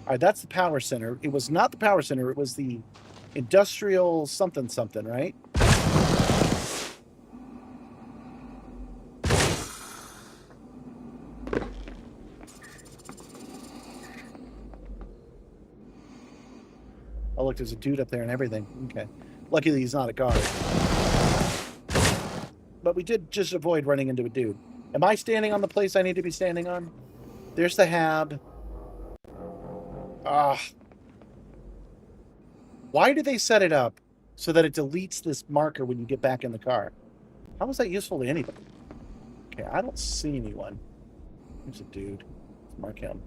All right, that's the power center. It was not the power center. It was the industrial something, right? Oh, look, there's a dude up there and everything. Okay. Luckily, he's not a guard. But we did just avoid running into a dude. Am I standing on the place I need to be standing on? There's the hab. Why do they set it up so that it deletes this marker when you get back in the car? How is that useful to anybody? Okay, I don't see anyone. There's a dude. Let's mark him.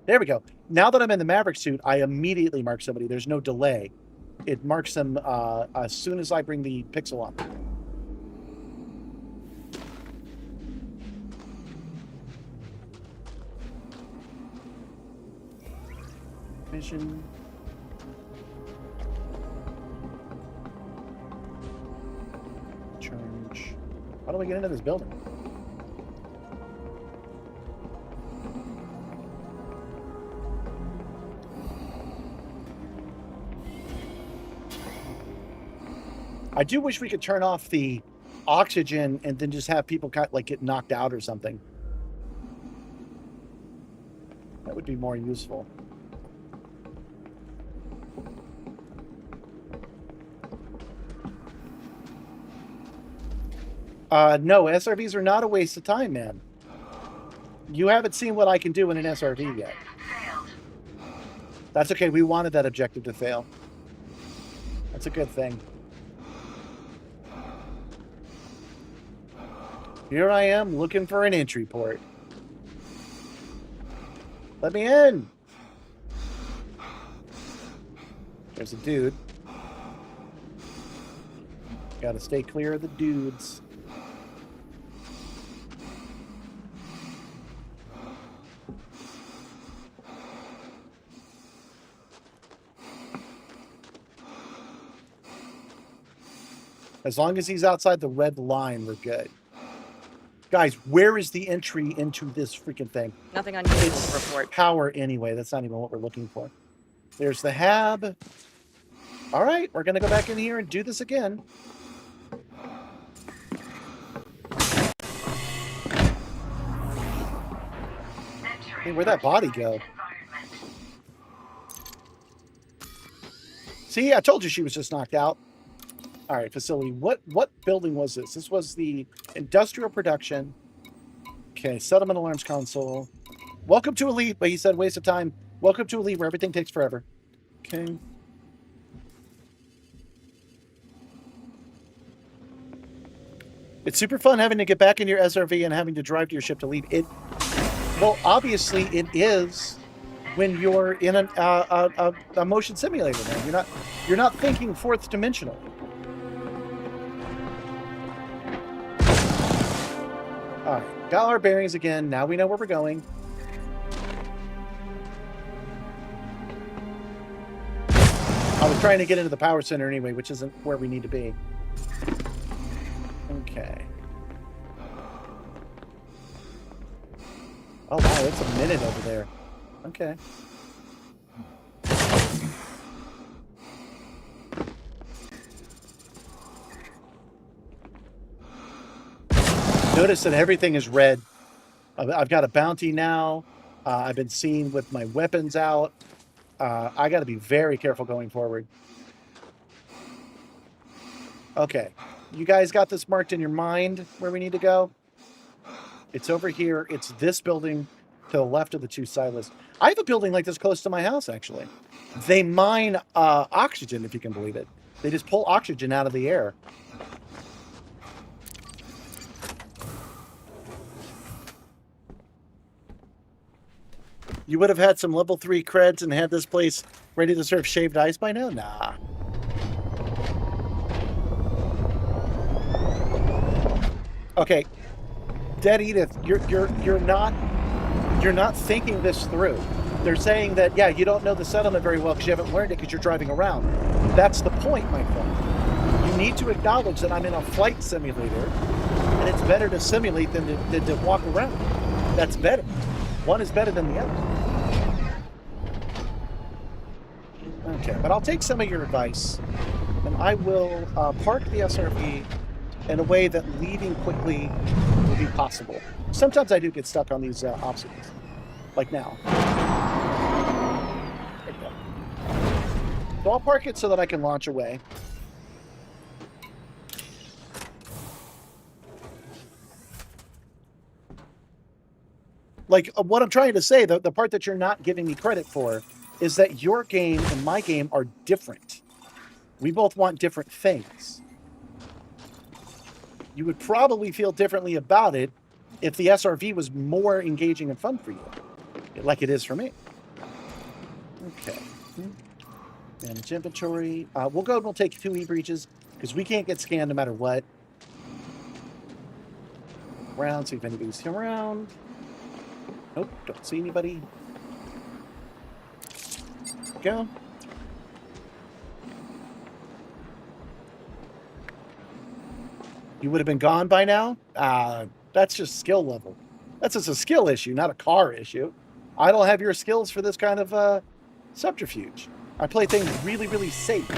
There we go. Now that I'm in the Maverick suit, I immediately mark somebody. There's no delay. It marks them as soon as I bring the pixel up. Vision. Charge. How do I get into this building? I do wish we could turn off the oxygen and then just have people kind of like get knocked out or something. That would be more useful. No, SRVs are not a waste of time, man. You haven't seen what I can do in an SRV yet. That's okay. We wanted that objective to fail. That's a good thing. Here I am looking for an entry port. Let me in. There's a dude. Gotta stay clear of the dudes. As long as he's outside the red line, we're good. Guys, where is the entry into this freaking thing? Nothing unusual It's to report. power anyway. That's not even what we're looking for. There's the hab. All right, we're going to go back in here and do this again. Hey, where'd that body go? See, I told you she was just knocked out. All right, facility. What building was this? This was the industrial production. Okay, settlement alarms console. Welcome to Elite, but he said waste of time. Welcome to Elite, where everything takes forever. Okay. It's super fun having to get back in your SRV and having to drive to your ship to leave. Well, obviously it is when you're in a motion simulator. Man. You're not thinking fourth dimensional. All right, got our bearings again. Now we know where we're going. I was trying to get into the power center anyway, which isn't where we need to be. Okay. Oh, wow, it's a minute over there. Okay. Notice that everything is red. I've got a bounty now. I've been seen with my weapons out. I got to be very careful going forward. Okay. You guys got this marked in your mind where we need to go? It's over here. It's this building to the left of the two silos. I have a building like this close to my house, actually. They mine oxygen, if you can believe it. They just pull oxygen out of the air. You would have had some level 3 creds and had this place ready to serve shaved ice by now? Nah. Okay. Dead Edith, you're not thinking this through. They're saying that, yeah, you don't know the settlement very well because you haven't learned it because you're driving around. That's the point, my friend. You need to acknowledge that I'm in a flight simulator, and it's better to simulate than to walk around. That's better. One is better than the other. Okay, but I'll take some of your advice, and I will park the SRV in a way that leaving quickly will be possible. Sometimes I do get stuck on these obstacles, like now. There we go. So I'll park it so that I can launch away. Like, what I'm trying to say, the part that you're not giving me credit for, is that your game and my game are different. We both want different things. You would probably feel differently about it if the SRV was more engaging and fun for you, like it is for me. Okay. Manage inventory. We'll go and we'll take 2 e-breaches, because we can't get scanned no matter what. Around, see if anybody's around. Nope, don't see anybody. Go. You would have been gone by now? That's just skill level. That's just a skill issue, not a car issue. I don't have your skills for this kind of subterfuge. I play things really, really safe.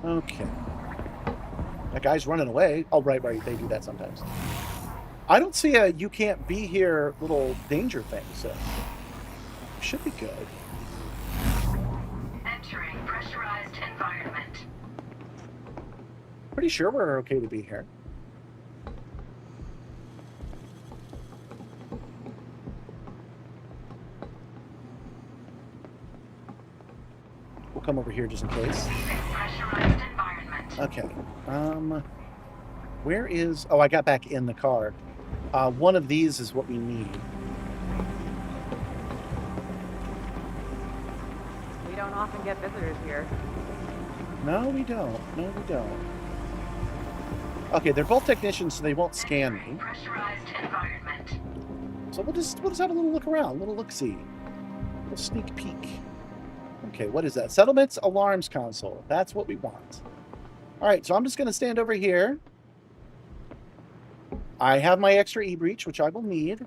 Okay. That guy's running away. Oh, right. They do that sometimes. I don't see a you can't be here little danger thing, so should be good. Entering pressurized environment. Pretty sure we're okay to be here. We'll come over here just in case. Pressurized environment. Okay. Where is... Oh, I got back in the car. One of these is what we need. We don't often get visitors here. No, we don't. No, we don't. Okay, they're both technicians, so they won't scan me. Pressurized environment. So we'll just have a little look around, a little look-see. A little sneak peek. Okay, what is that? Settlements Alarms Console. That's what we want. All right, so I'm just going to stand over here. I have my extra e-breach, which I will need.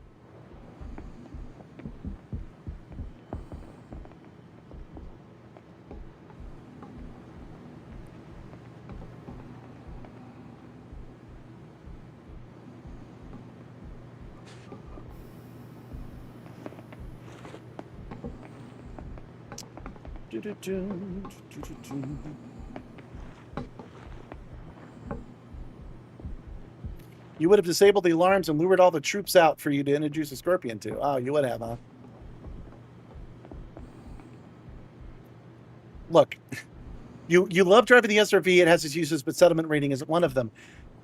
You would have disabled the alarms and lured all the troops out for you to introduce a Scorpion to. Oh, you would have, huh? Look, you love driving the SRV. It has its uses, but settlement rating isn't one of them.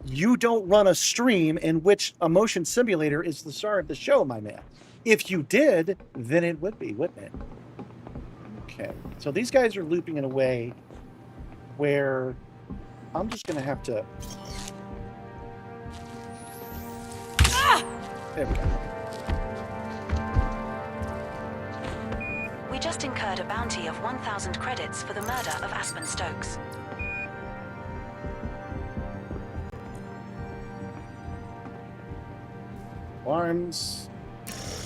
You don't run a stream in which a motion simulator is the star of the show, my man. If you did, then it would be, wouldn't it? Okay, so these guys are looping in a way where I'm just going to have to... There we go. We just incurred a bounty of 1,000 credits for the murder of Aspen Stokes. Alarms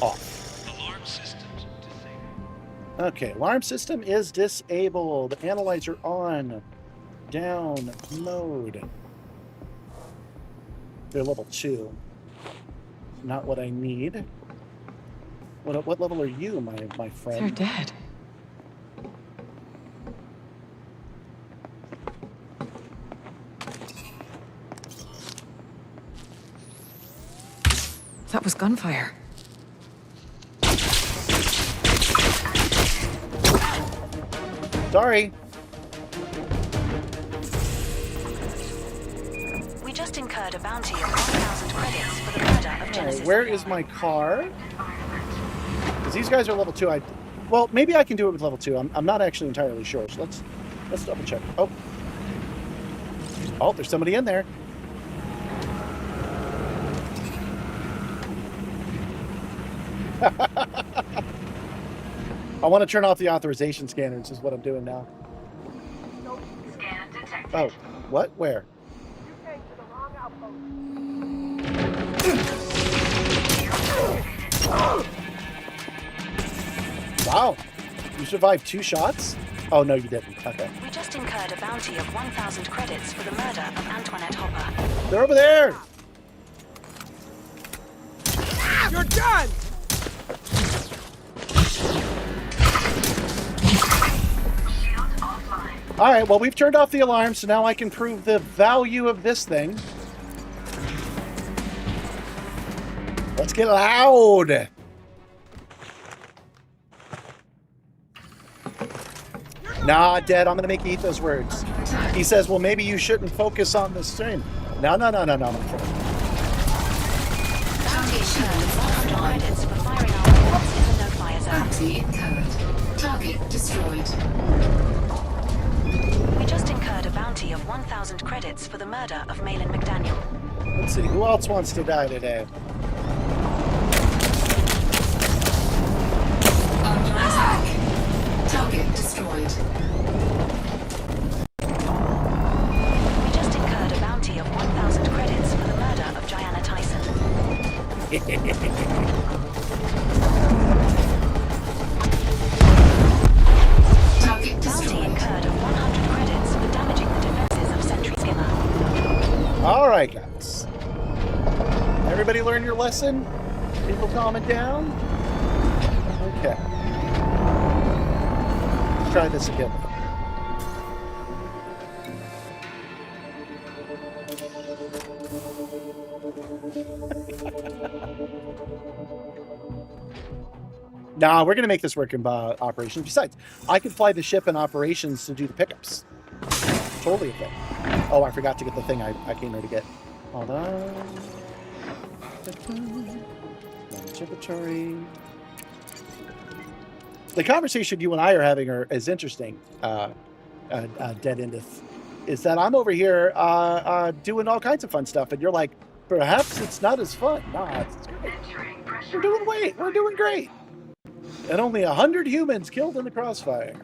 off. Alarm systems disabled. Okay, alarm system is disabled. Analyzer on. Down mode. They're level 2. Not what I need. What level are you, my friend? They're dead. That was gunfire. Sorry. We just incurred a bounty of 1,000 credits for the murder of Genesis. Right, where is my car? Because these guys are level 2. Well, maybe I can do it with level 2. I'm not actually entirely sure. So let's double check. Oh, there's somebody in there. I want to turn off the authorization scanners, is what I'm doing now. Scan detected. Oh, what? Where? Wow. You survived 2 shots? Oh, no, you didn't. Okay. We just incurred a bounty of 1,000 credits for the murder of Antoinette Hopper. They're over there! You're done! All right, well, we've turned off the alarm, so now I can prove the value of this thing. Let's get loud! Nah, Dad, I'm going to make you eat those words. He says, well, maybe you shouldn't focus on the stream. No, my friend. Credits for firing our weapons in the no-fire zone. Bounty incurred. Target destroyed. We just incurred a bounty of 1,000 credits for the murder of Malin McDaniel. Let's see, who else wants to die today? Under attack. Target destroyed. We just incurred a bounty of 1,000 credits for the murder of Diana Tyson. Target Bounty destroyed. incurred of 100 credits for damaging the defense right, guys. Everybody learn your lesson? People calming down? Okay. Let's try this again. Nah, we're going to make this work in operations. Besides, I can fly the ship in operations to do the pickups. Totally a thing. Oh, I forgot to get the thing I came here to get. Hold on. Inventory. The conversation you and I are having is interesting, Dead Endeth, is that I'm over here doing all kinds of fun stuff, and you're like, perhaps it's not as fun. Nah, it's great. We're doing great. And only 100 humans killed in the crossfire.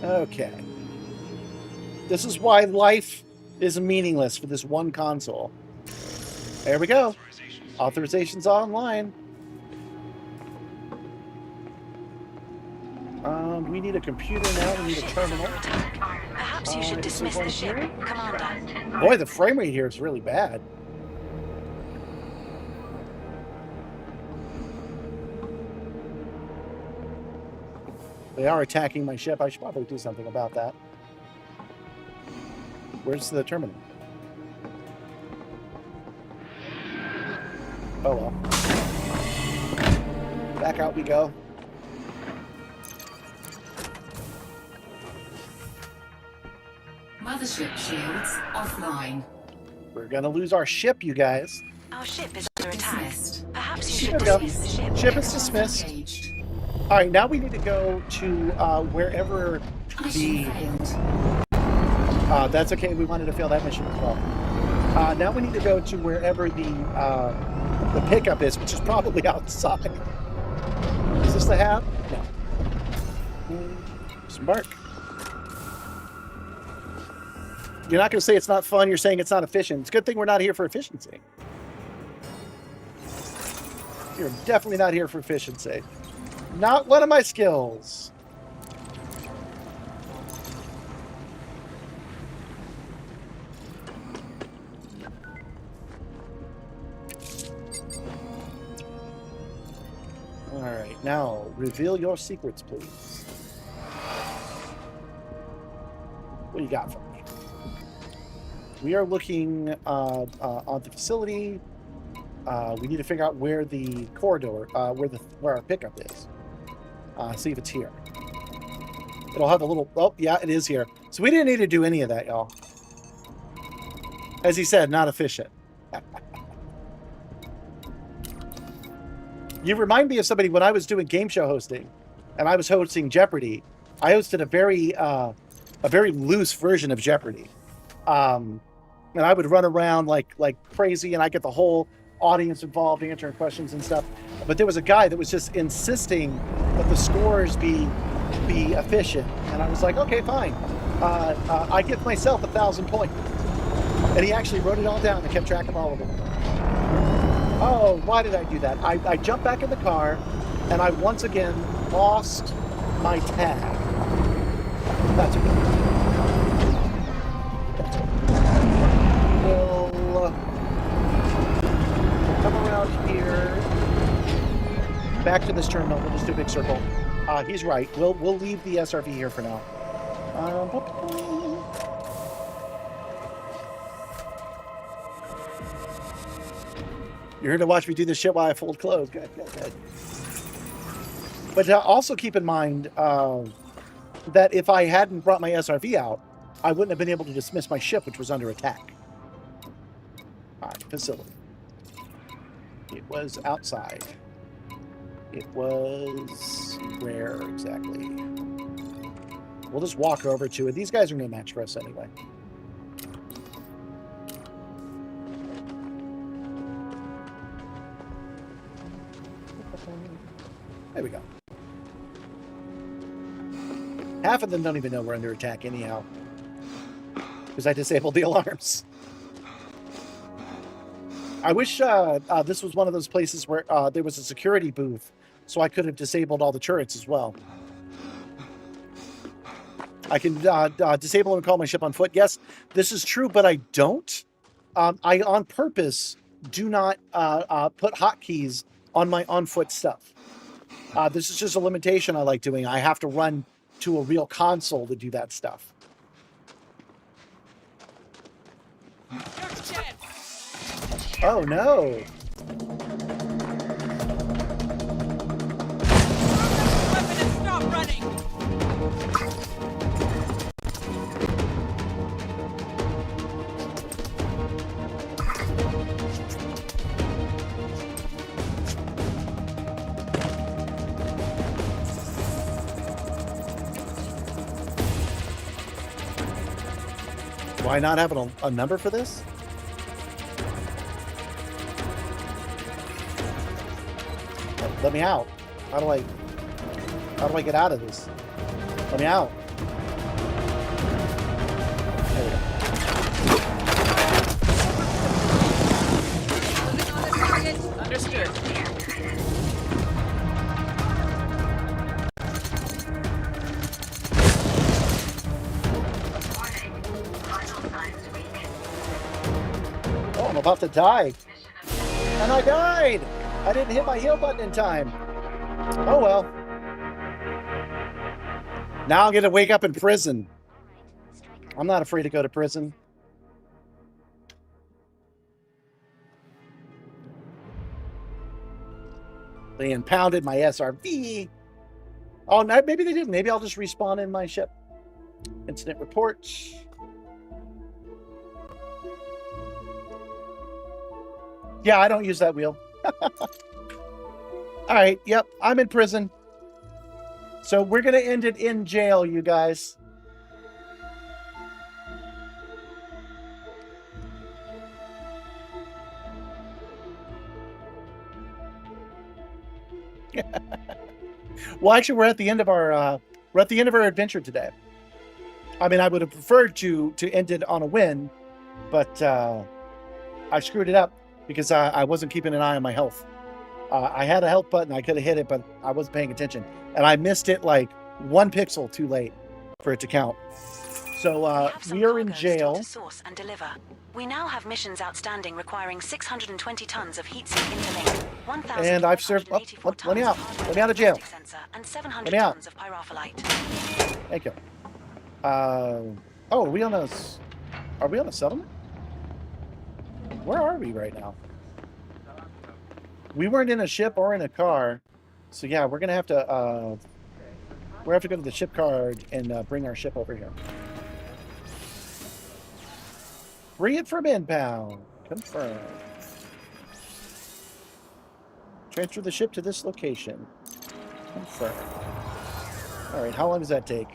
Okay. This is why life is meaningless for this one console. There we go. Authorizations online. We need a computer now. We need a terminal. Perhaps you should dismiss the ship, Commander. Boy, the frame rate here is really bad. They are attacking my ship. I should probably do something about that. Where's the terminal? Oh well. Back out we go. Mothership shields offline. We're gonna lose our ship, you guys. Our ship is under attack. Perhaps you There should we go. dismiss the ship. Ship is dismissed. All right, now we need to go to wherever the. That's okay. We wanted to fail that mission as well. Now we need to go to wherever the pickup is, which is probably outside. Is this the hab? No. Smart. You're not going to say it's not fun. You're saying it's not efficient. It's a good thing we're not here for efficiency. You're definitely not here for efficiency. Not one of my skills. All right, now reveal your secrets, please. What do you got for me? We are looking on the facility. We need to figure out where the corridor, where our pickup is. See if it's here. It'll have a little. Oh, yeah, it is here. So we didn't need to do any of that, y'all. As he said, not efficient. You remind me of somebody when I was doing game show hosting, and I was hosting Jeopardy. I hosted a very loose version of Jeopardy, and I would run around like crazy, and I get the whole audience involved answering questions and stuff. But there was a guy that was just insisting that the scores be efficient, and I was like, okay, fine. I give myself 1,000 points, and he actually wrote it all down and kept track of all of them. Oh, why did I do that? I jumped back in the car, and I once again lost my tag. That's okay. We'll come around here, back to this terminal. We'll just do a big circle. He's right. We'll leave the SRV here for now. You're here to watch me do this shit while I fold clothes. Good. But also keep in mind that if I hadn't brought my SRV out, I wouldn't have been able to dismiss my ship, which was under attack. All right, facility. It was outside. It was where exactly? We'll just walk over to it. These guys are no match for us anyway. There we go. Half of them don't even know we're under attack anyhow, because I disabled the alarms. I wish this was one of those places where there was a security booth so I could have disabled all the turrets as well. I can disable and call my ship on foot. Yes, this is true, but I don't. I, on purpose, do not put hotkeys on my on-foot stuff. This is just a limitation I like doing. I have to run to a real console to do that stuff. Oh, no. Stop running! Do I not have a number for this? Let me out. How do I get out of this? Let me out. There we go. Understood. Oh, I'm about to die. And I died! I didn't hit my heal button in time. Oh well. Now I'm gonna wake up in prison. I'm not afraid to go to prison. They impounded my SRV. Oh, no, maybe they didn't. Maybe I'll just respawn in my ship. Incident reports. Yeah, I don't use that wheel. All right, yep, I'm in prison. So we're going to end it in jail, you guys. Well, actually, we're at the end of our adventure today. I mean, I would have preferred to end it on a win, but I screwed it up because I wasn't keeping an eye on my health. I had a health button. I could have hit it, but I wasn't paying attention. And I missed it like 1 pixel too late for it to count. So we are in jail. To source and deliver. We now have missions outstanding requiring 620 tons of heat sink interlink, 1,000 And I've served... Oh, let me out. Let me out of jail. And 700 let me out. tons of pyrophyllite. Thank you. Oh, are we on a settlement? Where are we right now? We weren't in a ship or in a car, so yeah, we're gonna have to go to the ship card and bring our ship over here. Free it from impound. Confirm. Transfer the ship to this location. Confirm. All right, how long does that take?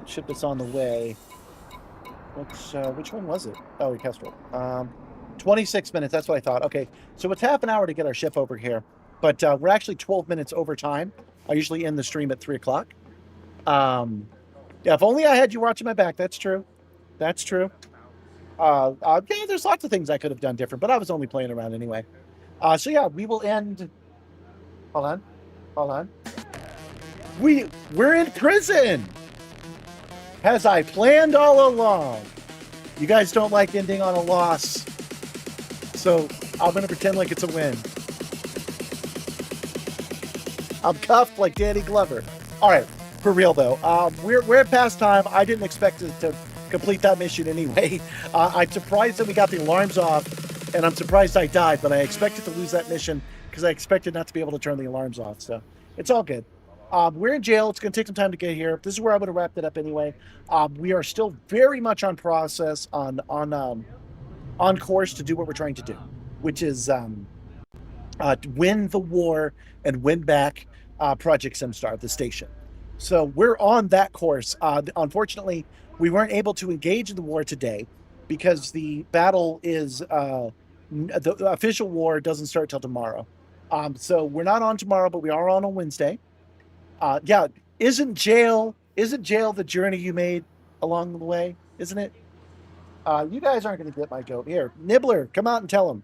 Ship that's on the way. Which one was it? Oh, Kestrel. 26 minutes. That's what I thought. Okay, so it's half an hour to get our ship over here, but we're actually 12 minutes over time. I usually end the stream at 3 o'clock. Yeah, if only I had you watching my back. That's true. That's true. Yeah, there's lots of things I could have done different, but I was only playing around anyway. So yeah, we will end. Hold on. We're in prison, as I planned all along. You guys don't like ending on a loss, so I'm gonna pretend like it's a win. I'm cuffed like Danny Glover. All right, for real though. We're past time. I didn't expect to complete that mission anyway. I'm surprised that we got the alarms off, and I'm surprised I died, but I expected to lose that mission because I expected not to be able to turn the alarms off, so it's all good. We're in jail. It's going to take some time to get here. This is where I would have wrapped it up anyway. We are still very much on process, on course to do what we're trying to do, which is win the war and win back Project Simstarr, the station. So we're on that course. Unfortunately, we weren't able to engage in the war today because the battle is the official war doesn't start till tomorrow. So we're not on tomorrow, but we are on Wednesday. Yeah, isn't jail the journey you made along the way? Isn't it? You guys aren't going to get my goat. Here, Nibbler, come out and tell him.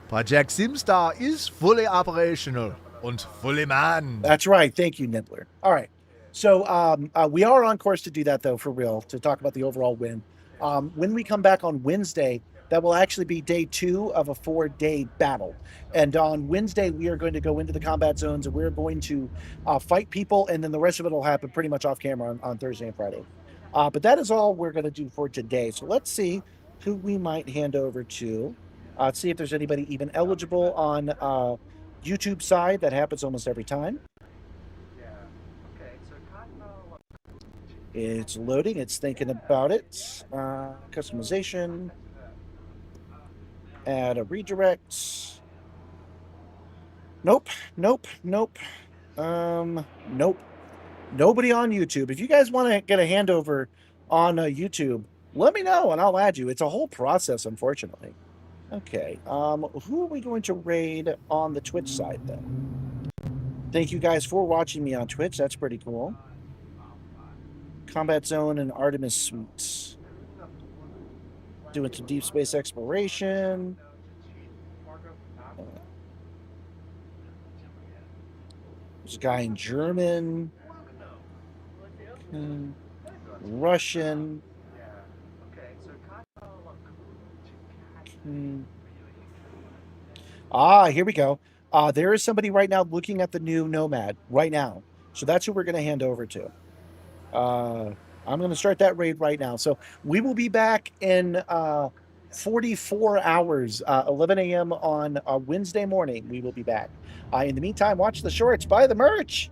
Project Simstarr is fully operational and fully manned. That's right. Thank you, Nibbler. All right. So we are on course to do that, though, for real, to talk about the overall win. When we come back on Wednesday, that will actually be day 2 of a 4-day battle. And on Wednesday, we are going to go into the combat zones and we're going to fight people. And then the rest of it will happen pretty much off camera on Thursday and Friday. But that is all we're going to do for today. So let's see who we might hand over to. See if there's anybody even eligible on YouTube side. That happens almost every time. It's loading. It's thinking about it. Customization. Add a redirect. Nope. Nope. Nope. Nope. Nobody on YouTube. If you guys want to get a handover on YouTube, let me know and I'll add you. It's a whole process, unfortunately. Okay. Who are we going to raid on the Twitch side then? Thank you guys for watching me on Twitch. That's pretty cool. Combat Zone and Artemis Suites. Doing some deep space exploration. There's a guy in German. Russian. Here we go. There is somebody right now looking at the new Nomad right now. So that's who we're going to hand over to. I'm going to start that raid right now. So we will be back in 44 hours, 11 a.m. on Wednesday morning. We will be back. In the meantime, watch the shorts, buy the merch.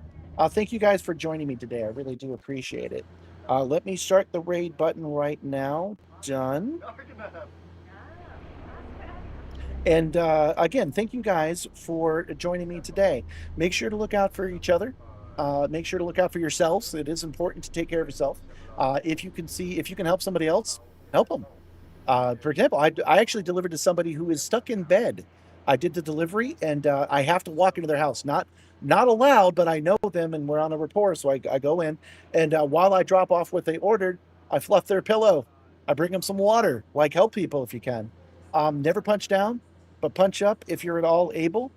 Thank you guys for joining me today. I really do appreciate it. Let me start the raid button right now. Done. And again, thank you guys for joining me today. Make sure to look out for each other. Make sure to look out for yourselves. It is important to take care of yourself. If you can help somebody else, help them. For example, I actually delivered to somebody who is stuck in bed. I did the delivery, and I have to walk into their house. Not allowed, but I know them, and we're on a rapport, so I go in. And while I drop off what they ordered, I fluff their pillow. I bring them some water. Like, help people if you can. Never punch down, but punch up if you're at all able.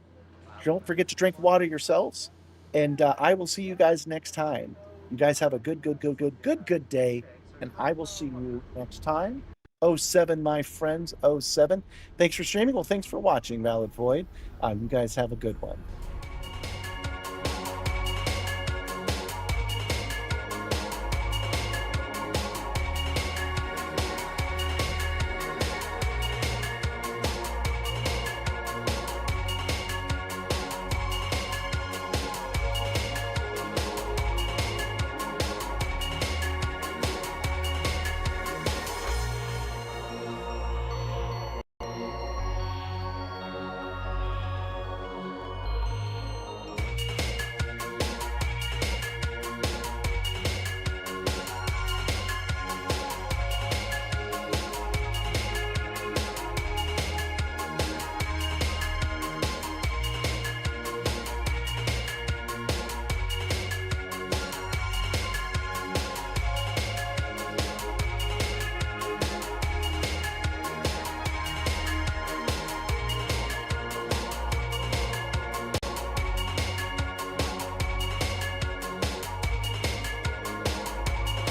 Don't forget to drink water yourselves. And I will see you guys next time. You guys have a good day. And I will see you next time. 07, my friends, 07. Thanks for streaming. Well, thanks for watching, Valid Void. You guys have a good one.